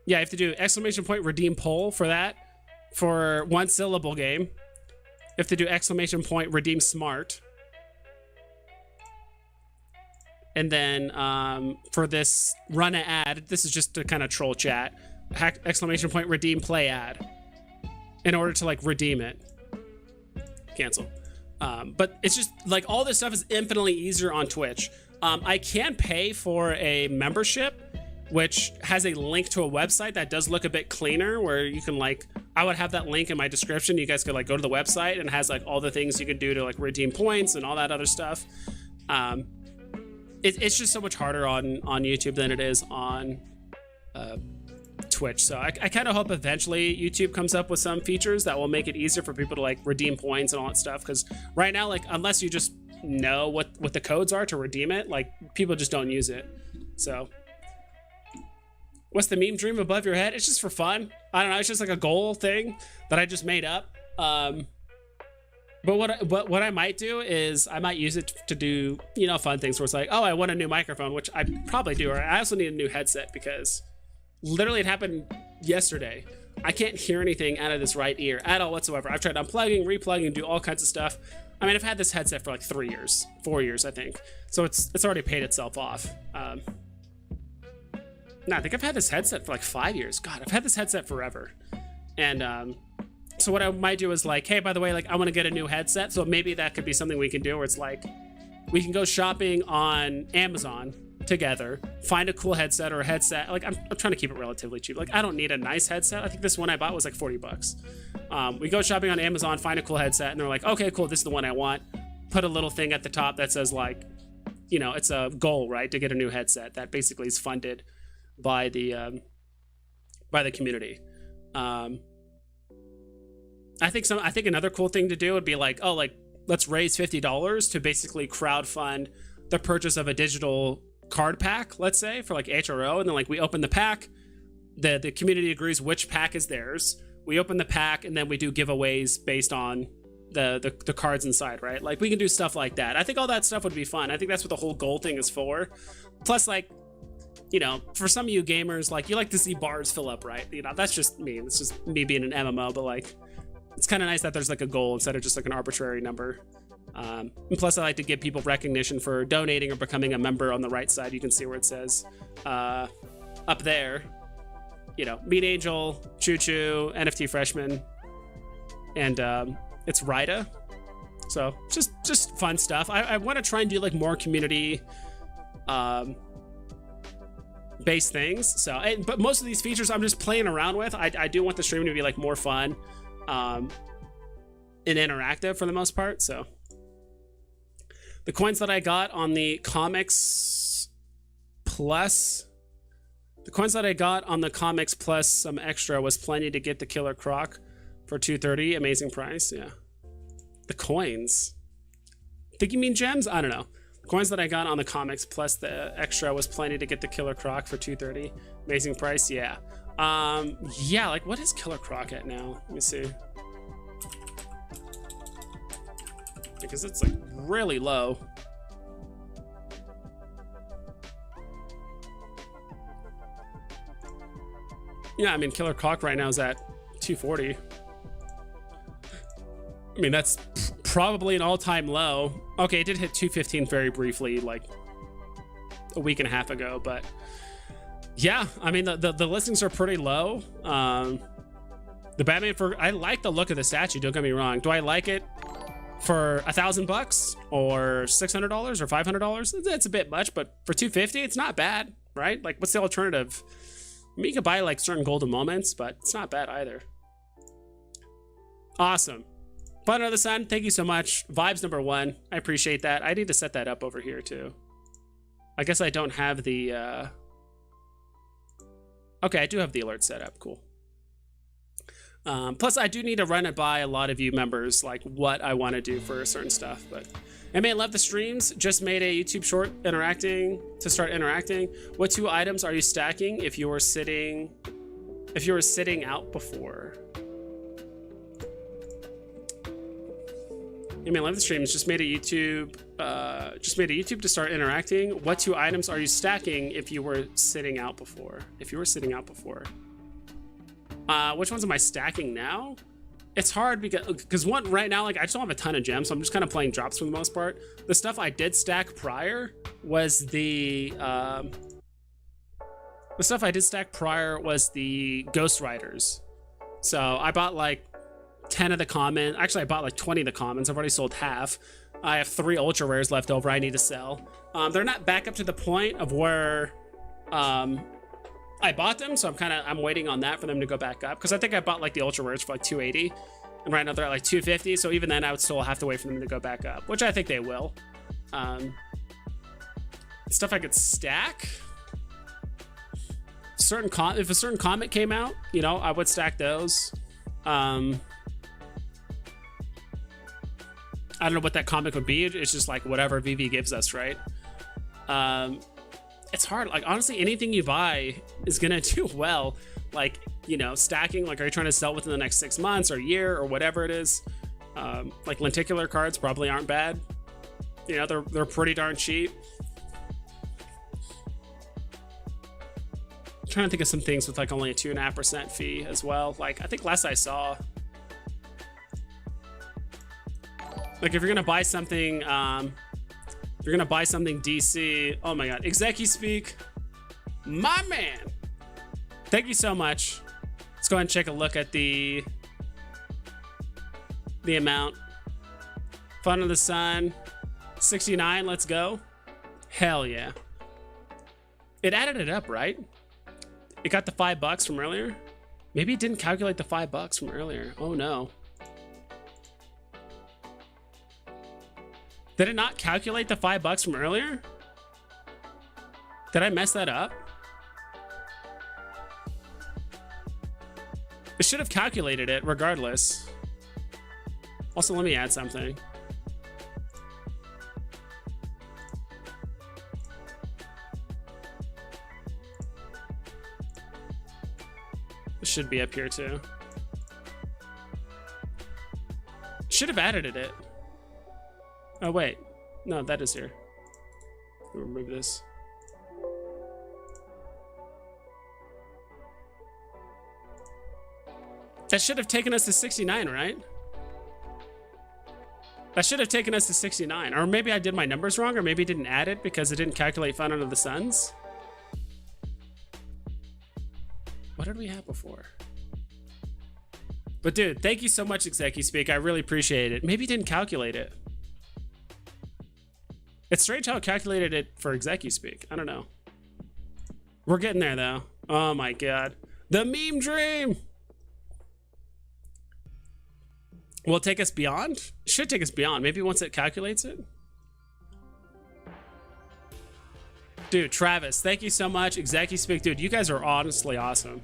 [SPEAKER 1] Yeah, you have to do exclamation point redeem poll for that. For 1 syllable game. You have to do exclamation point redeem smart. And then for this run an ad, this is just to kind of troll chat. Exclamation point redeem play ad. In order to like redeem it. Cancel. But it's just like all this stuff is infinitely easier on Twitch. I can pay for a membership, which has a link to a website that does look a bit cleaner, where you can like, I would have that link in my description. You guys could like go to the website, and it has like all the things you can do to like redeem points and all that other stuff. It's just so much harder on YouTube than it is on Twitch. So I kind of hope eventually YouTube comes up with some features that will make it easier for people to like redeem points and all that stuff. Because right now, like, unless you just know what the codes are to redeem it, like people just don't use it. So what's the meme dream above your head? It's just for fun. I don't know. It's just like a goal thing that I just made up. But what I might do is I might use it to do, you know, fun things where it's like, oh, I want a new microphone, which I probably do. Or I also need a new headset because literally it happened yesterday. I can't hear anything out of this right ear at all whatsoever. I've tried unplugging, replugging, do all kinds of stuff. I mean, I've had this headset for like 4 years, I think. So it's already paid itself off. No, I think I've had this headset for like 5 years. God, I've had this headset forever. And so what I might do is like, hey, by the way, like I want to get a new headset. So maybe that could be something we can do where it's like, we can go shopping on Amazon together, find a cool headset or a headset. Like I'm trying to keep it relatively cheap. Like I don't need a nice headset. I think this one I bought was like $40. We go shopping on Amazon, find a cool headset, and they're like, okay, cool, this is the one I want. Put a little thing at the top that says like, you know, it's a goal, right, to get a new headset that basically is funded by the community. I think another cool thing to do would be like, oh, like let's raise $50 to basically crowdfund the purchase of a digital card pack, let's say, for like HRO, and then like we open the pack, the community agrees which pack is theirs. We open the pack and then we do giveaways based on the cards inside, right? Like we can do stuff like that. I think all that stuff would be fun. I think that's what the whole goal thing is for. Plus, like, you know, for some of you gamers, like you like to see bars fill up, right? You know, that's just me. It's just me being an MMO, but like it's kind of nice that there's like a goal instead of just like an arbitrary number. And plus, I like to give people recognition for donating or becoming a member. On the right side, you can see where it says up there, you know, Meat Angel, Choo Choo, NFT Freshman, and it's Rida. So just fun stuff. I want to try and do like more community based things. So, but most of these features I'm just playing around with. I do want the stream to be like more fun and interactive for the most part. So the coins that I got on the Comics Plus, some extra was plenty to get the Killer Croc for $230. Amazing price. Yeah. The coins. Think you mean gems? I don't know. The coins that I got on the Comics Plus the extra was plenty to get the Killer Croc for $230. Amazing price. Yeah. Yeah, like what is Killer Croc at now? Let me see. Because it's like really low. Yeah, I mean Killer Croc right now is at 240. I mean that's probably an all-time low. Okay, it did hit 215 very briefly, like a week and a half ago, but yeah, I mean the listings are pretty low. The Batman I like the look of the statue, don't get me wrong. Do I like it for $1,000 or $600 or $500? It's a bit much, but for $250, it's not bad, right? Like, what's the alternative? I mean, you could buy like certain golden moments, but it's not bad either. Awesome. Fun under the sun, thank you so much. Vibes #1, I appreciate that. I need to set that up over here too. I guess I don't have the, okay, I do have the alert set up, cool. Plus, I do need to run it by a lot of you members, like what I want to do for certain stuff. But I may love the streams. Just made a YouTube short to start interacting. What 2 items are you stacking if you were sitting out before? I mean, love the streams. Just made a YouTube to start interacting. What 2 items are you stacking if you were sitting out before? Which ones am I stacking now? It's hard because one right now, like I just don't have a ton of gems, so I'm just kind of playing drops for the most part. The stuff I did stack prior was the Ghost Riders. So I bought like 10 of the common. Actually, I bought like 20 of the commons. I've already sold half. I have 3 ultra rares left over I need to sell. They're not back up to the point of where I bought them, so I'm waiting on that for them to go back up, because I think I bought like the ultra rares for like 280, and right now they're at like 250. So even then, I would still have to wait for them to go back up, which I think they will. Stuff I could stack. If a certain comic came out, you know, I would stack those. I don't know what that comic would be. It's just like whatever Veve gives us, right? It's hard. Like, honestly, anything you buy is gonna do well. Like, you know, stacking, like, are you trying to sell within the next 6 months or a year or whatever it is? Like lenticular cards probably aren't bad. You know, they're pretty darn cheap. I'm trying to think of some things with like only a 2.5% fee as well. Like I think last I saw, like if you're gonna buy something, DC. Oh my God, Execu Speak, my man. Thank you so much. Let's go ahead and take a look at the amount. Fun of the Sun, 69. Let's go. Hell yeah. It added it up, right? It got the $5 from earlier. Maybe it didn't calculate the $5 from earlier. Oh no. Did it not calculate the $5 from earlier? Did I mess that up? It should have calculated it regardless. Also, let me add something. It should be up here too. Should have added it. Oh wait, no, that is here. Remove this. That should have taken us to 69, right? That should have taken us to 69. Or maybe I did my numbers wrong, or maybe it didn't add it because it didn't calculate Fun Under the Suns. What did we have before? But dude, thank you so much, Execu Speak. I really appreciate it. Maybe it didn't calculate it. It's strange how it calculated it for Execu Speak. I don't know. We're getting there though. Oh my God. The meme dream. Will it take us beyond? It should take us beyond. Maybe once it calculates it. Dude, Travis, thank you so much. Execu Speak, dude, you guys are honestly awesome.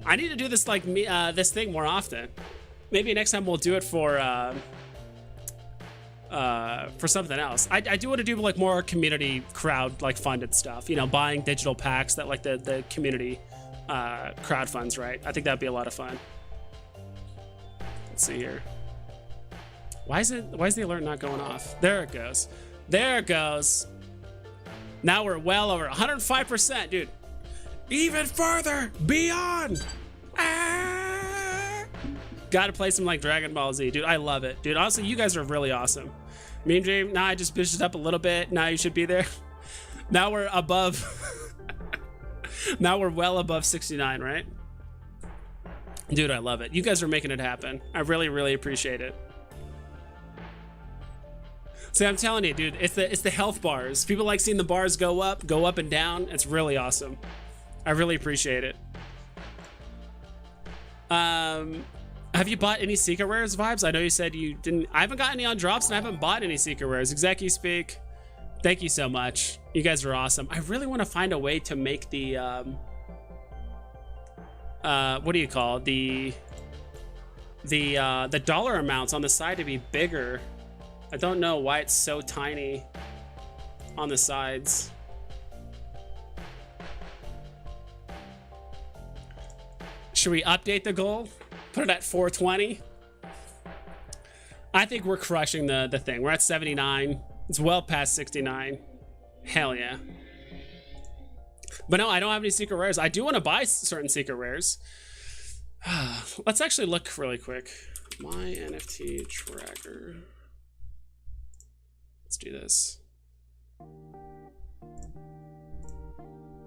[SPEAKER 1] I need to do this like me, this thing more often. Maybe next time we'll do it for something else. I do want to do like more community crowd like funded stuff. You know, buying digital packs that like the community crowd funds, right? I think that'd be a lot of fun. Let's see here. Why is the alert not going off? There it goes. There it goes. Now we're well over 105%, dude. Even further beyond. Ah! Gotta play some like Dragon Ball Z, dude. I love it, dude. Honestly, you guys are really awesome. Meme Dream, now I just bitched it up a little bit. Now you should be there. Now we're above. Now we're well above 69, right? Dude, I love it. You guys are making it happen. I really, really appreciate it. See, I'm telling you, dude, it's the health bars. People like seeing the bars go up and down. It's really awesome. I really appreciate it. Have you bought any Secret Rares vibes? I know you said you didn't. I haven't got any on drops, and I haven't bought any Secret Rares. Execu Speak, thank you so much. You guys are awesome. I really want to find a way to make the what do you call it? The dollar amounts on the side to be bigger. I don't know why it's so tiny on the sides. Should we update the goal? Put it at 420? I think we're crushing the thing. We're at 79. It's well past 69. Hell yeah. But no, I don't have any Secret Rares. I do want to buy certain Secret Rares. Let's actually look really quick. My NFT tracker. Let's do this.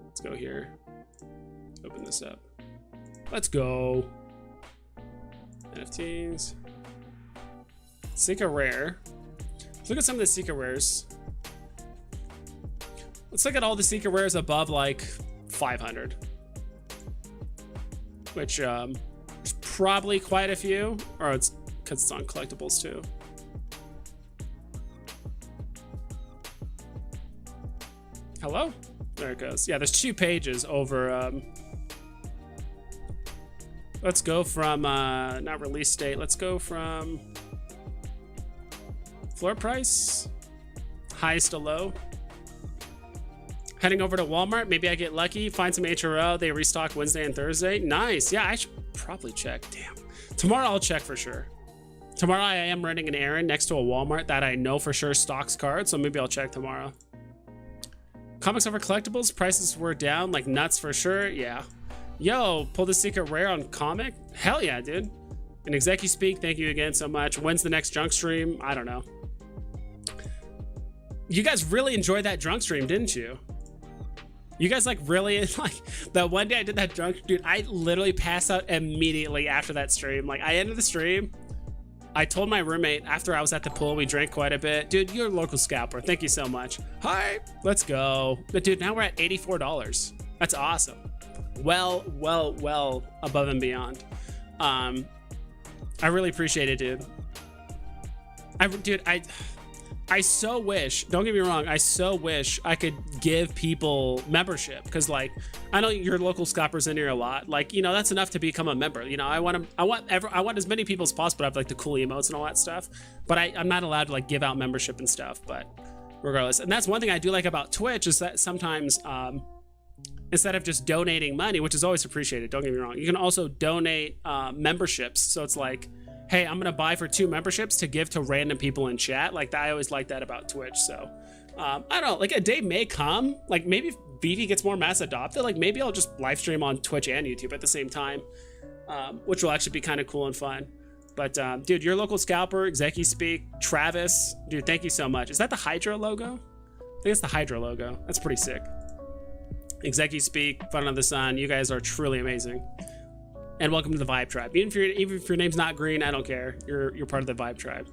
[SPEAKER 1] Let's go here. Open this up. Let's go. NFTs. Secret Rare. Let's look at some of the Secret Rares. Let's look at all the Secret Rares above like 500. Which is probably quite a few. Or it's because it's on collectibles too. Hello? There it goes. Yeah, there's 2 pages over. Let's go from, not release date. Let's go from floor price, highest to low. Heading over to Walmart. Maybe I get lucky, find some HRO. They restock Wednesday and Thursday. Nice. Yeah, I should probably check. Damn. Tomorrow I'll check for sure. Tomorrow I am running an errand next to a Walmart that I know for sure stocks cards, so maybe I'll check tomorrow. Comics over collectibles, prices were down like nuts for sure. Yeah. Yo, pull the secret rare on comic? Hell yeah, dude. And Execu Speak, thank you again so much. When's the next drunk stream? I don't know. You guys really enjoyed that drunk stream, didn't you? You guys like really like the one day I did that drunk, dude, I literally passed out immediately after that stream. Like I ended the stream. I told my roommate after I was at the pool, we drank quite a bit. Dude, you're a local scalper. Thank you so much. Hi, let's go. But dude, now we're at $84. That's awesome. Well above and beyond. I really appreciate it, dude. I so wish, don't get me wrong, I so wish I could give people membership, because like I know your local scalpers in here a lot, like, you know, that's enough to become a member. You know, I want as many people as possible to have like the cool emotes and all that stuff, but I'm not allowed to like give out membership and stuff. But regardless, and that's one thing I do like about Twitch is that sometimes instead of just donating money, which is always appreciated, don't get me wrong, you can also donate memberships. So it's like, hey, I'm gonna buy for 2 memberships to give to random people in chat. Like I always like that about Twitch. So I don't know, like a day may come, like maybe if Veve gets more mass adopted, like maybe I'll just live stream on Twitch and YouTube at the same time, which will actually be kind of cool and fun. But dude, your local scalper, Execu Speak, Travis, dude, thank you so much. Is that the HRO logo? I think it's the HRO logo. That's pretty sick. Execu Speak, Fun of the Sun, you guys are truly amazing. And welcome to the Vibe Tribe. Even if your name's not green, I don't care. You're part of the Vibe Tribe.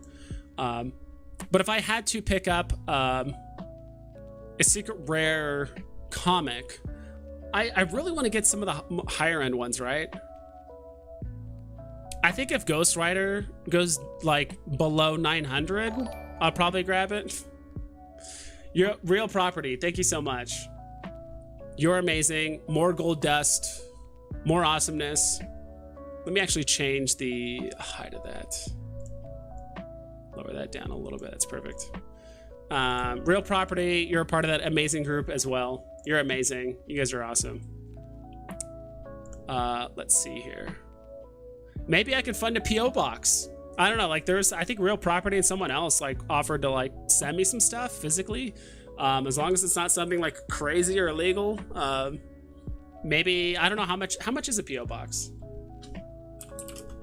[SPEAKER 1] But if I had to pick up a secret rare comic, I really want to get some of the higher end ones, right? I think if Ghost Rider goes like below 900, I'll probably grab it. Your real property, thank you so much. You're amazing. More gold dust, more awesomeness. Let me actually change the height of that. Lower that down a little bit. That's perfect. Real property, you're a part of that amazing group as well. You're amazing. You guys are awesome. Let's see here. Maybe I could fund a PO box. I don't know. Like I think Real Property and someone else like offered to like send me some stuff physically. As long as it's not something like crazy or illegal. Maybe, I don't know how much is a PO box?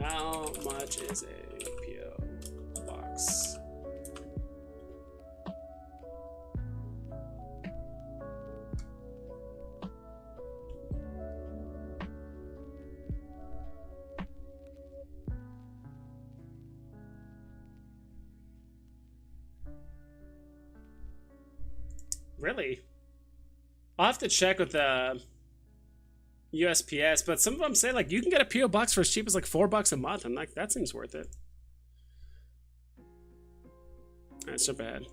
[SPEAKER 1] How much is a PO box? Really? I'll have to check with the USPS, but some of them say like you can get a PO box for as cheap as like $4 a month. I'm like, that seems worth it. That's so bad.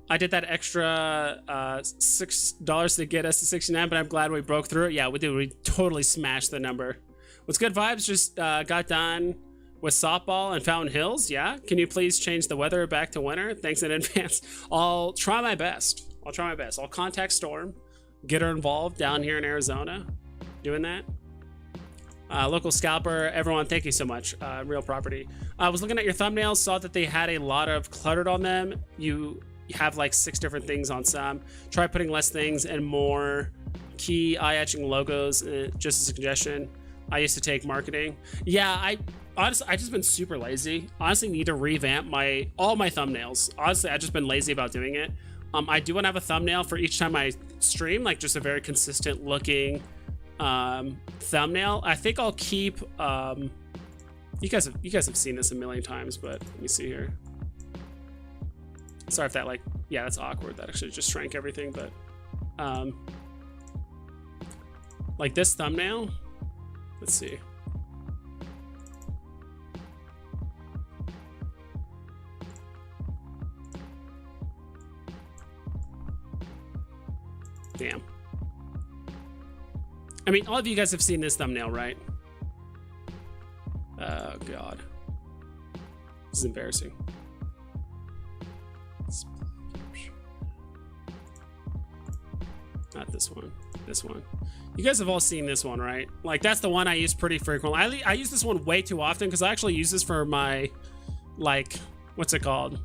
[SPEAKER 1] I did that extra $6 to get us to 69, but I'm glad we broke through it. Yeah, we did. We totally smashed the number. What's good, Vibes? Just got done with softball and Fountain Hills. Yeah, can you please change the weather back to winter? Thanks in advance. I'll try my best. I'll contact Storm, get her involved down here in Arizona. Doing that. Local scalper, everyone, thank you so much. Real Property. I was looking at your thumbnails, saw that they had a lot of cluttered on them. You have like 6 different things on some. Try putting less things and more key eye-etching logos, just as a suggestion. I used to take marketing. Yeah, I just been super lazy. Honestly, need to revamp all my thumbnails. Honestly, I've just been lazy about doing it. I do want to have a thumbnail for each time I stream, like just a very consistent looking thumbnail. I think I'll keep you guys have seen this a million times, but let me see here. Sorry if that, like, yeah, that's awkward. That actually just shrank everything, but like this thumbnail, let's see. Damn. I mean, all of you guys have seen this thumbnail, right? Oh, God. This is embarrassing. Not this one. This one. You guys have all seen this one, right? Like, that's the one I use pretty frequently. I use this one way too often because I actually use this for my like, what's it called?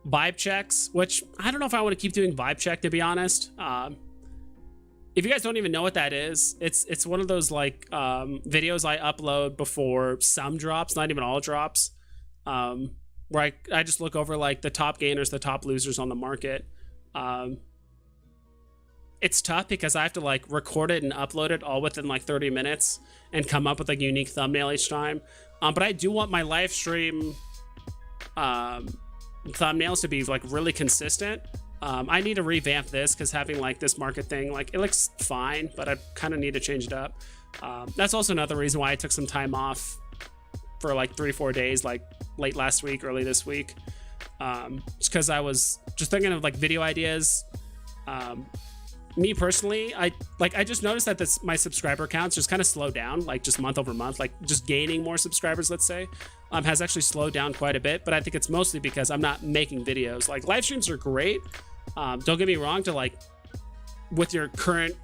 [SPEAKER 1] Vibe checks, which I don't know if I want to keep doing vibe check, to be honest. If you guys don't even know what that is, it's one of those like videos I upload before some drops, not even all drops, where I just look over like the top gainers, the top losers on the market. It's tough because I have to like record it and upload it all within like 30 minutes and come up with like a unique thumbnail each time. But I do want my live stream thumbnails to be like really consistent. I need to revamp this because having like this market thing, like it looks fine, but I kind of need to change it up. That's also another reason why I took some time off for like 3-4 days, like late last week, early this week. Just because I was just thinking of like video ideas. Me personally, I just noticed that my subscriber counts just kind of slowed down, like just month over month, like just gaining more subscribers, let's say, has actually slowed down quite a bit. But I think it's mostly because I'm not making videos. Like live streams are great. Don't get me wrong, to like with your current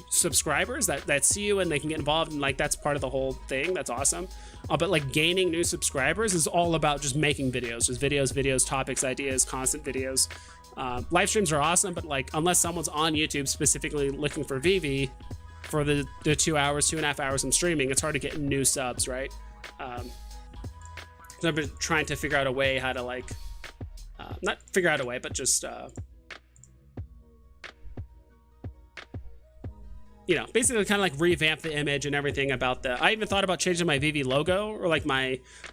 [SPEAKER 1] subscribers that see you and they can get involved, and like that's part of the whole thing. That's awesome. But like gaining new subscribers is all about just making videos, just videos, topics, ideas, constant videos. Live streams are awesome, but like unless someone's on YouTube specifically looking for Veve for the 2.5 hours I'm streaming, it's hard to get new subs, right? So I've been trying to figure out a way how to like not figure out a way, but just you know, basically kind of like revamp the image and everything about I even thought about changing my Veve logo, or like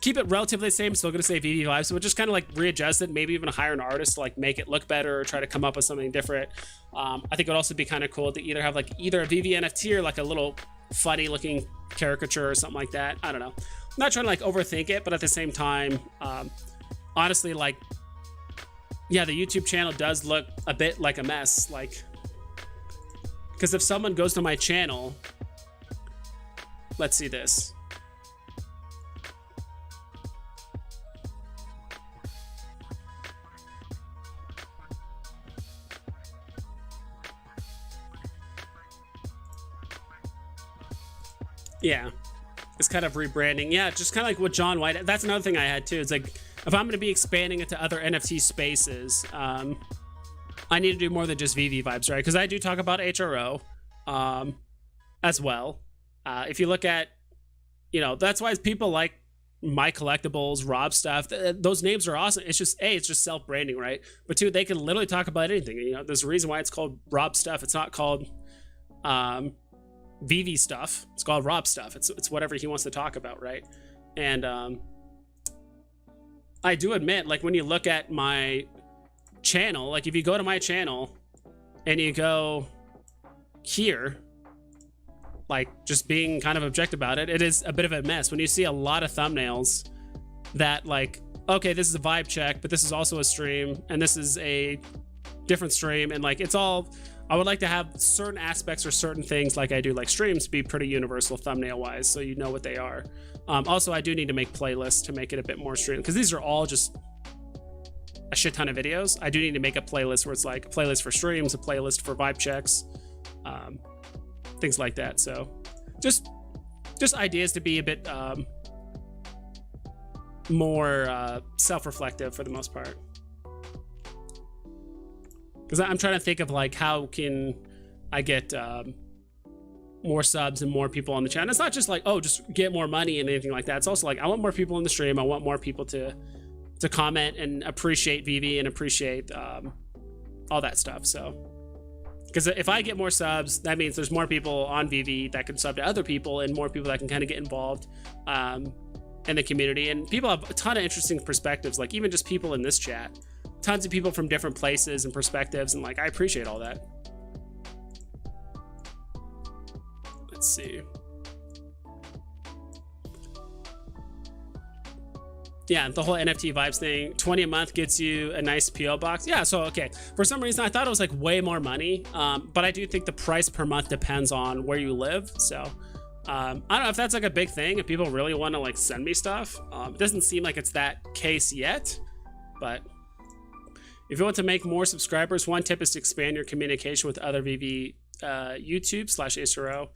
[SPEAKER 1] keep it relatively the same, still gonna say Veve Vibes, so just kind of like readjust it, maybe even hire an artist to like make it look better or try to come up with something different. I think it would also be kind of cool to either have like either a Veve NFT or like a little funny looking caricature or something like that. I don't know. I'm not trying to like overthink it, but at the same time, honestly, like, yeah, the YouTube channel does look a bit like a mess, like, because if someone goes to my channel, let's see this. Yeah, it's kind of rebranding. Yeah, just kind of like what John White, that's another thing I had too. It's like, if I'm going to be expanding into other NFT spaces, I need to do more than just Veve Vibes, right? Because I do talk about HRO as well. If you look at, you know, that's why people like My Collectibles, Rob Stuff. Those names are awesome. It's just, A, it's just self-branding, right? But two, they can literally talk about anything. You know, there's a reason why it's called Rob Stuff. It's not called Veve Stuff. It's called Rob Stuff. It's whatever he wants to talk about, right? And I do admit, like, when you look at my channel, like if you go to my channel and you go here, like just being kind of objective about it, it is a bit of a mess when you see a lot of thumbnails that like, okay, this is a vibe check, but this is also a stream and this is a different stream, and like it's all, I would like to have certain aspects or certain things like I do like streams be pretty universal thumbnail wise, so you know what they are. Also, I do need to make playlists to make it a bit more stream, because these are all just a shit ton of videos. I do need to make a playlist where it's like a playlist for streams, a playlist for vibe checks, things like that. So just ideas to be a bit more self-reflective for the most part, because I'm trying to think of like how can I get more subs and more people on the channel. It's not just like, oh, just get more money and anything like that. It's also like I want more people in the stream. I want more people to comment and appreciate Veve and appreciate all that stuff. So, because if I get more subs, that means there's more people on Veve that can sub to other people, and more people that can kind of get involved in the community. And people have a ton of interesting perspectives, like even just people in this chat, tons of people from different places and perspectives, and like I appreciate all that. Let's see. Yeah, the whole NFT vibes thing, 20 a month gets you a nice PO box. Yeah, so okay, for some reason I thought it was like way more money, but I do think the price per month depends on where you live. So I don't know if that's like a big thing, if people really want to like send me stuff. It doesn't seem like it's that case yet, but if you want to make more subscribers, one tip is to expand your communication with other Veve YouTube / HRO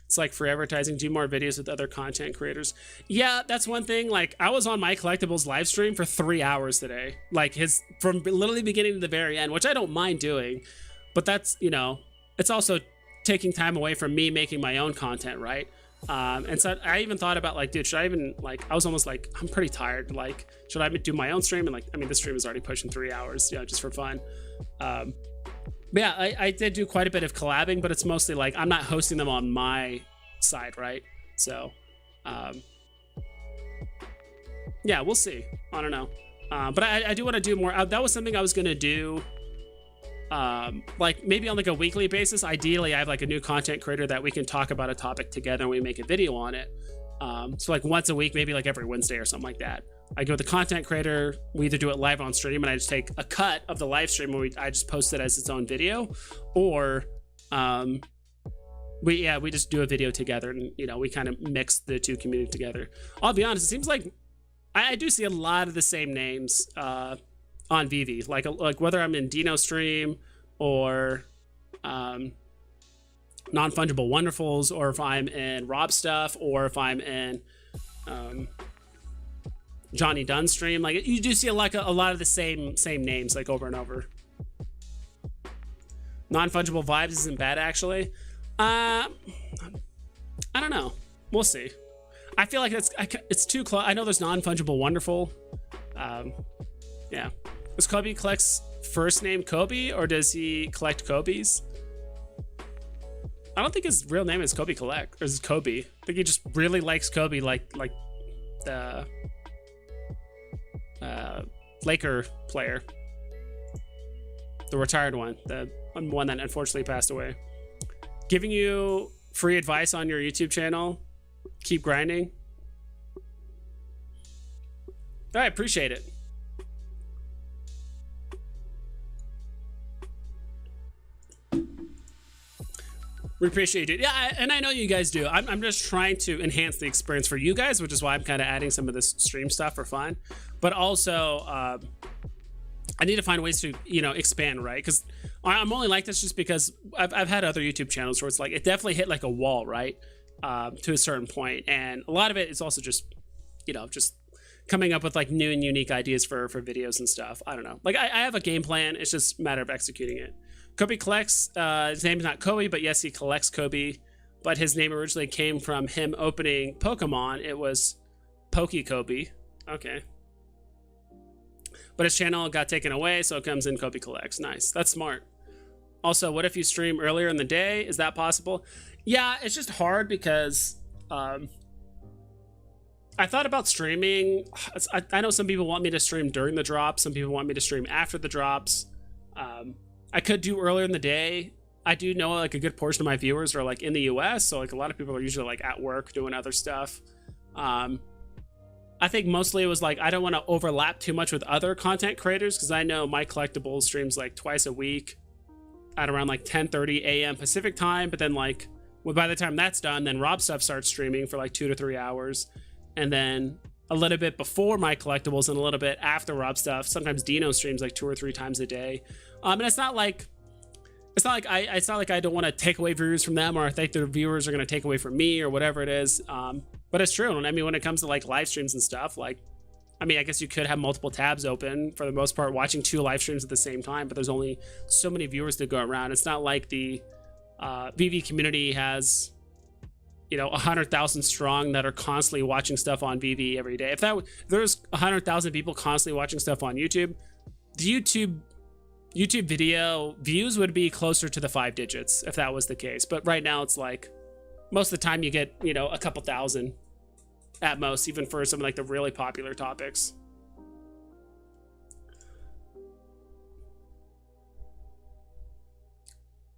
[SPEAKER 1] It's like free advertising. Do more videos with other content creators. Yeah, that's one thing. Like, I was on My Collectibles live stream for 3 hours today. Like, from literally beginning to the very end, which I don't mind doing. But that's, you know, it's also taking time away from me making my own content, right? And so I even thought about, like, dude, should I even, like, I was almost like, I'm pretty tired. Like, should I do my own stream? And, like, I mean, this stream is already pushing 3 hours, you know, just for fun. But yeah, I did do quite a bit of collabing, but it's mostly like I'm not hosting them on my side, right? So, yeah, we'll see. I don't know. But I do want to do more. That was something I was going to do. Like maybe on like a weekly basis. Ideally, I have like a new content creator that we can talk about a topic together and we make a video on it. So like once a week, maybe like every Wednesday or something like that. I go with the content creator, we either do it live on stream and I just take a cut of the live stream and I just post it as its own video, or we just do a video together and, you know, we kind of mix the two communities together. I'll be honest, it seems like I do see a lot of the same names on Veve, like whether I'm in Dino stream or Non-Fungible Wonderfuls, or if I'm in Rob stuff, or if I'm in Johnny Dunn stream. Like, you do see a lot of the same names, like, over and over. Non-Fungible Vibes isn't bad, actually. I don't know. We'll see. I feel like it's too close. I know there's Non-Fungible Wonderful. Yeah. Does Kobe collects first name Kobe, or does he collect Kobe's? I don't think his real name is Kobe Collect, or is it Kobe? I think he just really likes Kobe, like the Laker player, the retired one, the one that unfortunately passed away. Giving you free advice on your YouTube channel. Keep grinding. I appreciate it. We appreciate it. Yeah, and I know you guys do. I'm just trying to enhance the experience for you guys, which is why I'm kind of adding some of this stream stuff for fun. But also, I need to find ways to, you know, expand, right? Because I'm only like this just because I've had other YouTube channels where it's like, it definitely hit like a wall, right? To a certain point. And a lot of it is also just, you know, just coming up with like new and unique ideas for videos and stuff. I don't know. Like, I have a game plan. It's just a matter of executing it. Kobe collects, his name is not Kobe, but yes, he collects Kobe. But his name originally came from him opening Pokemon. It was Pokey Kobe. Okay. But his channel got taken away, so it comes in Kobe Collects. Nice. That's smart. Also, what if you stream earlier in the day? Is that possible? Yeah, it's just hard because I thought about streaming. I know some people want me to stream during the drops. Some people want me to stream after the drops. I could do earlier in the day. I do know like a good portion of my viewers are like in the US, so like a lot of people are usually like at work doing other stuff. I think mostly it was like I don't want to overlap too much with other content creators, because I know My Collectibles streams like twice a week at around like 10:30 a.m. Pacific time, but then like by the time that's done, then Rob Stuff starts streaming for like 2 to 3 hours, and then a little bit before My Collectibles and a little bit after Rob Stuff. Sometimes Dino streams like 2 or 3 times a day. And it's not like I don't want to take away viewers from them, or I think their viewers are going to take away from me or whatever it is. But it's true. And I mean, when it comes to like live streams and stuff, like, I mean, I guess you could have multiple tabs open for the most part, watching 2 live streams at the same time, but there's only so many viewers to go around. It's not like the Veve community has, you know, 100,000 strong that are constantly watching stuff on Veve every day. If there's 100,000 people constantly watching stuff on YouTube, the YouTube video views would be closer to the 5 digits if that was the case. But right now it's like most of the time you get, you know, a couple thousand at most, even for some like the really popular topics.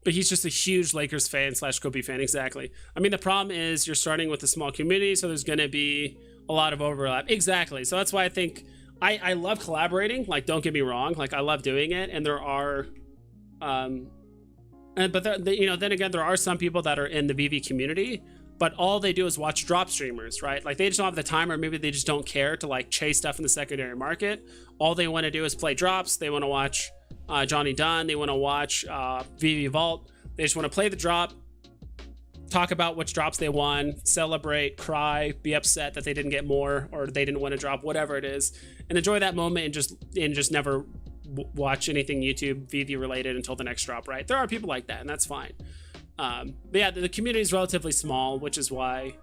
[SPEAKER 1] But he's just a huge Lakers fan / Kobe fan. Exactly. I mean, the problem is you're starting with a small community, so there's going to be a lot of overlap. Exactly. So that's why I think I love collaborating. Like, don't get me wrong. Like, I love doing it. And there are, you know, then again, there are some people that are in the Veve community, but all they do is watch drop streamers, right? Like, they just don't have the time, or maybe they just don't care to like chase stuff in the secondary market. All they want to do is play drops. They want to watch Johnny Dunn. They want to watch Veve Vault. They just want to play the drop, talk about which drops they won, celebrate, cry, be upset that they didn't get more or they didn't win a drop, whatever it is, and enjoy that moment and just never watch anything YouTube Veve related until the next drop, right? There are people like that, and that's fine. But yeah, the community is relatively small, which is why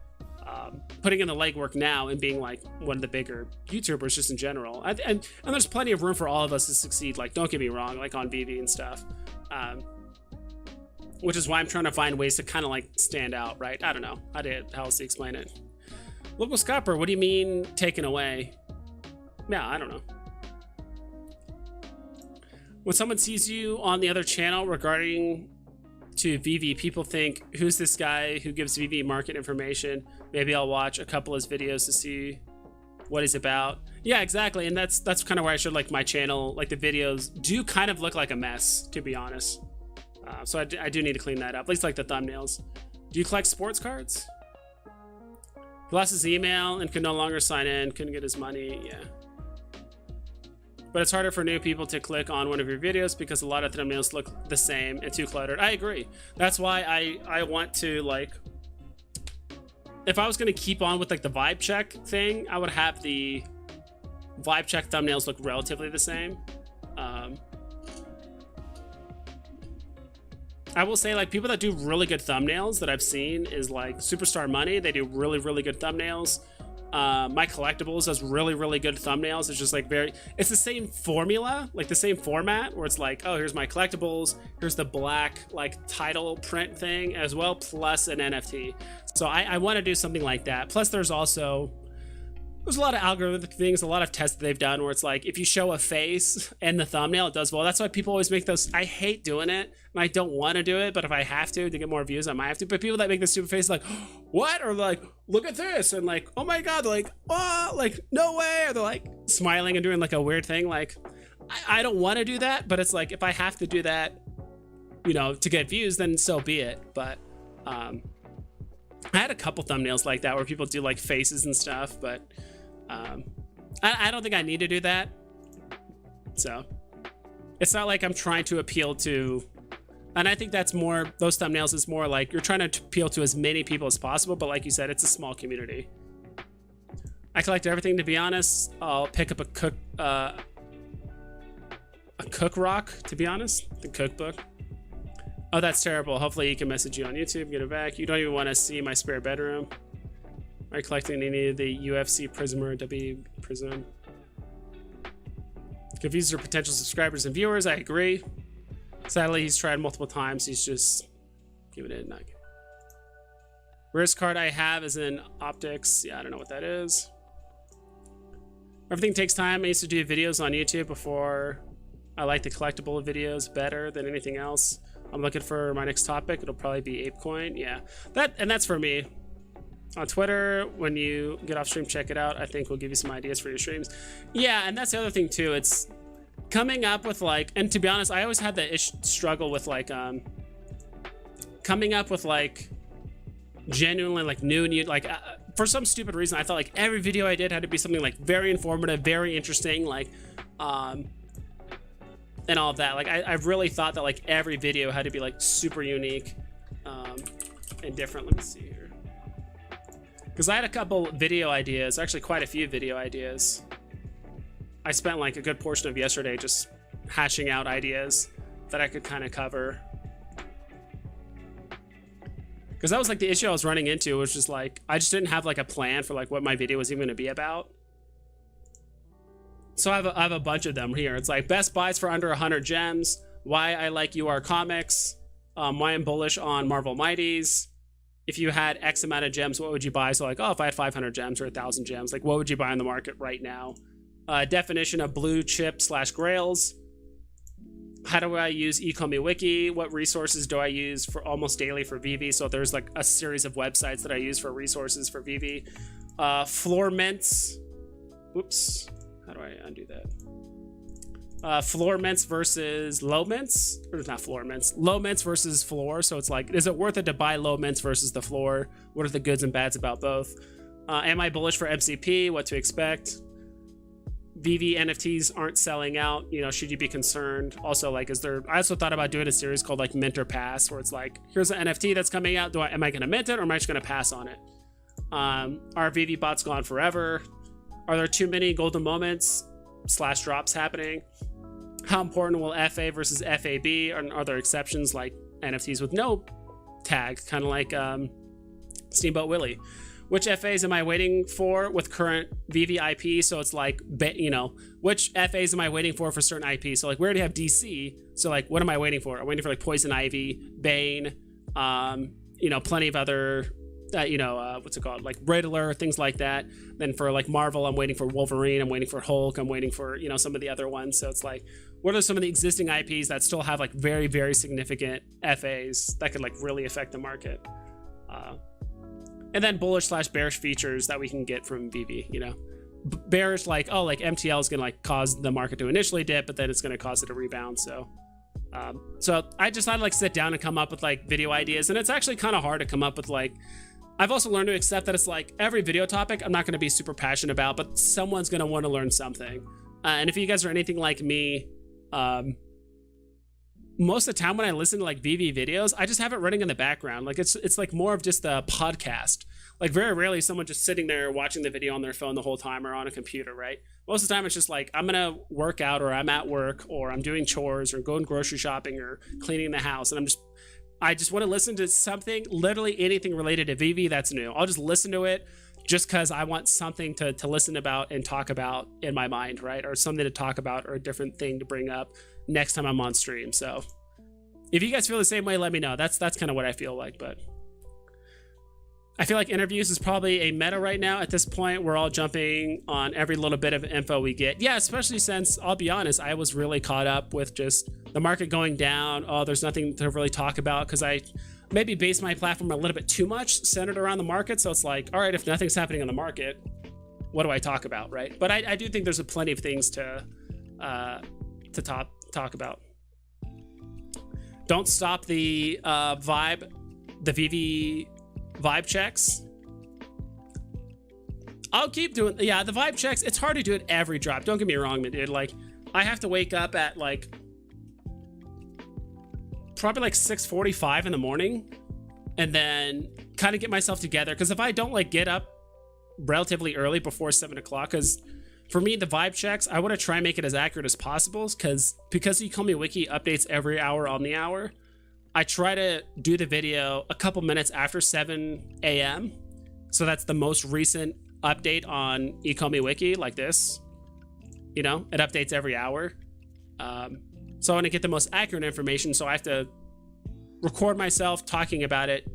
[SPEAKER 1] putting in the legwork now and being like one of the bigger YouTubers just in general, and there's plenty of room for all of us to succeed, like, don't get me wrong, like on Veve and stuff, which is why I'm trying to find ways to kind of like stand out, right? I don't know how else to explain it. Local scalper, what do you mean taken away? Yeah, I don't know. When someone sees you on the other channel regarding to Veve, people think, who's this guy who gives Veve market information? Maybe I'll watch a couple of his videos to see what he's about. Yeah, exactly. And that's kind of where I showed like my channel, like the videos do kind of look like a mess, to be honest. So I do need to clean that up, at least like the thumbnails. Do you collect sports cards? He lost his email and could no longer sign in, couldn't get his money, yeah. But it's harder for new people to click on one of your videos because a lot of thumbnails look the same and too cluttered. I agree. That's why I want to, like, if I was going to keep on with like the vibe check thing, I would have the vibe check thumbnails look relatively the same. I will say, like, people that do really good thumbnails that I've seen is like Superstar Money. They do really, really good thumbnails. My Collectibles does really, really good thumbnails. It's just like it's the same formula, like the same format where it's like, oh, here's my collectibles, here's the black like title print thing as well, plus an NFT. So I want to do something like that. Plus there's a lot of algorithmic things, a lot of tests that they've done where it's like, if you show a face in the thumbnail, it does well. That's why people always make those. I hate doing it and I don't want to do it, but if I have to get more views, I might have to. But people that make the stupid face like, what? Or like, look at this, and like, oh my god, like, oh, like, no way, or they're like smiling and doing like a weird thing. Like, I don't want to do that, but it's like, if I have to do that, you know, to get views, then so be it. But I had a couple thumbnails like that where people do like faces and stuff, but I don't think I need to do that. So it's not like I'm trying to appeal to, and I think that's more, those thumbnails is more like you're trying to appeal to as many people as possible, but like you said, it's a small community. I collect everything, to be honest. I'll pick up a cook rock, to be honest, the cookbook. Oh, that's terrible. Hopefully he can message you on YouTube, get it back. You don't even want to see my spare bedroom. Are you collecting any of the UFC Prism or W Prism? Confused are potential subscribers and viewers. I agree. Sadly, he's tried multiple times. He's just giving it a nug. Rarest card I have is in optics. Yeah, I don't know what that is. Everything takes time. I used to do videos on YouTube before. I like the collectible videos better than anything else. I'm looking for my next topic. It'll probably be ApeCoin. Yeah, that's for me. On Twitter, when you get off stream, check it out. I think we'll give you some ideas for your streams. Yeah, and that's the other thing too. It's coming up with like, and to be honest, I always had the struggle with like coming up with like genuinely like new and like for some stupid reason, I felt like every video I did had to be something like very informative, very interesting, like and all of that. Like I really thought that like every video had to be like super unique and different. Let me see here. Because I had a couple video ideas, actually quite a few video ideas. I spent like a good portion of yesterday just hashing out ideas that I could kind of cover. Because that was like the issue I was running into, was just like, I just didn't have like a plan for like what my video was even going to be about. So I have a bunch of them here. It's like best buys for under 100 gems, why I like UR Comics, why I'm bullish on Marvel Mighties. If you had X amount of gems, what would you buy? So like, oh, if I had 500 gems or 1,000 gems, like what would you buy on the market right now? Definition of blue chip / grails. How do I use ecomi wiki? What resources do I use for almost daily for Veve? So there's like a series of websites that I use for resources for Veve. Floor mints. Whoops. How do I undo that? Floor mints versus low mints, or not floor mints, low mints versus floor. So it's like, is it worth it to buy low mints versus the floor? What are the goods and bads about both? Am I bullish for MCP? What to expect? Veve NFTs aren't selling out, you know, should you be concerned? Also, like, I also thought about doing a series called like Mint or Pass, where it's like, here's an NFT that's coming out. Am I going to mint it, or am I just going to pass on it? Are Veve bots gone forever? Are there too many golden moments / drops happening? How important will FA versus FA be? Are there exceptions like NFTs with no tag, kind of like Steamboat Willie? Which FAs am I waiting for with current Veve IP? So it's like, you know, which FAs am I waiting for certain IP? So like, we already have DC. So like, what am I waiting for? I'm waiting for like Poison Ivy, Bane, you know, plenty of other, you know, what's it called? Like Riddler, things like that. Then for like Marvel, I'm waiting for Wolverine. I'm waiting for Hulk. I'm waiting for, you know, some of the other ones. So it's like, what are some of the existing IPs that still have like very, very significant FAs that could like really affect the market? And then bullish / bearish features that we can get from Veve, you know, bearish, like, oh, like MTL is going to like cause the market to initially dip, but then it's going to cause it to rebound. So I just thought I'd like sit down and come up with like video ideas. And it's actually kind of hard to come up with like, I've also learned to accept that it's like every video topic I'm not going to be super passionate about, but someone's going to want to learn something. And if you guys are anything like me, most of the time when I listen to like Veve videos, I just have it running in the background. Like it's like more of just a podcast. Like very rarely someone just sitting there watching the video on their phone the whole time or on a computer, right? Most of the time it's just like, I'm going to work out, or I'm at work, or I'm doing chores, or going grocery shopping, or cleaning the house. And I just want to listen to something, literally anything related to Veve that's new. I'll just listen to it just because I want something to listen about and talk about in my mind, right? Or something to talk about, or a different thing to bring up next time I'm on stream. So if you guys feel the same way, let me know. That's kind of what I feel like. But I feel like interviews is probably a meta right now. At this point, we're all jumping on every little bit of info we get. Yeah, especially since, I'll be honest, I was really caught up with just the market going down. Oh, there's nothing to really talk about, because I maybe base my platform a little bit too much centered around the market. So it's like, all right, if nothing's happening in the market, what do I talk about, right? But I do think there's plenty of things to talk about. Don't stop the Veve vibe checks. I'll keep doing, yeah, the vibe checks. It's hard to do it every drop. Don't get me wrong, dude. Like, I have to wake up at like probably like 6:45 in the morning, and then kind of get myself together. Because if I don't like get up relatively early before 7 o'clock, because for me, the vibe checks, I want to try and make it as accurate as possible, because Ecomi Wiki updates every hour on the hour. I try to do the video a couple minutes after 7 a.m. So that's the most recent update on Ecomi Wiki, like this. You know, it updates every hour. So I want to get the most accurate information. So I have to record myself talking about it,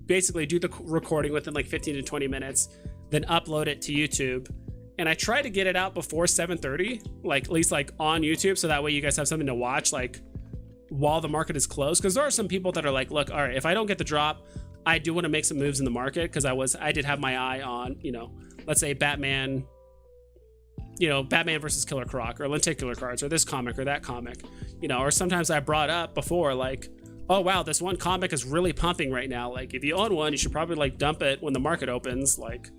[SPEAKER 1] basically do the recording within like 15 to 20 minutes, then upload it to YouTube. And I try to get it out before 7:30, like at least like on YouTube, so that way you guys have something to watch like while the market is closed. Because there are some people that are like, look, all right, if I don't get the drop, I do want to make some moves in the market, because I did have my eye on, you know, let's say Batman, you know, Batman versus Killer Croc, or lenticular cards, or this comic or that comic, you know. Or sometimes I brought up before like, oh wow, this one comic is really pumping right now. Like if you own one, you should probably like dump it when the market opens. Like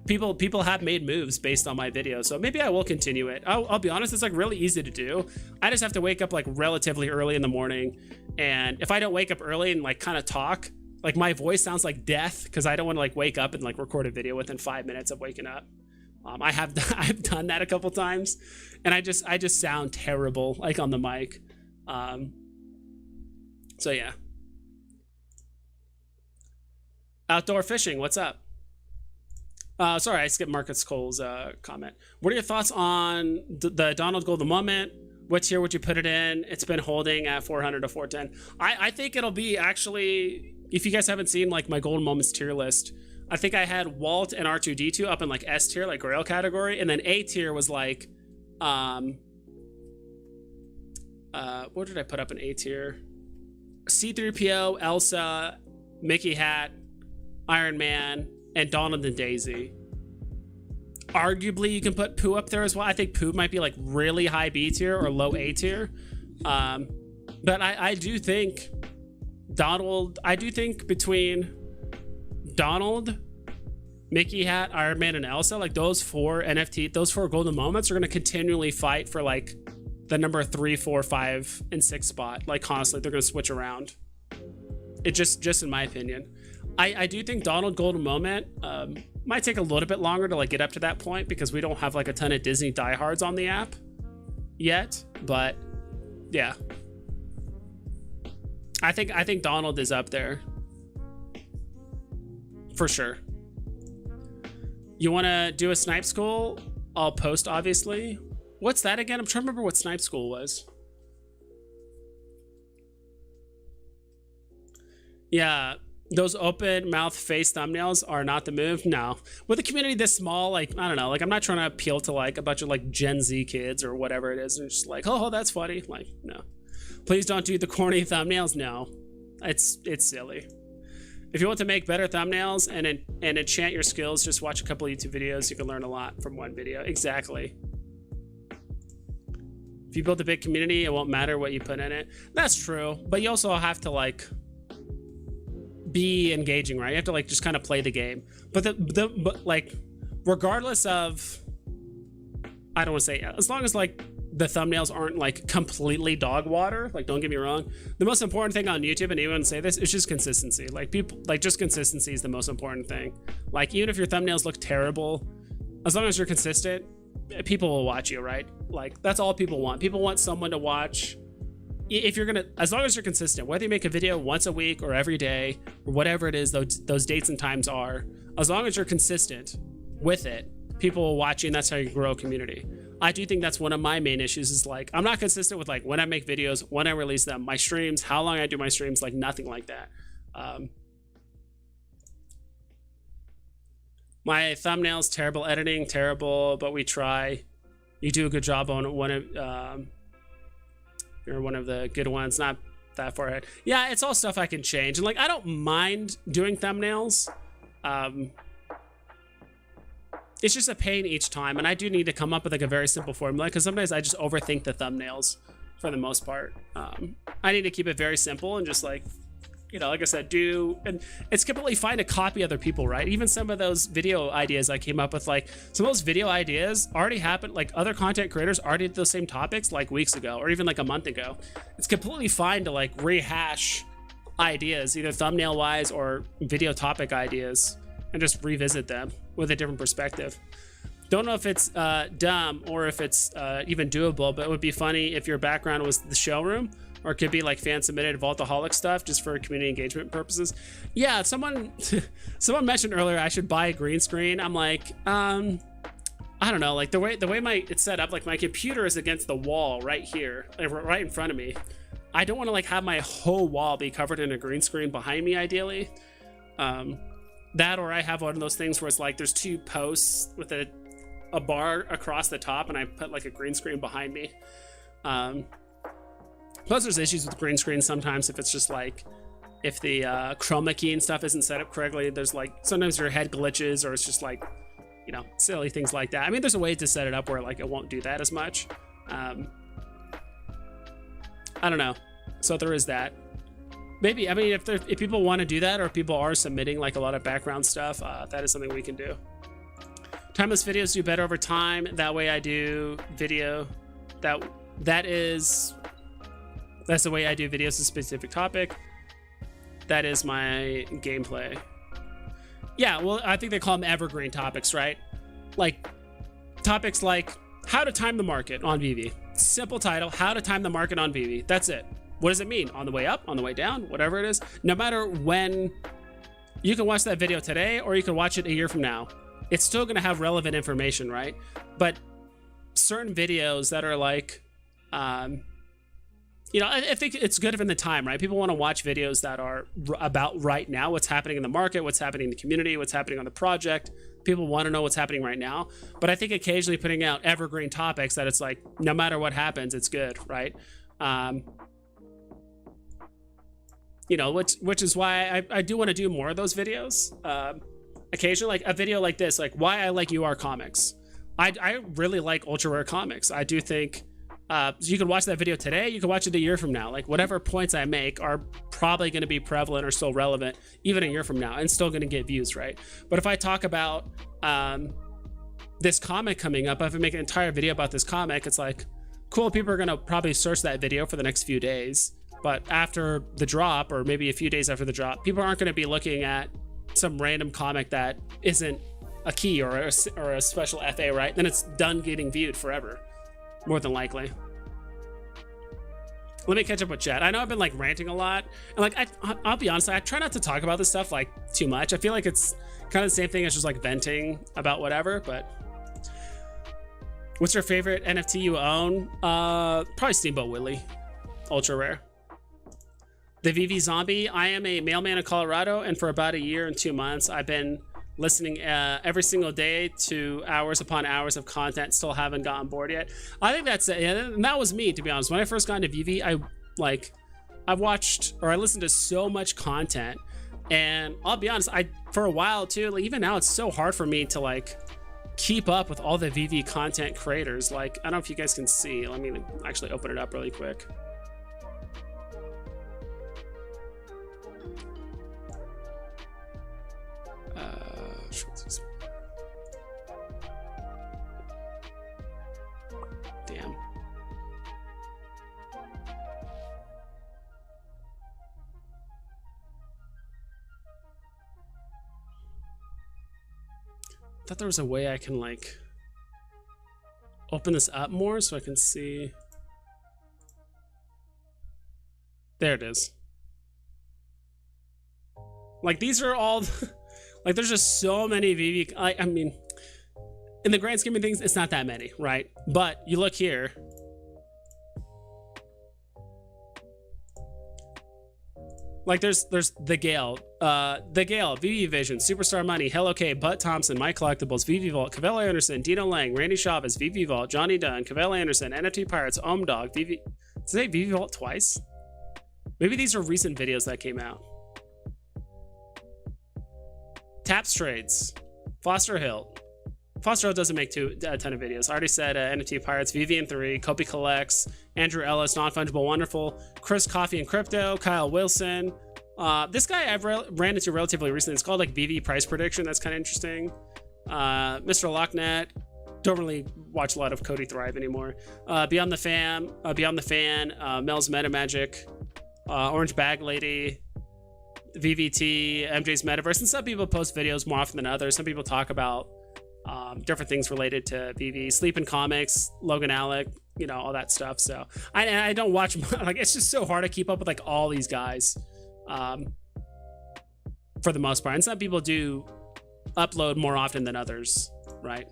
[SPEAKER 1] people have made moves based on my video, so maybe I will continue it. I'll be honest, it's like really easy to do. I just have to wake up like relatively early in the morning, and if I don't wake up early and like kind of talk, like my voice sounds like death, because I don't want to like wake up and like record a video within 5 minutes of waking up. I've done that a couple times, and I just sound terrible like on the mic. So yeah. Outdoor fishing, what's up? Sorry, I skipped Marcus Cole's comment. What are your thoughts on the Donald Golden Moment? What tier would you put it in? It's been holding at 400 to 410. I think it'll be, actually, if you guys haven't seen like my Golden Moments tier list, I think I had Walt and R2D2 up in like S tier, like Grail category, and then A tier was like, what did I put up in A tier? C-3PO, Elsa, Mickey Hat, Iron Man, and Donald and Daisy. Arguably, you can put Pooh up there as well. I think Pooh might be like really high B tier or low A tier. But I do think Donald, between Donald, Mickey Hat, Iron Man, and Elsa, like those 4 NFT, those 4 golden moments are going to continually fight for like the number 3, 4, 5, and 6 spot. Like constantly, they're going to switch around. It just in my opinion. I do think Donald Golden Moment might take a little bit longer to like get up to that point because we don't have like a ton of Disney diehards on the app yet. But yeah, I think Donald is up there for sure. You want to do a snipe school? I'll post, obviously. What's that again? I'm trying to remember what snipe school was. Yeah, those open mouth face thumbnails are not the move. No, with a community this small, like, I don't know, like I'm not trying to appeal to like a bunch of like Gen Z kids or whatever it is. And just like, oh, that's funny. Like, no, please don't do the corny thumbnails. No, it's silly. If you want to make better thumbnails and enchant your skills, just watch a couple of YouTube videos. You can learn a lot from one video. Exactly. If you build a big community, it won't matter what you put in it. That's true. But you also have to like be engaging, right? You have to like just kind of play the game. But like regardless of, I don't want to say, as long as like the thumbnails aren't like completely dog water, like don't get me wrong, the most important thing on YouTube, and anyone say this, is just consistency. Like people, like just consistency is the most important thing. Like even if your thumbnails look terrible, as long as you're consistent, people will watch you, right? Like that's all people want. People want someone to watch. If you're gonna, as long as you're consistent, whether you make a video once a week or every day or whatever it is, those dates and times are, as long as you're consistent with it, people will watch you, and that's how you grow a community. I do think that's one of my main issues is like, I'm not consistent with like when I make videos, when I release them, my streams, how long I do my streams, like nothing like that. My thumbnails, terrible editing, terrible, but we try. You do a good job on one of, you're one of the good ones, not that far ahead. Yeah, it's all stuff I can change. And like, I don't mind doing thumbnails. It's just a pain each time, and I do need to come up with like a very simple formula because sometimes I just overthink the thumbnails for the most part. I need to keep it very simple and just like, you know, like I said, and it's completely fine to copy other people, right? Even some of those video ideas I came up with, like some of those video ideas already happened, like other content creators already did those same topics like weeks ago or even like a month ago. It's completely fine to like rehash ideas, either thumbnail wise or video topic ideas, and just revisit them with a different perspective. Don't know if it's dumb or if it's even doable, but it would be funny if your background was the showroom, or it could be like fan submitted Vaultaholic stuff just for community engagement purposes. Yeah, someone mentioned earlier I should buy a green screen. I'm like, I don't know, like the way it's set up, like my computer is against the wall right here, like right in front of me. I don't want to like have my whole wall be covered in a green screen behind me, ideally. That, or I have one of those things where it's like there's 2 posts with a bar across the top, and I put like a green screen behind me. Plus there's issues with green screens sometimes if it's just like, if the chroma key and stuff isn't set up correctly, there's like, sometimes your head glitches, or it's just like, you know, silly things like that. I mean, there's a way to set it up where like it won't do that as much. I don't know. So there is that. Maybe, I mean, if people want to do that, or if people are submitting like a lot of background stuff, that is something we can do. Timeless videos do better over time. That way I do video. That's the way I do videos, a specific topic. That is my gameplay. Yeah, well, I think they call them evergreen topics, right? Like topics like how to time the market on Veve. Simple title, how to time the market on Veve. That's it. What does it mean? On the way up, on the way down, whatever it is. No matter when, you can watch that video today, or you can watch it a year from now. It's still going to have relevant information, right? But certain videos that are like, you know, I think it's good in the time, right? People want to watch videos that are about right now, what's happening in the market, what's happening in the community, what's happening on the project. People want to know what's happening right now. But I think occasionally putting out evergreen topics that it's like, no matter what happens, it's good, right? You know, which is why I do want to do more of those videos. Occasionally, like a video like this, like why I like UR comics. I really like ultra rare comics. I do think So you can watch that video today, you can watch it a year from now. Like whatever points I make are probably going to be prevalent or still relevant even a year from now and still going to get views, right? But if I talk about this comic coming up, if I make an entire video about this comic, it's like, cool, people are going to probably search that video for the next few days. But after the drop, or maybe a few days after the drop, people aren't going to be looking at some random comic that isn't a key or a special FA, right? Then it's done getting viewed forever, more than likely. Let me catch up with chat. I know I've been like ranting a lot, and like I'll be honest, I try not to talk about this stuff like too much. I feel like it's kind of the same thing as just like venting about whatever. But what's your favorite NFT you own? Probably Steamboat Willie, ultra rare. The Veve Zombie. I am a mailman in Colorado, and for about a year and 2 months, I've been listening every single day to hours upon hours of content. Still haven't gotten bored yet. I think that's it. And that was me, to be honest. When I first got into Veve, I watched, or I listened to so much content, and I'll be honest, for a while too, like even now, it's so hard for me to like keep up with all the Veve content creators. Like, I don't know if you guys can see. Let me actually open it up really quick. Damn. I thought there was a way I can like open this up more so I can see. There it is. Like these are all like there's just so many Veve. I mean, in the grand scheme of things, it's not that many, right? But you look here. Like there's the Gale, Veve Vision, Superstar Money, Hello K, Butt Thompson, Mike Collectibles, Veve Vault, Cavell Anderson, Dino Lang, Randy Chavez, Veve Vault, Johnny Dunn, Cavell Anderson, NFT Pirates, Dog, Veve. Did I say Veve Vault twice? Maybe these are recent videos that came out. Taps Trades, Foster Hill. Foster Hill doesn't make a ton of videos. I already said NFT Pirates, Vivian3, Kopi Collects, Andrew Ellis, Non-Fungible Wonderful, Chris Coffee and Crypto, Kyle Wilson. This guy I've ran into relatively recently. It's called like Veve Price Prediction. That's kind of interesting. Mr. Locknet. Don't really watch a lot of Cody Thrive anymore. Beyond the Fan, Mel's Metamagic, Orange Bag Lady, VVT, MJ's Metaverse, and some people post videos more often than others. Some people talk about different things related to Veve, Sleeping Comics, Logan Alec, you know, all that stuff. So I don't watch, like, it's just so hard to keep up with like all these guys for the most part. And some people do upload more often than others, right?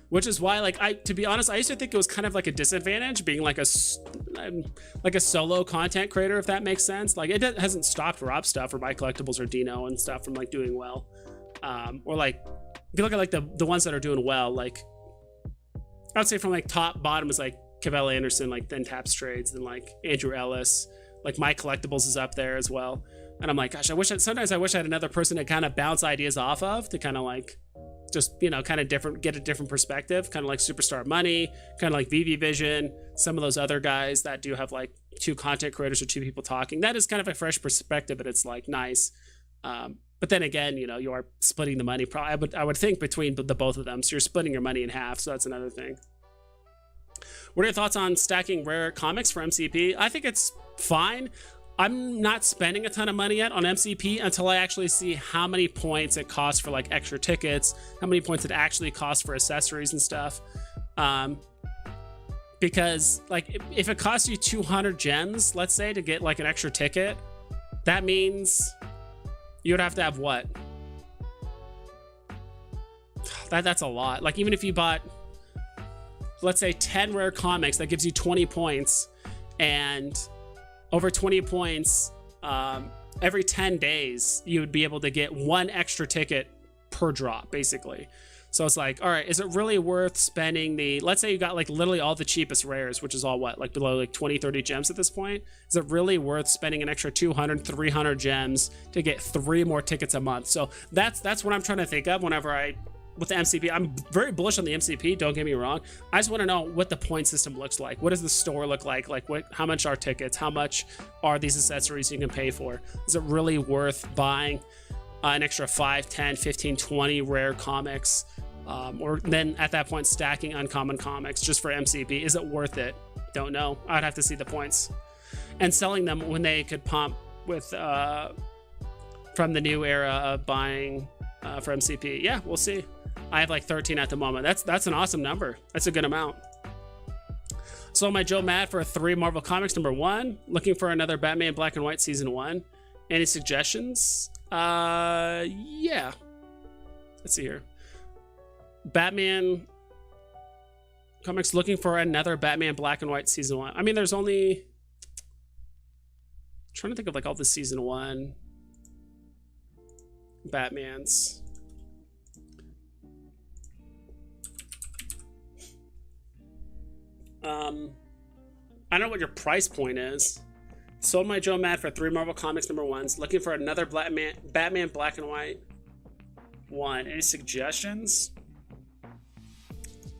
[SPEAKER 1] Which is why, like, to be honest, I used to think it was kind of like a disadvantage being like a solo content creator, if that makes sense. Like, it hasn't stopped Rob stuff or My Collectibles or Dino and stuff from like doing well. Or like, if you look at like the ones that are doing well, like, I would say from like top bottom is like Cavell Anderson, like then Taps Trades, then like Andrew Ellis, like My Collectibles is up there as well. And I'm like, gosh, sometimes I wish I had another person to kind of bounce ideas off of, to kind of like, just, you know, kind of get a different perspective, kind of like Superstar Money, kind of like Veve Vision, some of those other guys that do have like two content creators or two people talking. That is kind of a fresh perspective, but it's like nice. But then again, you know, you are splitting the money. I would think between the both of them. So you're splitting your money in half. So that's another thing. What are your thoughts on stacking rare comics for MCP? I think it's fine. I'm not spending a ton of money yet on MCP until I actually see how many points it costs for like extra tickets, how many points it actually costs for accessories and stuff. Because like if it costs you 200 gems, let's say, to get like an extra ticket, that means you would have to have what? That's a lot. Like even if you bought, let's say 10 rare comics, that gives you 20 points, and over 20 points, every 10 days, you would be able to get one extra ticket per drop, basically. So it's like, all right, is it really worth spending let's say you got like literally all the cheapest rares, which is all what, like below like 20, 30 gems at this point? Is it really worth spending an extra 200, 300 gems to get 3 more tickets a month? So that's what I'm trying to think of whenever I with the MCP. I'm very bullish on the MCP, don't get me wrong. I just want to know what the point system looks like. What does the store look like? Like, how much are tickets? How much are these accessories you can pay for? Is it really worth buying an extra 5, 10, 15, 20 rare comics? Or then at that point stacking uncommon comics just for MCP? Is it worth it? Don't know. I'd have to see the points. And selling them when they could pump with from the new era of buying for MCP. Yeah, we'll see. I have like 13 at the moment. That's an awesome number. That's a good amount. Sold my Joe Mad for 3 Marvel Comics #1. Looking for another Batman Black and White Season 1. Any suggestions? Yeah. Let's see here. Batman Comics looking for another Batman Black and White Season 1. I mean, there's only... I'm trying to think of like all the Season 1 Batmans. I don't know what your price point is. Sold my Joe Mad for 3 Marvel Comics #1s. Looking for another Batman Black and White 1. Any suggestions? I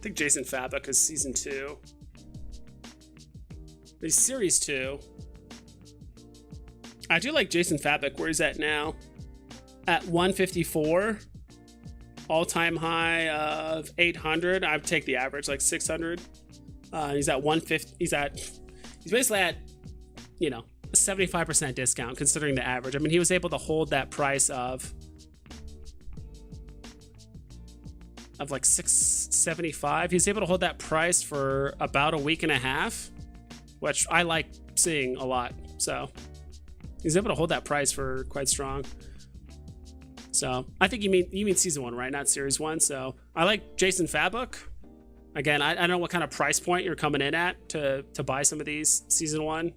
[SPEAKER 1] think Jason Fabok is Season 2. He's Series 2. I do like Jason Fabok. Where he's at now? At 154. All-time high of 800. I would take the average, like 600. He's at 150. He's basically at, you know, a 75% discount considering the average. I mean, he was able to hold that price of like $675. He was able to hold that price for about a week and a half, which I like seeing a lot. So he's able to hold that price for quite strong. So I think you mean Season 1, right? Not Series 1. So I like Jason Fabok. Again, I don't know what kind of price point you're coming in at to buy some of these Season 1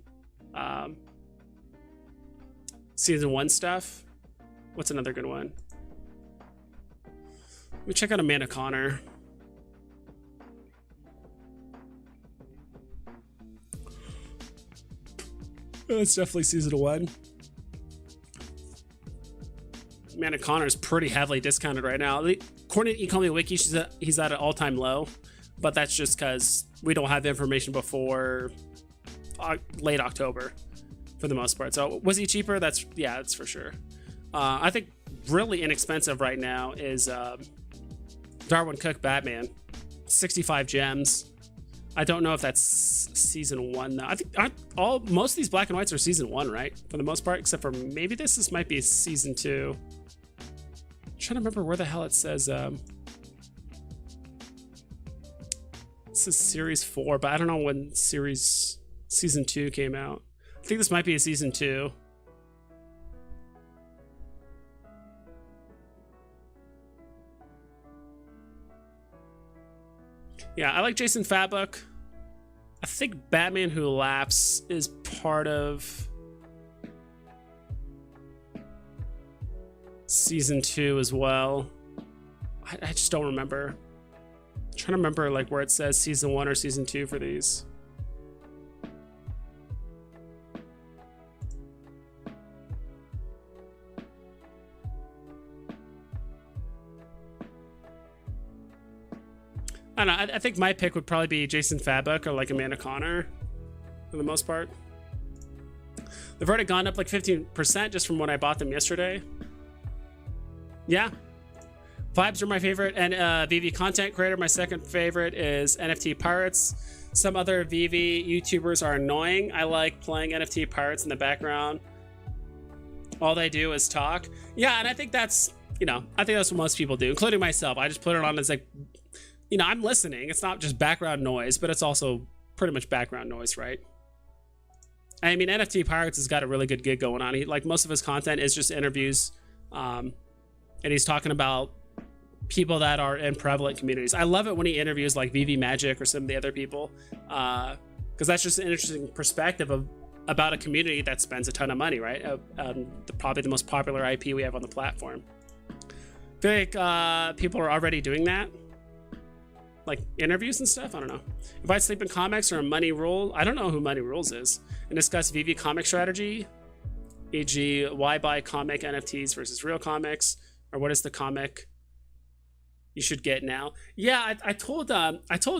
[SPEAKER 1] stuff. What's another good one? Let me check out Amanda Connor. Oh, it's definitely Season 1. Amanda Connor is pretty heavily discounted right now. According to ecomi wiki, he's at an all-time low. But that's just because we don't have information before late October for the most part. So was he cheaper? That's for sure. I think really inexpensive right now is Darwin Cook Batman, 65 gems. I don't know if that's Season 1 though. I think most of these black and whites are Season 1, right? For the most part, except for maybe this might be Season 2. I'm trying to remember where the hell it says. This is Series 4, but I don't know when Season 2 came out. I think this might be a Season 2. Yeah, I like Jason Fabok. I think Batman Who Laughs is part of Season 2 as well. I just don't remember. I'm trying to remember like where it says Season 1 or Season 2 for these. I don't know. I think my pick would probably be Jason Fabok or like Amanda Connor for the most part. They've already gone up like 15% just from when I bought them yesterday. Yeah. Vibes are my favorite, and Veve content creator. My second favorite is NFT Pirates. Some other Veve YouTubers are annoying. I like playing NFT Pirates in the background. All they do is talk. Yeah, and I think that's, I think that's what most people do, including myself. I just put it on as like, I'm listening. It's not just background noise, but it's also pretty much background noise, right? I mean, NFT Pirates has got a really good gig going on. Most of his content is just interviews, and he's talking about people that are in prevalent communities. I love it when he interviews like Veve Magic or some of the other people, because that's just an interesting perspective about a community that spends a ton of money, right? Probably the most popular IP we have on the platform. I feel like people are already doing that, like interviews and stuff. I don't know. If I sleep in comics or a Money Rule, I don't know who Money Rules is, and discuss Veve comic strategy, e.g., why buy comic NFTs versus real comics, or what is the comic you should get now. Yeah, I told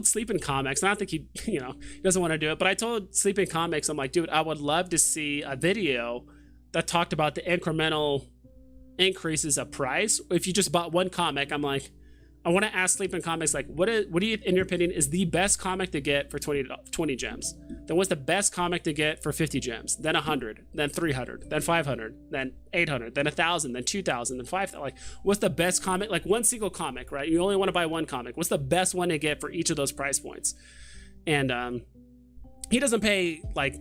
[SPEAKER 1] Sleeping Comics, and I don't think he doesn't want to do it, but I told Sleeping Comics, I'm like, dude, I would love to see a video that talked about the incremental increases of price. If you just bought one comic, I'm like, I want to ask Sleeping Comics, like, what do you, in your opinion, is the best comic to get for 20 gems? Then what's the best comic to get for 50 gems? Then 100, then 300, then 500, then 800, then 1,000, then 2,000, then 5,000. Like, what's the best comic? Like one single comic, right? You only want to buy one comic. What's the best one to get for each of those price points? And he doesn't pay, like,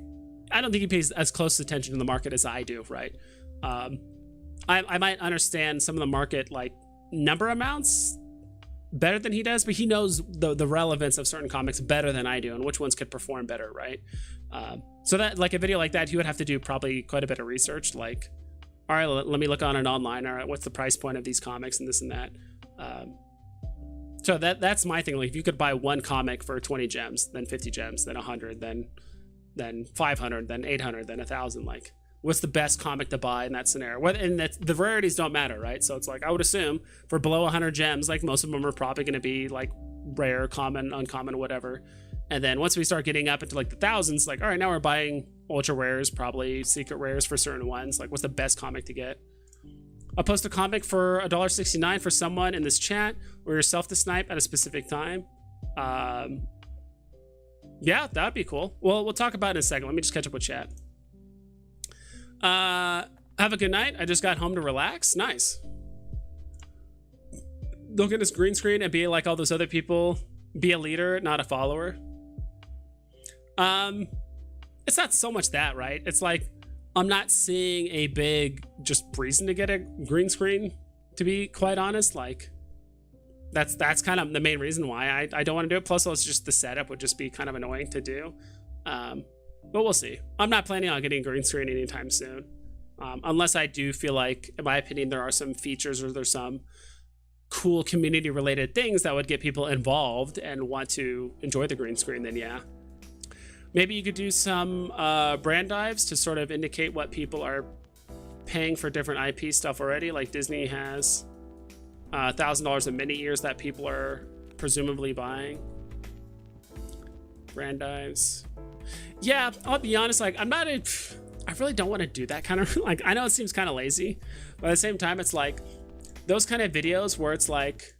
[SPEAKER 1] I don't think he pays as close attention to the market as I do, right? I might understand some of the market, like, number amounts better than he does, but he knows the relevance of certain comics better than I do and which ones could perform better, right? So that, like, a video like that, he would have to do probably quite a bit of research, like, all right, let me look on it online, all right, what's the price point of these comics and this and that. So that's my thing. Like, if you could buy one comic for 20 gems, then 50 gems, then 100, then 500, then 800, then 1,000, like, what's the best comic to buy in that scenario? And the rarities don't matter, right? So it's like, I would assume for below 100 gems, like, most of them are probably going to be like rare, common, uncommon, whatever. And then once we start getting up into like the thousands, like, all right, now we're buying ultra rares, probably secret rares for certain ones. Like, what's the best comic to get? I'll post a comic for $1.69 for someone in this chat or yourself to snipe at a specific time. Yeah, that'd be cool. Well, we'll talk about it in a second. Let me just catch up with chat. Have a good night. I just got home to relax. Nice. Look at this green screen and be like all those other people. Be a leader, not a follower. It's not so much that, right? It's like, I'm not seeing a big just reason to get a green screen, to be quite honest. Like, that's kind of the main reason why I don't want to do it. Plus, it's just the setup would just be kind of annoying to do. But we'll see. I'm not planning on getting a green screen anytime soon. Unless I do feel like, in my opinion, there are some features or there's some cool community related things that would get people involved and want to enjoy the green screen, then yeah. Maybe you could do some brand dives to sort of indicate what people are paying for different IP stuff already. Like Disney has $1,000 in mini ears that people are presumably buying. Brand dives. Yeah, I'll be honest, like, I really don't want to do that kind of, like, I know it seems kind of lazy, but at the same time, it's like those kind of videos where it's like,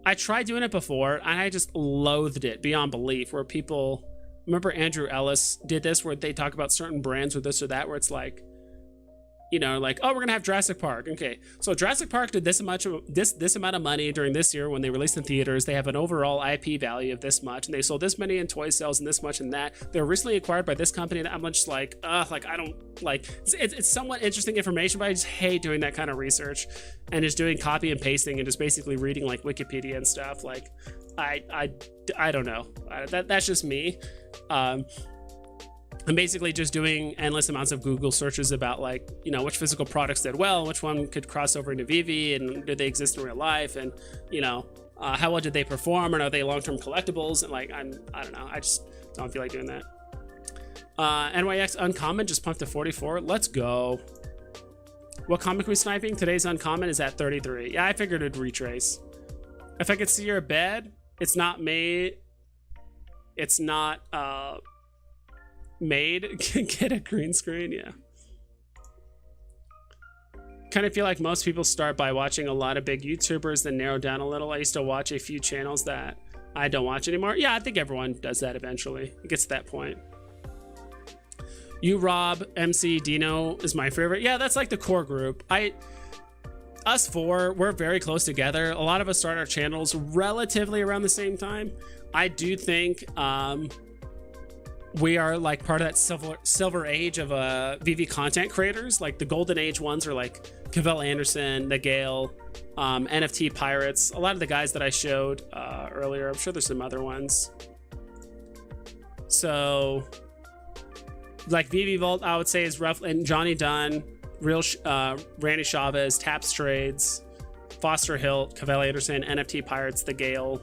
[SPEAKER 1] I tried doing it before and I just loathed it beyond belief, where people, remember Andrew Ellis did this, where they talk about certain brands or this or that, where it's like, you know, like, oh, we're gonna have Jurassic Park. Okay, so Jurassic Park did this amount of money during this year when they released in theaters. They have an overall IP value of this much, and they sold this many in toy sales and this much in that. They were recently acquired by this company, and I'm just like, like, I don't like. It's somewhat interesting information, but I just hate doing that kind of research and just doing copy and pasting and just basically reading like Wikipedia and stuff. Like, I don't know. That's just me. I'm basically just doing endless amounts of Google searches about, like, you know, which physical products did well, which one could cross over into Veve, and did they exist in real life, and, you know, how well did they perform, and are they long-term collectibles? And, like, I don't know, I just don't feel like doing that. NYX Uncommon just pumped to 44. Let's go. What comic are we sniping? Today's Uncommon is at 33. Yeah, I figured it'd retrace. If I could see your bed, it's not made. It's not, made. Get a green screen. Yeah, kind of feel like most people start by watching a lot of big YouTubers, then narrow down a little. I used to watch a few channels that I don't watch anymore. Yeah, I think everyone does that eventually. It gets to that point. You, Rob, MC, Dino is my favorite. Yeah, that's like the core group. Us four, we're very close together. A lot of us start our channels relatively around the same time. I do think we are like part of that silver age of VV content creators. Like the golden age ones are like Cavell Anderson, the Gale, NFT Pirates, a lot of the guys that I showed earlier. I'm sure there's some other ones. So like VV Vault, I would say, is rough, and Johnny Dunn, Real Randy Chavez, Taps Trades, Foster Hilt, Cavell Anderson, NFT Pirates, the Gale.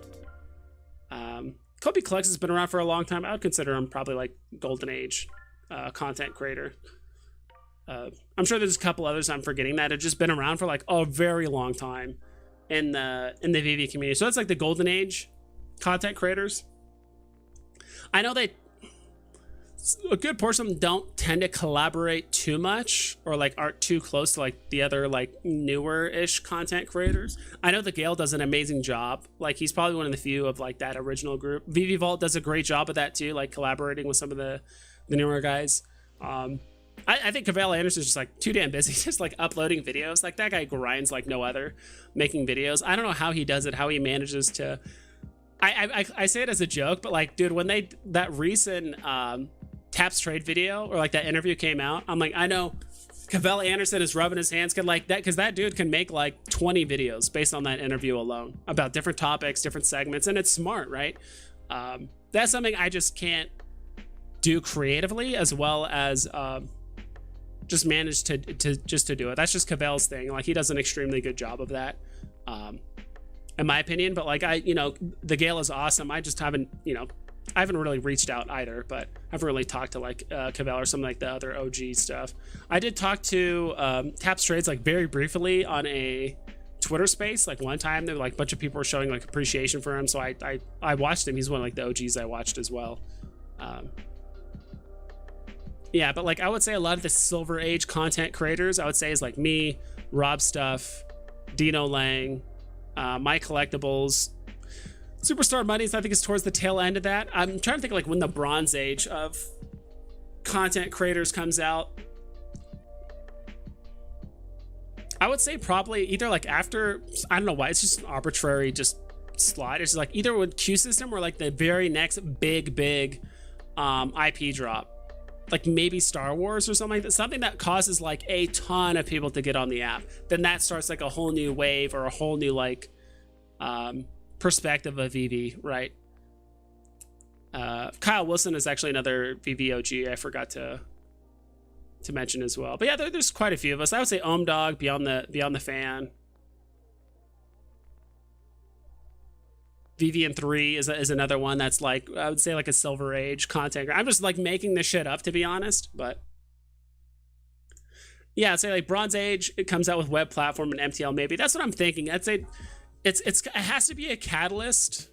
[SPEAKER 1] Kobe Clux has been around for a long time. I would consider him probably like golden age content creator. I'm sure there's a couple others I'm forgetting that have just been around for like a very long time. in the Veve community. So that's like the golden age content creators. I know a good portion of them don't tend to collaborate too much, or like aren't too close to like the other like newer-ish content creators. I know the Gale does an amazing job. Like he's probably one of the few of like that original group. Veve Vault does a great job of that too, like collaborating with some of the newer guys. I think Cavell Anderson's just like too damn busy, just like uploading videos. Like that guy grinds like no other, making videos. I don't know how he does it, how he manages to. I say it as a joke, but like, dude, when that recent Taps Trade video or like that interview came out, I'm like, I know Cavell Anderson is rubbing his hands like that, because that dude can make like 20 videos based on that interview alone about different topics, different segments, and it's smart, right? That's something I just can't do creatively, as well as just manage to do it. That's just Cavell's thing. Like he does an extremely good job of that, in my opinion. But like the Gale is awesome. I just haven't, I haven't really reached out either, but I haven't really talked to like Cavell or some like the other OG stuff. I did talk to Taps Trades like very briefly on a Twitter space. Like one time there were like a bunch of people were showing like appreciation for him, so I watched him. He's one of like the OGs I watched as well. Yeah, but like I would say a lot of the Silver Age content creators, I would say, is like me, Rob Stuff, Dino Lang, My Collectibles, Superstar Money's. I think is towards the tail end of that. I'm trying to think like when the Bronze Age of content creators comes out. I would say probably either like after, I don't know why, it's just an arbitrary just slot. It's like either with Q System or like the very next big IP drop. Like maybe Star Wars or something like that, something that causes like a ton of people to get on the app. Then that starts like a whole new wave or a whole new like perspective of Veve, right? Kyle Wilson is actually another Veve OG I forgot to mention as well. But yeah, there's quite a few of us. I would say Dog, Beyond the Fan. Vivian 3 is another one that's like, I would say like a Silver Age content. I'm just like making this shit up, to be honest, but yeah, I'd say like Bronze Age, it comes out with web platform and MTL maybe. That's what I'm thinking. I'd say it has to be a catalyst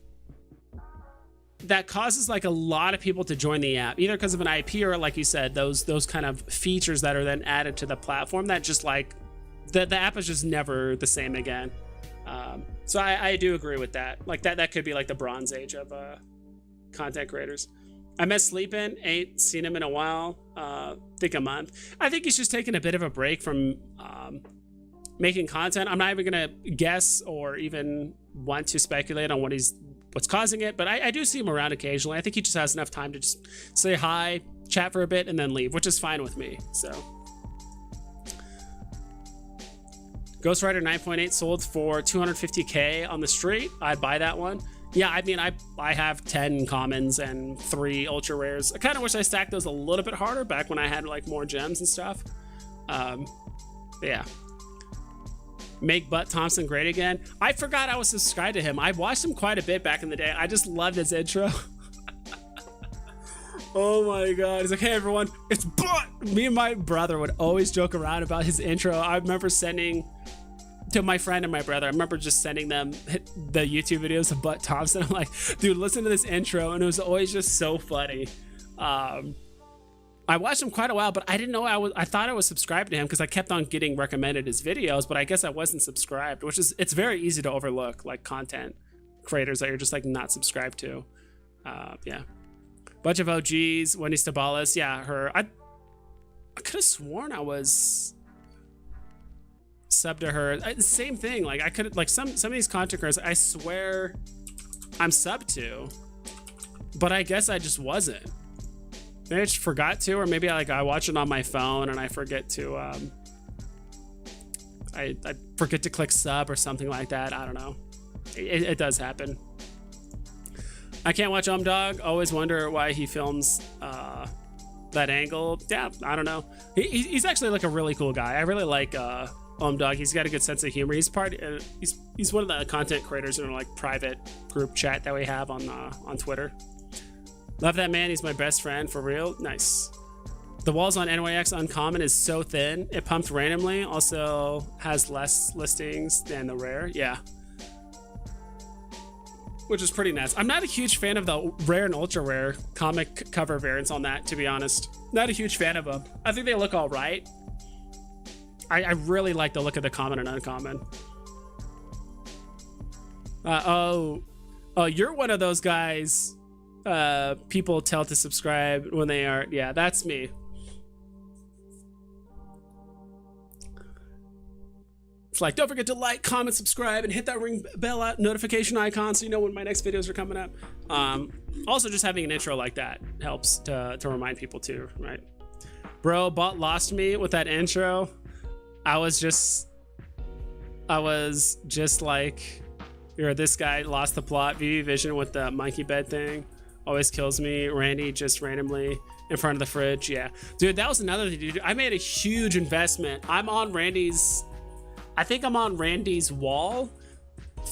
[SPEAKER 1] that causes like a lot of people to join the app, either because of an IP or like you said, those kind of features that are then added to the platform that just like the app is just never the same again. So I do agree with that. Like that could be like the Bronze Age of content creators. I met Sleepin', ain't seen him in a while. Think a month. I think he's just taking a bit of a break from making content. I'm not even gonna guess or even want to speculate on what's causing it, but I do see him around occasionally. I think he just has enough time to just say hi, chat for a bit, and then leave, which is fine with me. So Ghost Rider 9.8 sold for 250K on the street. I'd buy that one. Yeah, I mean, I have 10 commons and 3 ultra rares. I kind of wish I stacked those a little bit harder back when I had like more gems and stuff. Yeah. Make Butt Thompson great again. I forgot I was subscribed to him. I watched him quite a bit back in the day. I just loved his intro. Oh my god. He's like, hey everyone, it's Butt. Me and my brother would always joke around about his intro. I remember sending to my friend and my brother, I remember just sending them the YouTube videos of Butt Thompson. I'm like, dude, listen to this intro. And it was always just so funny. I watched him quite a while, but I didn't know I thought I was subscribed to him because I kept on getting recommended his videos, but I guess I wasn't subscribed, which is, it's very easy to overlook like content creators that you're just like not subscribed to. Yeah. Bunch of OGs, Wendy Stabalis. Yeah, her. I could have sworn I was sub to her. Same thing. Like I could like some of these content creators, I swear I'm sub to, but I guess I just wasn't. Maybe I just forgot to, or maybe I watch it on my phone and I forget to I forget to click sub or something like that. I don't know. It does happen. I can't watch Dog. Always wonder why he films that angle. Yeah, I don't know. He's actually like a really cool guy. I really like Dog. He's got a good sense of humor. He's he's one of the content creators in our like private group chat that we have on Twitter. Love that man. He's my best friend for real. Nice. The walls on NYX Uncommon is so thin. It pumped randomly. Also has less listings than the rare. Yeah. which is pretty nice. I'm not a huge fan of the rare and ultra rare comic cover variants on that, to be honest. Not a huge fan of them. I think they look all right. I really like the look of the common and uncommon. Oh, you're one of those guys people tell to subscribe when they are. Yeah, that's me. It's like, don't forget to like, comment, subscribe, and hit that ring bell notification icon so you know when my next videos are coming up. Also, just having an intro like that helps to remind people too, right? Bro, bot lost me with that intro. I was just like, you're this guy lost the plot. VV Vision with the monkey bed thing always kills me. Randy just randomly in front of the fridge. Yeah, dude, that was another thing, dude. I made a huge investment. I think I'm on Randy's wall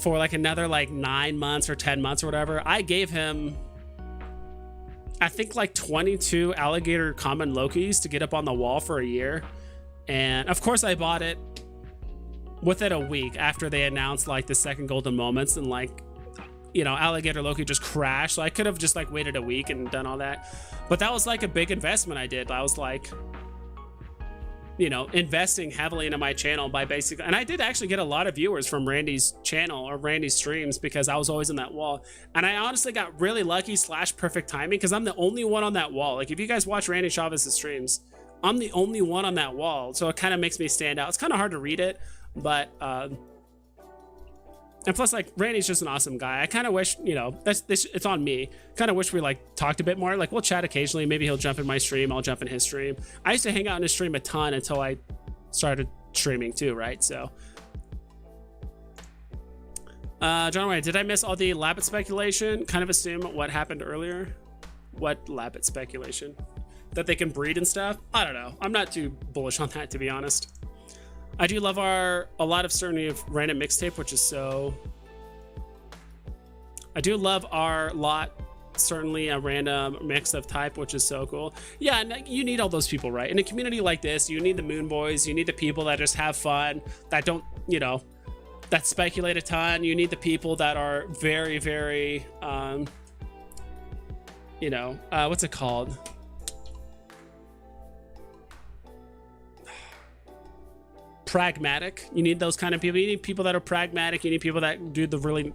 [SPEAKER 1] for like another like 9 months or 10 months or whatever. I gave him, I think like 22 alligator common Lokis to get up on the wall for a year. And of course I bought it within a week after they announced like the second golden moments, and like, you know, alligator Loki just crashed. So I could have just like waited a week and done all that. But that was like a big investment I did. I was like, you know, investing heavily into my channel by basically, and I did actually get a lot of viewers from Randy's channel or Randy's streams because I was always on that wall. And I honestly got really lucky / perfect timing because I'm the only one on that wall. Like if you guys watch Randy Chavez's streams, I'm the only one on that wall. So it kind of makes me stand out. It's kind of hard to read it, but, and plus, like, Randy's just an awesome guy. I kind of wish, you know, it's on me. Kind of wish we, like, talked a bit more. Like, we'll chat occasionally. Maybe he'll jump in my stream. I'll jump in his stream. I used to hang out in his stream a ton until I started streaming too, right? So, John Wayne, did I miss all the Labbit speculation? Kind of assume what happened earlier. What Labbit speculation? That they can breed and stuff? I don't know. I'm not too bullish on that, to be honest. I do love a lot of certainty of random mixtape, which is so. I do love our lot, certainly a random mix of type, which is so cool. Yeah, and you need all those people, right? In a community like this, you need the Moon Boys, you need the people that just have fun, that don't, you know, that speculate a ton. You need the people that are very, very, you know, what's it called? Pragmatic. You need those kind of people. You need people that are pragmatic. You need people that do the really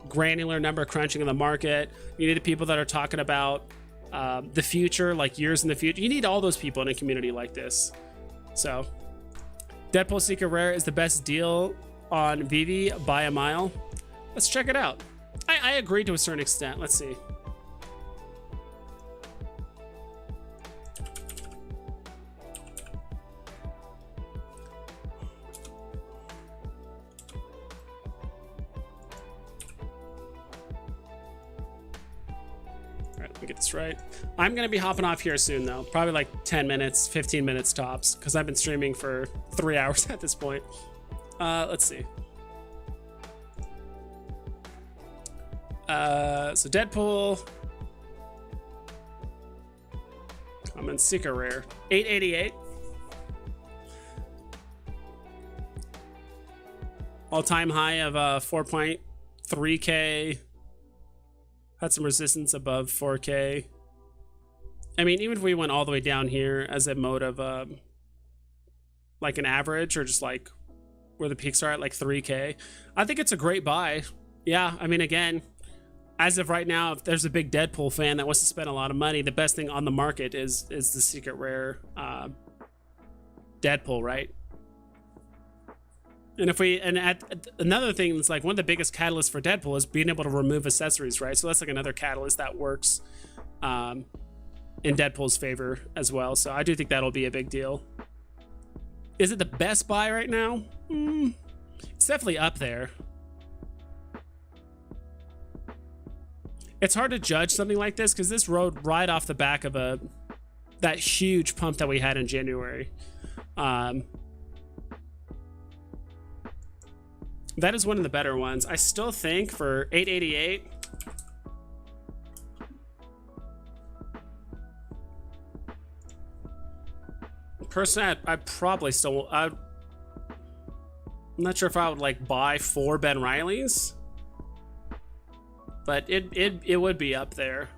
[SPEAKER 1] granular number crunching in the market. You need the people that are talking about the future, like years in the future. You need all those people in a community like this. So Deadpool Secret Rare is the best deal on Veve by a mile. Let's check it out. I agree to a certain extent. Let's see. Get this right. I'm gonna be hopping off here soon though, probably like 10 minutes 15 minutes tops, because I've been streaming for 3 hours at this point. Let's see. So Deadpool common secret rare 888 all-time high of 4.3k. Had some resistance above 4K. I mean, even if we went all the way down here as a mode of like an average, or just like where the peaks are at like 3K, I think it's a great buy. Yeah, I mean, again, as of right now, if there's a big Deadpool fan that wants to spend a lot of money, the best thing on the market is the secret rare Deadpool, right? And another thing that's like one of the biggest catalysts for Deadpool is being able to remove accessories, right? So that's like another catalyst that works in Deadpool's favor as well. So I do think that'll be a big deal. Is it the best buy right now? It's definitely up there. It's hard to judge something like this because this rode right off the back of that huge pump that we had in January. That is one of the better ones. I still think for 888, personally, I probably still. I'm not sure if I would like buy 4 Ben Rileys. but it would be up there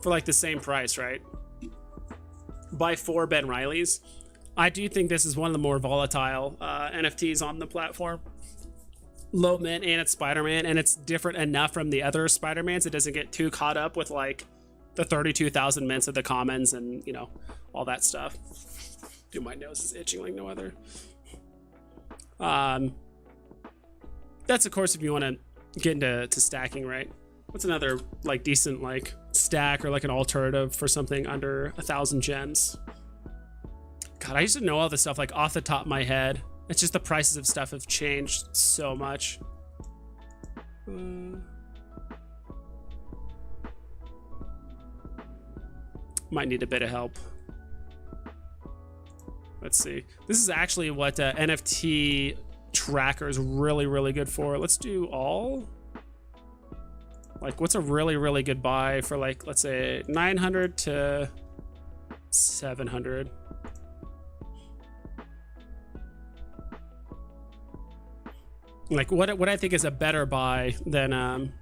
[SPEAKER 1] for like the same price, right? Buy 4 Ben Reillys. I do think this is one of the more volatile NFTs on the platform. Low mint, and it's Spider-Man, and it's different enough from the other Spider-Mans. It doesn't get too caught up with like the 32,000 mints of the commons and, you know, all that stuff. Dude, my nose is itching like no other. That's of course if you want to get into stacking, right? What's another like decent like stack or like an alternative for something under 1,000 gems? God, I used to know all this stuff like off the top of my head. It's just the prices of stuff have changed so much. Might need a bit of help. Let's see. This is actually what NFT tracker is really, really good for. Let's do all. Like, what's a really, really good buy for like, let's say 900 to 700. Like what I think is a better buy than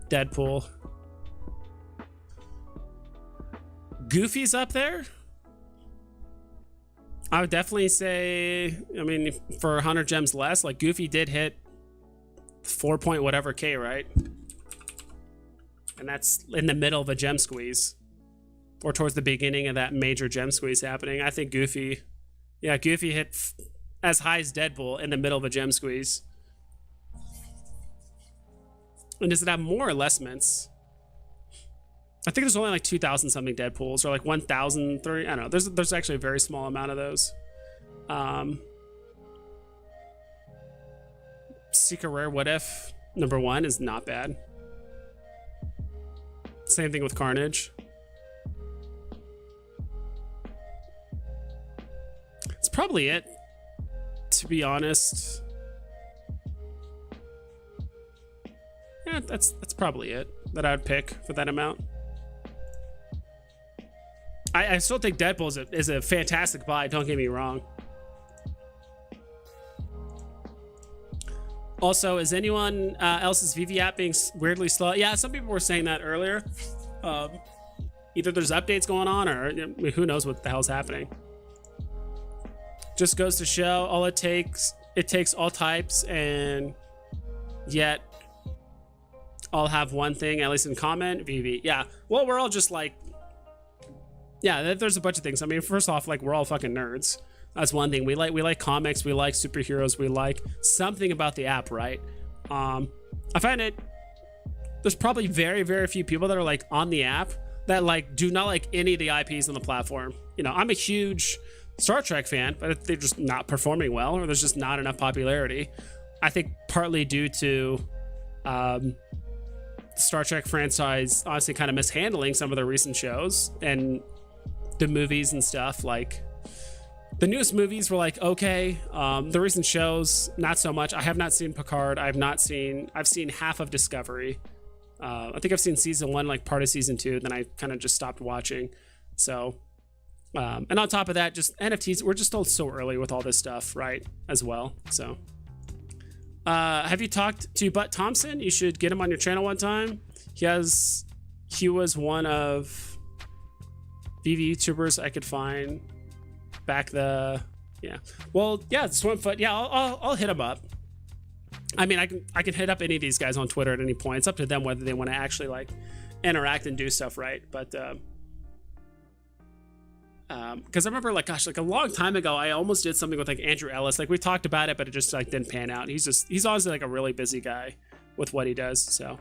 [SPEAKER 1] Deadpool. Goofy's up there. I would definitely say, I mean, for 100 gems less, like Goofy did hit 4 point whatever K, right? And that's in the middle of a gem squeeze, or towards the beginning of that major gem squeeze happening. I think Goofy, yeah, Goofy hit as high as Deadpool in the middle of a gem squeeze. And does it have more or less mints? I think there's only like 2,000 something Deadpools, or like 1,030. I don't know. There's actually a very small amount of those. Secret Rare What If #1 is not bad. Same thing with Carnage. It's probably it, to be honest. Yeah, that's probably it that I would pick for that amount. I still think Deadpool is a fantastic buy, don't get me wrong. Also, is anyone else's Veve app being weirdly slow? Yeah, some people were saying that earlier. Either there's updates going on, or I mean, who knows what the hell's happening. Just goes to show all it takes all types, and yet all have one thing, at least in common, Veve. Yeah, well, we're all just like, yeah, there's a bunch of things. I mean, first off, like, we're all fucking nerds. That's one thing. We like comics, we like superheroes, we like something about the app, right? I find there's probably very, very few people that are like on the app that like do not like any of the IPs on the platform. You know, I'm a huge Star Trek fan, but they're just not performing well, or there's just not enough popularity. I think partly due to the Star Trek franchise honestly kind of mishandling some of the recent shows and the movies and stuff. Like, the newest movies were like, okay. The recent shows, not so much. I have not seen Picard. I've seen half of Discovery. I think I've seen season 1, like part of season 2. Then I kind of just stopped watching. So, and on top of that, just NFTs, we're just still so early with all this stuff, right? As well. So, have you talked to Butt Thompson? You should get him on your channel one time. He was one of Veve YouTubers I could find back yeah. Well, yeah, Swimfoot. Yeah, I'll hit him up. I mean, I can hit up any of these guys on Twitter at any point. It's up to them whether they want to actually like interact and do stuff, right? But because I remember, like, gosh, like a long time ago, I almost did something with like Andrew Ellis. Like, we talked about it, but it just like didn't pan out. He's honestly like a really busy guy with what he does. So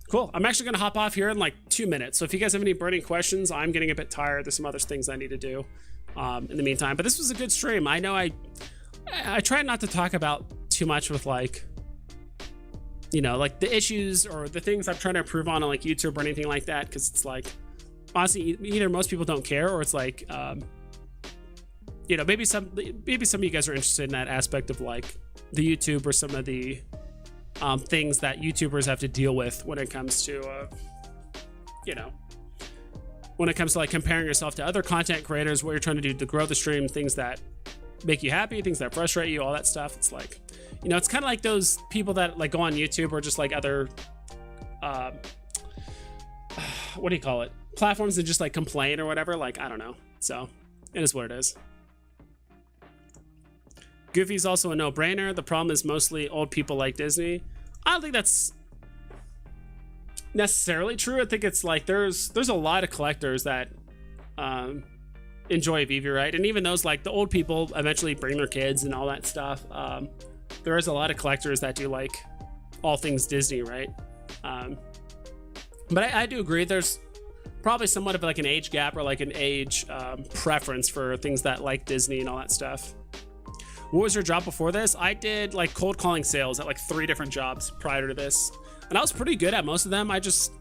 [SPEAKER 1] cool. I'm actually gonna hop off here in like 2 minutes. So if you guys have any burning questions, I'm getting a bit tired. There's some other things I need to do in the meantime. But this was a good stream. I know I try not to talk about too much with, like, you know, like the issues or the things I'm trying to improve on like YouTube or anything like that, because it's like, honestly, either most people don't care, or it's like, you know, maybe some of you guys are interested in that aspect of like the YouTube or some of the things that YouTubers have to deal with when it comes to, you know, when it comes to like comparing yourself to other content creators, what you're trying to do to grow the stream, things that make you happy, things that frustrate you, all that stuff. It's like, You know, it's kind of like those people that like go on YouTube or just like other, what do you call it? Platforms that just like complain or whatever. Like, I don't know. So it is what it is. Goofy's also a no-brainer. The problem is mostly old people like Disney. I don't think that's necessarily true. I think it's like there's a lot of collectors that enjoy Veve, right? And even those, like the old people eventually bring their kids and all that stuff. There is a lot of collectors that do like all things Disney, right? But I do agree there's probably somewhat of like an age gap or like an age preference for things that like Disney and all that stuff. What was your job before this? I did like cold calling sales at like 3 different jobs prior to this, and I was pretty good at most of them. I just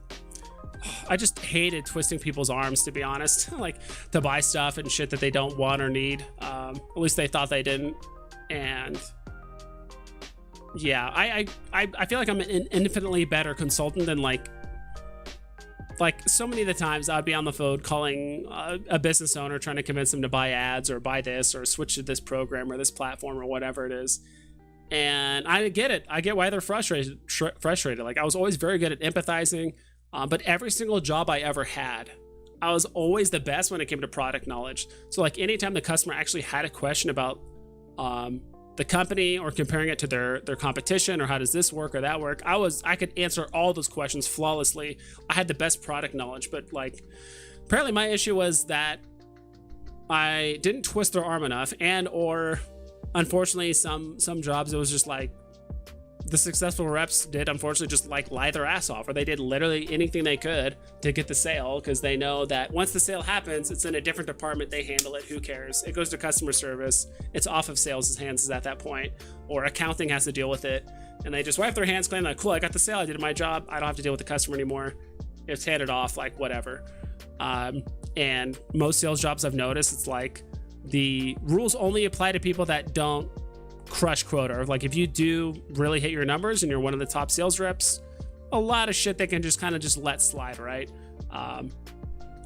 [SPEAKER 1] hated twisting people's arms, to be honest. Like to buy stuff and shit that they don't want or need. At least they thought they didn't. And yeah, I feel like I'm an infinitely better consultant than like so many of the times I'd be on the phone calling a business owner trying to convince them to buy ads or buy this or switch to this program or this platform or whatever it is. And I get it. I get why they're frustrated. Like I was always very good at empathizing, but every single job I ever had, I was always the best when it came to product knowledge. So like anytime the customer actually had a question about the company or comparing it to their competition or how does this work or that work, I could answer all those questions flawlessly. I had the best product knowledge, but like apparently my issue was that I didn't twist their arm enough, and or unfortunately some jobs it was just like the successful reps did unfortunately just like lie their ass off, or they did literally anything they could to get the sale because they know that once the sale happens, it's in a different department, they handle it, who cares, it goes to customer service, it's off of sales' hands at that point, or accounting has to deal with it, and they just wipe their hands clean like, cool, I got the sale, I did my job, I don't have to deal with the customer anymore, it's handed off, like whatever. And most sales jobs I've noticed, it's like the rules only apply to people that don't crush quota. Like if you do really hit your numbers and you're one of the top sales reps, a lot of shit they can just kind of just let slide, right?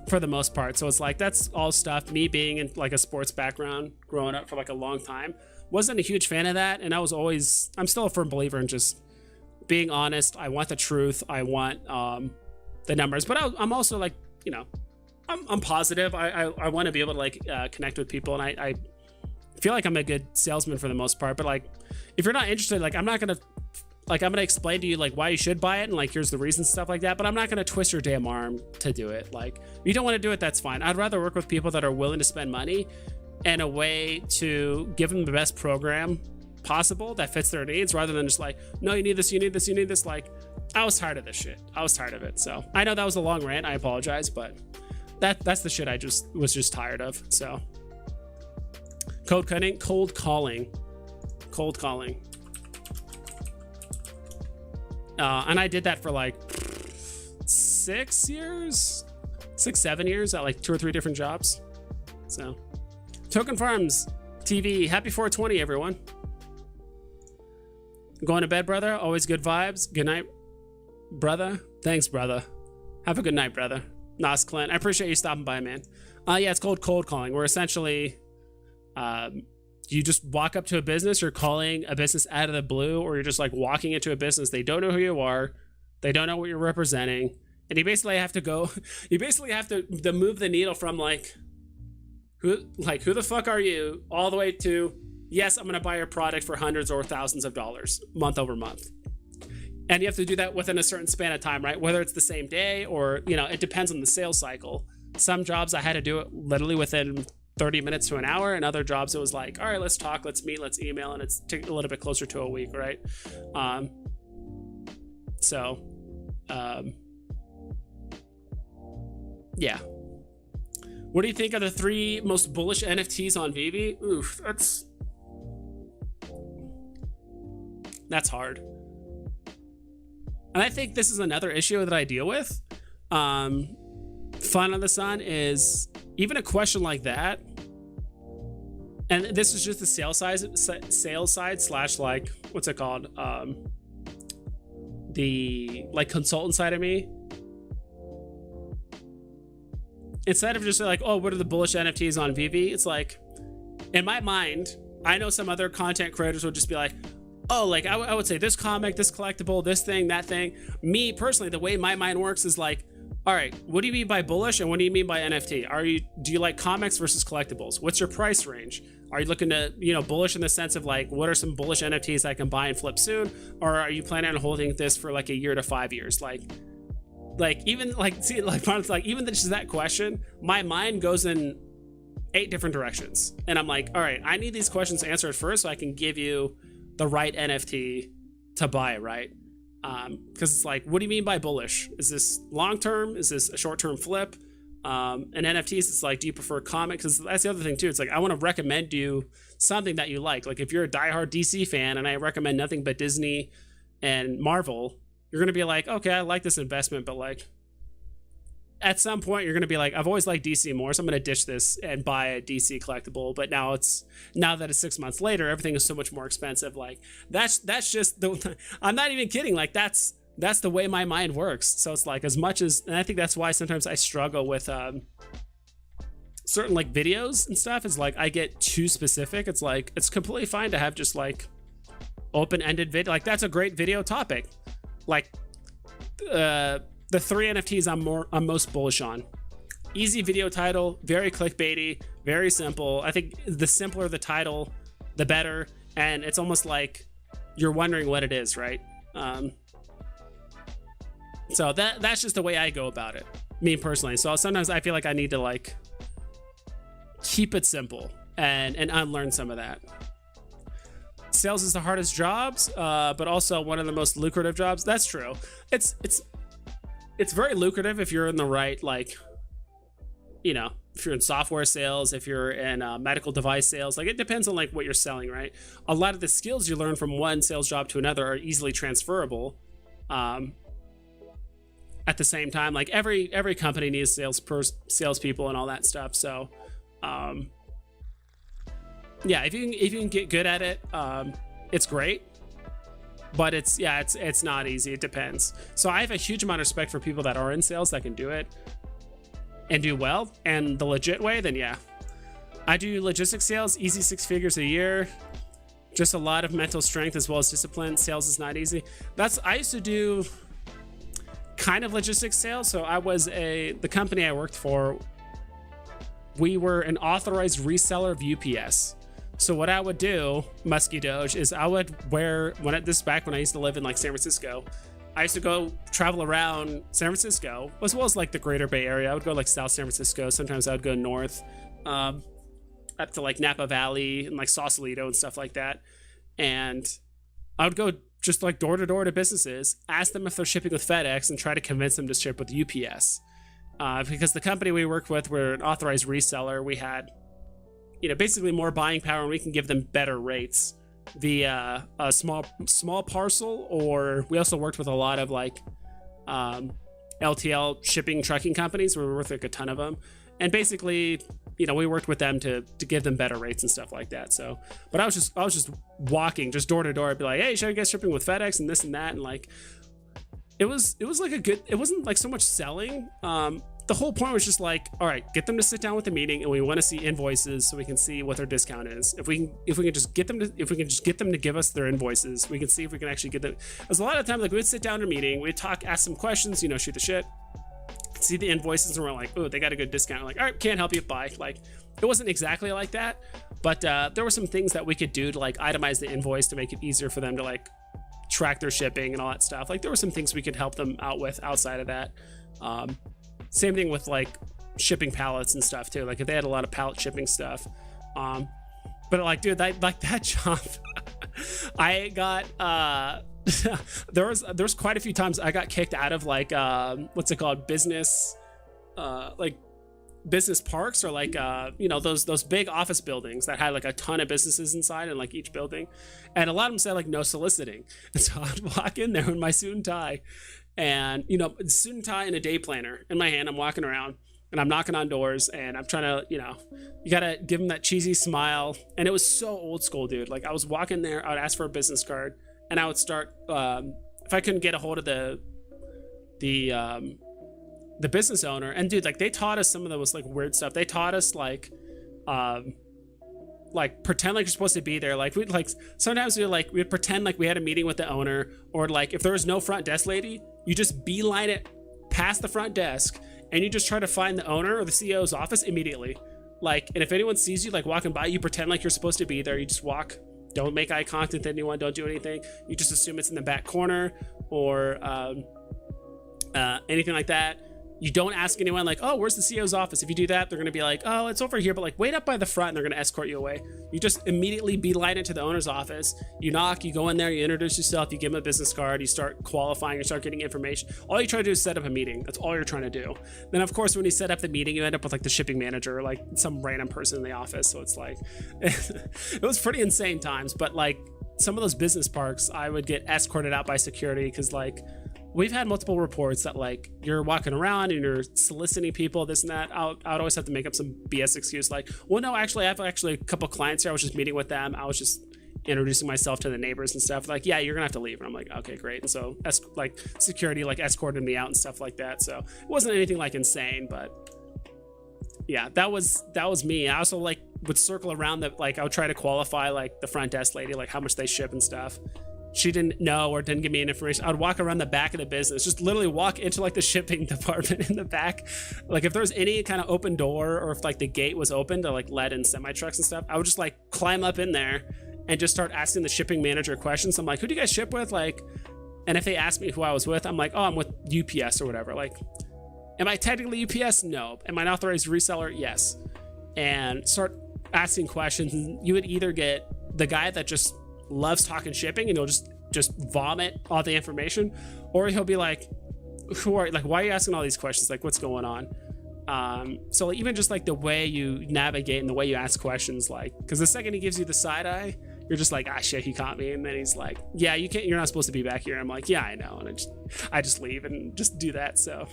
[SPEAKER 1] For the most part. So it's like that's all stuff. Me being in like a sports background growing up for like a long time, wasn't a huge fan of that, and I'm still a firm believer in just being honest. I want the truth, I want the numbers, but I'm also like, you know, I'm positive. I want to be able to like connect with people, and I feel like I'm a good salesman for the most part. But like if you're not interested, like I'm gonna explain to you like why you should buy it and like here's the reasons, stuff like that, but I'm not gonna twist your damn arm to do it. Like if you don't want to do it, that's fine. I'd rather work with people that are willing to spend money and a way to give them the best program possible that fits their needs, rather than just like, no, you need this, you need this, you need this. Like I was tired of this shit. I was tired of it. So I know that was a long rant, I apologize, but that's the shit I was just tired of. So cold calling. And I did that for like 7 years at like 2 or 3 different jobs. So Token Farms TV, happy 420 everyone. Going to bed, brother? Always good vibes. Good night, brother. Thanks, brother. Have a good night, brother. Nas Clint, I appreciate you stopping by, man. Yeah, it's called cold calling, where essentially you just walk up to a business, you're calling a business out of the blue, or you're just like walking into a business, they don't know who you are, they don't know what you're representing, and you basically have to move the needle from like who the fuck are you, all the way to, yes, I'm gonna buy your product for hundreds or thousands of dollars month over month. And you have to do that within a certain span of time, right? Whether it's the same day or, you know, it depends on the sales cycle. Some jobs I had to do it literally within 30 minutes to an hour, and other jobs it was like, all right, let's talk, let's meet, let's email, and it's a little bit closer to a week, right? Yeah. What do you think are the 3 most bullish NFTs on Veve? Oof, that's hard. And I think this is another issue that I deal with. Fun on the Sun is even a question like that, and this is just the sales side slash like, what's it called? The like consultant side of me. Instead of just like, oh, what are the bullish NFTs on Veve? It's like, in my mind, I know some other content creators would just be like, oh, like I would say this comic, this collectible, this thing, that thing. Me personally, the way my mind works is like, all right, what do you mean by bullish and what do you mean by NFT? Do you like comics versus collectibles? What's your price range? Are you looking to, bullish in the sense of like, what are some bullish NFTs I can buy and flip soon? Or are you planning on holding this for like a year to 5 years? Even just that question, my mind goes in 8 different directions. And I'm like, all right, I need these questions answered first so I can give you the right NFT to buy, right? Because it's like, what do you mean by bullish? Is this long term? Is this a short term flip? And NFTs, it's like, do you prefer comics? Because that's the other thing too. It's like, I want to recommend you something that you like. Like if you're a diehard DC fan and I recommend nothing but Disney and Marvel, you're going to be like, okay, I like this investment, but like at some point you're going to be like, I've always liked DC more, so I'm going to ditch this and buy a DC collectible. But now that it's 6 months later, everything is so much more expensive. Like that's just I'm not even kidding. Like that's the way my mind works. So it's like, as much as, and I think that's why sometimes I struggle with certain like videos and stuff, is like I get too specific. It's like, it's completely fine to have just like open-ended video. Like that's a great video topic. Like the 3 NFTs I'm most bullish on. Easy video title, very clickbaity, very simple. I think the simpler the title, the better. And it's almost like you're wondering what it is, right? So that's just the way I go about it, me personally. So sometimes I feel like I need to like keep it simple and unlearn some of that. Sales is the hardest jobs, but also one of the most lucrative jobs. That's true. It's very lucrative if you're in the right, like, if you're in software sales, if you're in medical device sales. Like it depends on like what you're selling, right? A lot of the skills you learn from one sales job to another are easily transferable. At the same time, like every company needs salespeople and all that stuff. So, yeah, if you can get good at it, it's great. But it's not easy. It depends. So I have a huge amount of respect for people that are in sales that can do it and do well, and the legit way. Then yeah, I do logistics sales, easy 6 figures a year. Just a lot of mental strength as well as discipline. Sales is not easy. I used to do kind of logistics sales. So the company I worked for, we were an authorized reseller of UPS. So what I would do, Musky Doge, is I would back when I used to live in like San Francisco, I used to go travel around San Francisco as well as like the greater Bay Area. I would go like South San Francisco. Sometimes I would go north, up to like Napa Valley and like Sausalito and stuff like that. And I would go just like door to door to businesses, ask them if they're shipping with FedEx and try to convince them to ship with UPS. Because the company we worked with, we're an authorized reseller. We had, basically more buying power, and we can give them better rates via a small parcel, or we also worked with a lot of like LTL shipping trucking companies. We were with like a ton of them, and basically, we worked with them to give them better rates and stuff like that. So, but I was just walking just door to door. I'd be like, hey, should I get shipping with FedEx and this and that, and like it was like it wasn't like so much selling. The whole point was just like, all right, get them to sit down with the meeting, and we want to see invoices so we can see what their discount is. If we can just get them to give us their invoices, we can see if we can actually get them. Because a lot of times, like we'd sit down in a meeting, we'd talk, ask some questions, shoot the shit, see the invoices, and we're like, oh, they got a good discount. We're like, all right, can't help you, bye. Like it wasn't exactly like that, but there were some things that we could do to like itemize the invoice to make it easier for them to like track their shipping and all that stuff. Like there were some things we could help them out with outside of that. Same thing with like shipping pallets and stuff too. Like if they had a lot of pallet shipping stuff. But like, dude, that job, I got, there was quite a few times I got kicked out of like, what's it called? Business parks, or like, those big office buildings that had like a ton of businesses inside in like each building. And a lot of them said like no soliciting. And so I'd walk in there in my suit and tie, and suit and tie and a day planner in my hand. I'm walking around and I'm knocking on doors, and I'm trying to, you gotta give them that cheesy smile. And it was so old school, dude. Like I was walking there, I would ask for a business card, and I would start, if I couldn't get a hold of the business owner, and dude, like they taught us some of the most like weird stuff. They taught us like like pretend like you're supposed to be there. Like we'd like sometimes we'd pretend like we had a meeting with the owner, or like if there was no front desk lady, you just beeline it past the front desk and you just try to find the owner or the CEO's office immediately. Like, and if anyone sees you like walking by, you pretend like you're supposed to be there. You just walk, don't make eye contact with anyone, don't do anything. You just assume it's in the back corner or anything like that. You don't ask anyone like, oh, where's the CEO's office? If you do that, they're going to be like, oh, it's over here, but like wait up by the front, and they're going to escort you away. You just immediately beeline it to the owner's office. You knock, you go in there, you introduce yourself, you give them a business card, you start qualifying, you start getting information. All you try to do is set up a meeting. That's all you're trying to do. Then of course, when you set up the meeting, you end up with like the shipping manager or like some random person in the office. So it's like, it was pretty insane times, but like some of those business parks, I would get escorted out by security because like, we've had multiple reports that like you're walking around and you're soliciting people, this and that. I would always have to make up some BS excuse like, well, no, actually, I have actually a couple clients here. I was just meeting with them. I was just introducing myself to the neighbors and stuff. Like, yeah, you're gonna have to leave. And I'm like, okay, great. And so like security like escorted me out and stuff like that. So it wasn't anything like insane, but yeah, that was me. I also like would circle around that. Like I would try to qualify like the front desk lady, like how much they ship and stuff. She didn't know or didn't give me any information. I would walk around the back of the business, just literally walk into like the shipping department in the back. Like if there was any kind of open door or if like the gate was open to like let in semi trucks and stuff, I would just like climb up in there and just start asking the shipping manager questions. I'm like, who do you guys ship with? Like, and if they ask me who I was with, I'm like, oh, I'm with UPS or whatever. Like, am I technically UPS? No. Am I an authorized reseller? Yes. And start asking questions. And you would either get the guy that just loves talking shipping and he'll just vomit all the information, or he'll be like, who are, like, why are you asking all these questions? Like, what's going on? So even just like the way you navigate and the way you ask questions, like, because the second he gives you the side eye, you're just like, ah, shit, he caught me. And then he's like, yeah, you're not supposed to be back here. And I'm like, yeah, I know. And I just leave and just do that. So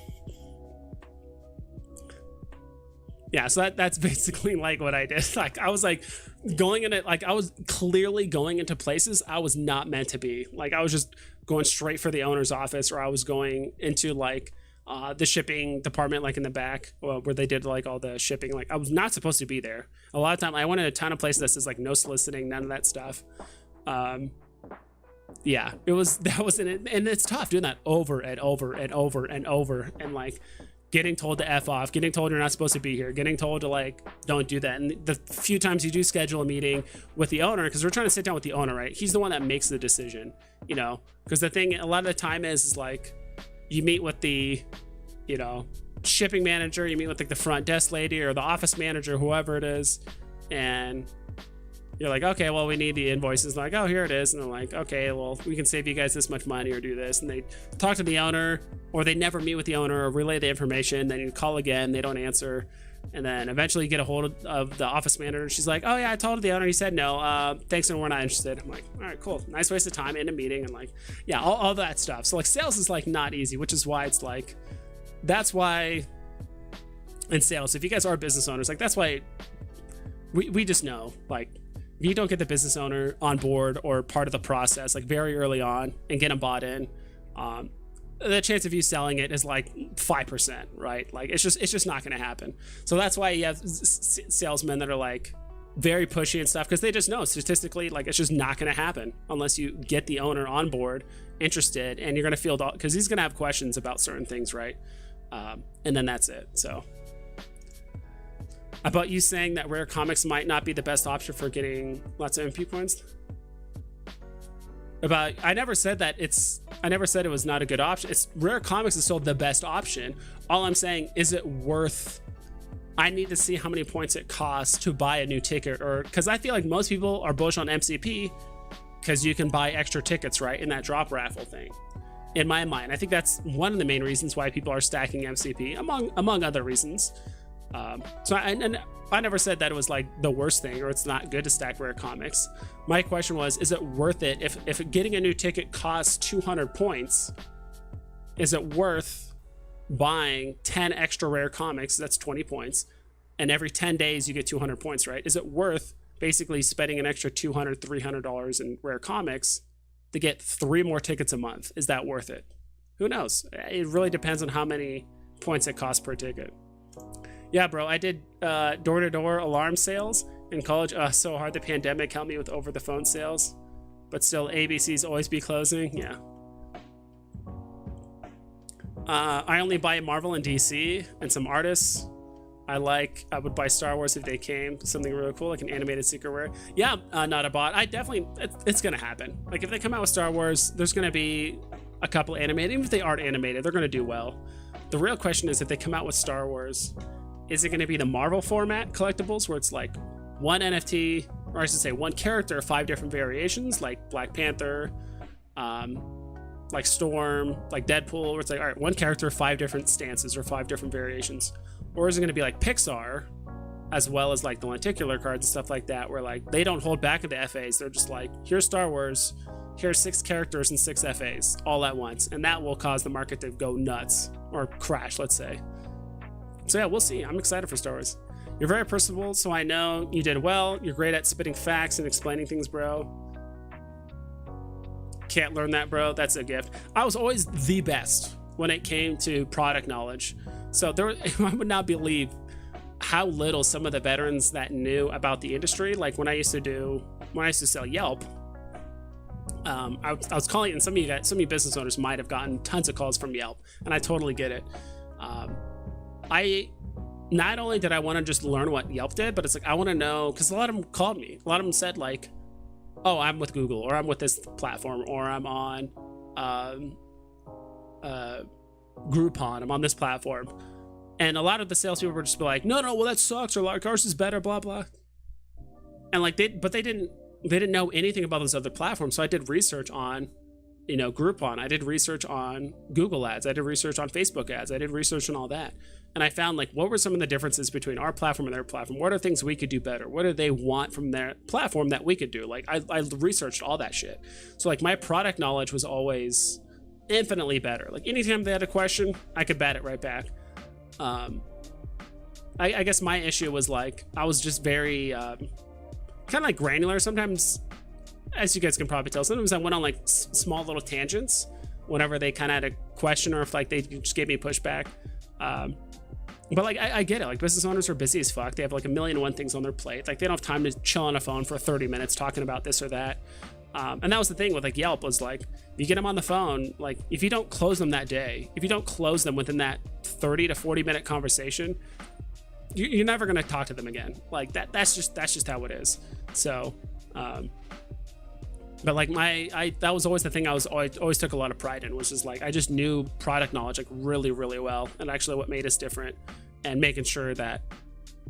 [SPEAKER 1] yeah, so that's basically like what I did. Like I was like going in it, like I was clearly going into places I was not meant to be. Like I was just going straight for the owner's office, or I was going into like the shipping department, like in the back where they did like all the shipping. Like I was not supposed to be there. A lot of time I went in a ton of places that says like no soliciting, none of that stuff. Yeah, that was and it's tough doing that over and over and over and over, and like getting told to F off, getting told you're not supposed to be here, getting told to like, don't do that. And the few times you do schedule a meeting with the owner, because we're trying to sit down with the owner, right? He's the one that makes the decision, you know, because the thing a lot of the time is like you meet with the, you know, shipping manager, you meet with like the front desk lady or the office manager, whoever it is. And you're like, okay, well, we need the invoices. Like, oh, here it is. And they're like, okay, well, we can save you guys this much money or do this. And they talk to the owner, or they never meet with the owner or relay the information. Then you call again, they don't answer. And then eventually you get a hold of the office manager. She's like, oh yeah, I told the owner, he said no, thanks, and we're not interested. I'm like, all right, cool. Nice waste of time in a meeting. And like, yeah, all that stuff. So like sales is like not easy, which is why it's like, that's why in sales, if you guys are business owners, like that's why we just know, like, if you don't get the business owner on board or part of the process like very early on and get them bought in, the chance of you selling it is like 5%, right? Like it's just not going to happen. So that's why you have salesmen that are like very pushy and stuff, because they just know statistically like it's just not going to happen unless you get the owner on board, interested, and you're going to field all, because he's going to have questions about certain things, right? And then that's it. So about you saying that rare comics might not be the best option for getting lots of MP points. I never said it was not a good option. It's rare comics is still the best option. All I'm saying is it worth, I need to see how many points it costs to buy a new ticket, or because I feel like most people are bullish on MCP because you can buy extra tickets, right, in that drop raffle thing. In my mind, I think that's one of the main reasons why people are stacking MCP, among other reasons. So I never said that it was like the worst thing or it's not good to stack rare comics. My question was, is it worth it if getting a new ticket costs 200 points? Is it worth buying 10 extra rare comics? That's 20 points. And every 10 days you get 200 points, right? Is it worth basically spending an extra $200, $300 in rare comics to get 3 more tickets a month? Is that worth it? Who knows? It really depends on how many points it costs per ticket. Yeah, bro, I did door-to-door alarm sales, in college. So hard. The pandemic helped me with over the phone sales, but still ABCs always be closing. Yeah. I only buy Marvel and DC and some artists. I would buy Star Wars if they came, something really cool, like an animated secretware. Yeah, not a bot. It's gonna happen. Like if they come out with Star Wars, there's gonna be a couple animated. Even if they aren't animated, they're gonna do well. The real question is if they come out with Star Wars, is it gonna be the Marvel format collectibles where it's like one NFT, or I should say one character, 5 different variations, like Black Panther, like Storm, like Deadpool, where it's like, all right, one character, 5 different stances or 5 different variations? Or is it going to be like Pixar, as well as like the lenticular cards and stuff like that, where like they don't hold back at the FAs. They're just like, here's Star Wars, here's 6 characters and 6 FAs all at once. And that will cause the market to go nuts or crash, let's say. So yeah, we'll see. I'm excited for Star Wars. You're very personable, so I know you did well. You're great at spitting facts and explaining things, bro. Can't learn that, bro. That's a gift. I was always the best when it came to product knowledge. So I would not believe how little some of the veterans that knew about the industry, like when I used to sell Yelp, I was calling, and some of you business owners might have gotten tons of calls from Yelp, and I totally get it. I not only did I want to just learn what Yelp did, but it's like I want to know, because a lot of them called me. A lot of them said like, oh, I'm with Google, or I'm with this platform, or I'm on Groupon, I'm on this platform. And a lot of the salespeople were just like, no, well that sucks, or like ours is better, blah blah. And like they didn't know anything about those other platforms. So I did research on, Groupon. I did research on Google ads. I did research on Facebook ads. I did research on all that. And I found like, what were some of the differences between our platform and their platform? What are things we could do better? What do they want from their platform that we could do? Like I researched all that shit. So like my product knowledge was always infinitely better. Like anytime they had a question, I could bat it right back. I guess my issue was like, I was just very kind of like granular. Sometimes, as you guys can probably tell, sometimes I went on like small little tangents whenever they kind of had a question, or if like they just gave me pushback. But like I get it. Like business owners are busy as fuck. They have like 1,000,001 things on their plate. Like they don't have time to chill on a phone for 30 minutes talking about this or that. And that was the thing with like Yelp, was like, you get them on the phone, like if you don't close them that day, if you don't close them within that 30 to 40 minute conversation, you're never going to talk to them again. Like that's just how it is. So, but like that was always the thing I always took a lot of pride in, was just like, I just knew product knowledge like really, really well. And actually what made us different, and making sure that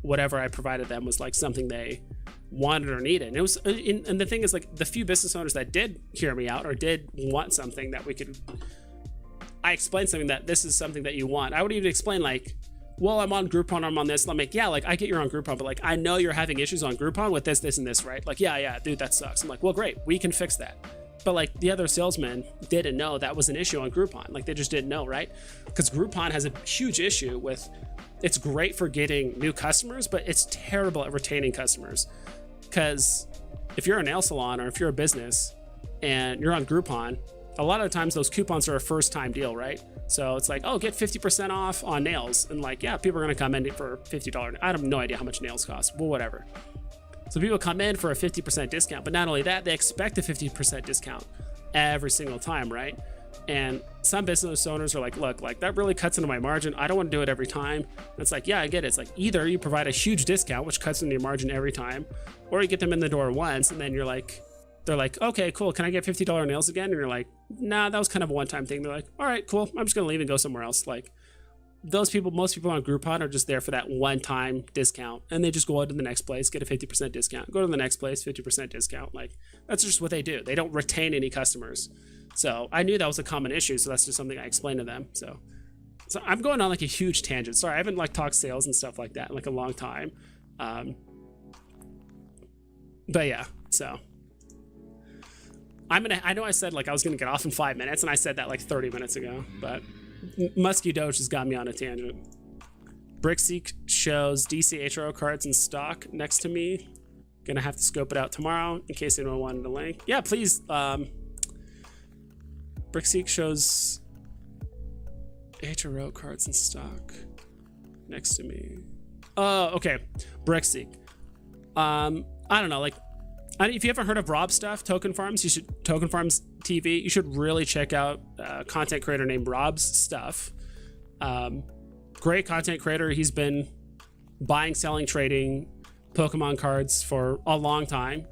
[SPEAKER 1] whatever I provided them was like something they wanted or needed. And it was, and the thing is like, the few business owners that did hear me out or did want something that I explained something that this is something that you want. I would even explain like, well, I'm on Groupon, I'm on this. And I'm like, yeah, like I get you're on Groupon, but like, I know you're having issues on Groupon with this, and this, right? Like, yeah, dude, that sucks. I'm like, well, great, we can fix that. But like the other salesmen didn't know that was an issue on Groupon. Like they just didn't know, right? Because Groupon has a huge issue with, it's great for getting new customers, but it's terrible at retaining customers. Because if you're a nail salon, or if you're a business and you're on Groupon, a lot of times those coupons are a first time deal, right? So it's like, oh, get 50% off on nails. And like, yeah, people are going to come in for $50. I have no idea how much nails cost, but whatever. So people come in for a 50% discount, but not only that, they expect a 50% discount every single time, right? And some business owners are like, look, like that really cuts into my margin. I don't want to do it every time. And it's like, yeah, I get it. It's like either you provide a huge discount, which cuts into your margin every time, or you get them in the door once, and then they're like, okay, cool, can I get $50 nails again? And you're like, nah, that was kind of a one-time thing. They're like, all right, cool, I'm just gonna leave and go somewhere else. Like most people on Groupon are just there for that one-time discount, and they just go on to the next place, get a 50% discount, go to the next place, 50% discount. Like that's just what they do. They don't retain any customers. So I knew that was a common issue, so that's just something I explained to them. So I'm going on like a huge tangent. Sorry, I haven't like talked sales and stuff like that in like a long time. But yeah, so I know I said like I was gonna get off in 5 minutes, and I said that like 30 minutes ago, but Musky Doge has got me on a tangent. Brickseek shows DC HRO cards in stock next to me. Gonna have to scope it out tomorrow in case anyone wanted a link. Yeah, please. Brickseek shows HRO cards in stock next to me. Oh, okay. Brickseek. I don't know, like, if you haven't heard of Rob's stuff, Token Farms, Token Farms TV, you should really check out a content creator named Rob's stuff. Great content creator. He's been buying, selling, trading Pokemon cards for a long time.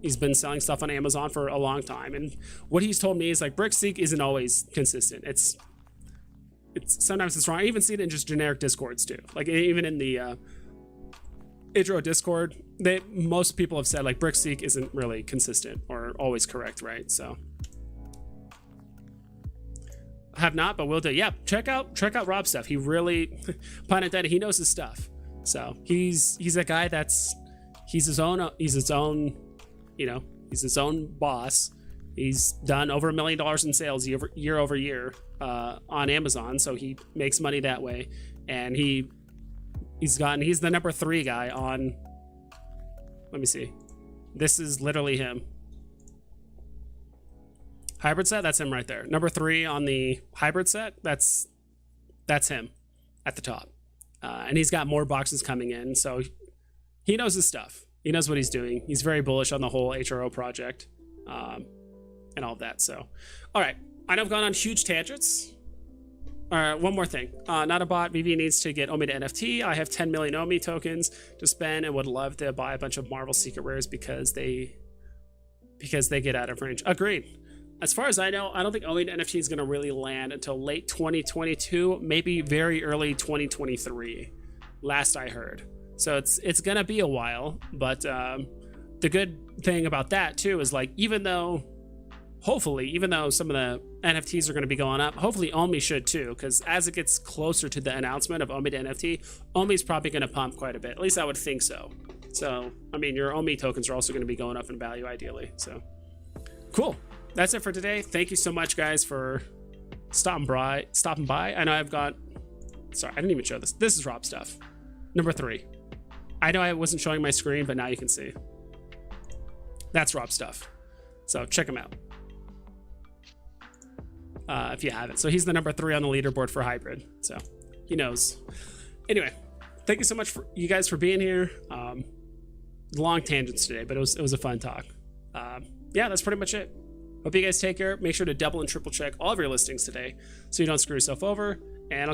[SPEAKER 1] He's been selling stuff on Amazon for a long time, and what he's told me is like BrickSeek isn't always consistent. It's sometimes it's wrong. I even see it in just generic Discords too. Like even in the HRO Discord, most people have said like BrickSeek isn't really consistent or always correct, right? So I have not, but will do. Yeah, check out Rob's stuff. He really, pun intended, he knows his stuff. So he's a guy he's his own boss. He's done over $1 million in sales year over year on Amazon, so he makes money that way. And he's the number 3 guy on, let me see, this is literally him. Hybrid set, that's him right there. Number 3 on the hybrid set, that's him at the top. And he's got more boxes coming in, so he knows his stuff. He knows what he's doing. He's very bullish on the whole HRO project and all of that. So, all right, I know I've gone on huge tangents. One more thing. Not a bot. Veve needs to get OMI to NFT. I have 10 million OMI tokens to spend and would love to buy a bunch of Marvel Secret Rares because they get out of range. Agreed. As far as I know, I don't think OMI to NFT is going to really land until late 2022, maybe very early 2023, last I heard. So it's going to be a while, but the good thing about that too is like, even though some of the NFTs are going to be going up, hopefully OMI should too, because as it gets closer to the announcement of OMI to NFT, OMI is probably going to pump quite a bit. At least I would think so. So, I mean, your OMI tokens are also going to be going up in value ideally. So, cool. That's it for today. Thank you so much, guys, for stopping by. I know I've got... Sorry, I didn't even show this. This is Rob stuff. Number 3. I know I wasn't showing my screen, but now you can see. That's Rob stuff. So check him out. If you haven't. So he's the number 3 on the leaderboard for hybrid. So he knows. Anyway, thank you so much for you guys for being here. Long tangents today, but it was a fun talk. Yeah, that's pretty much it. Hope you guys take care. Make sure to double and triple check all of your listings today so you don't screw yourself over. And I'll catch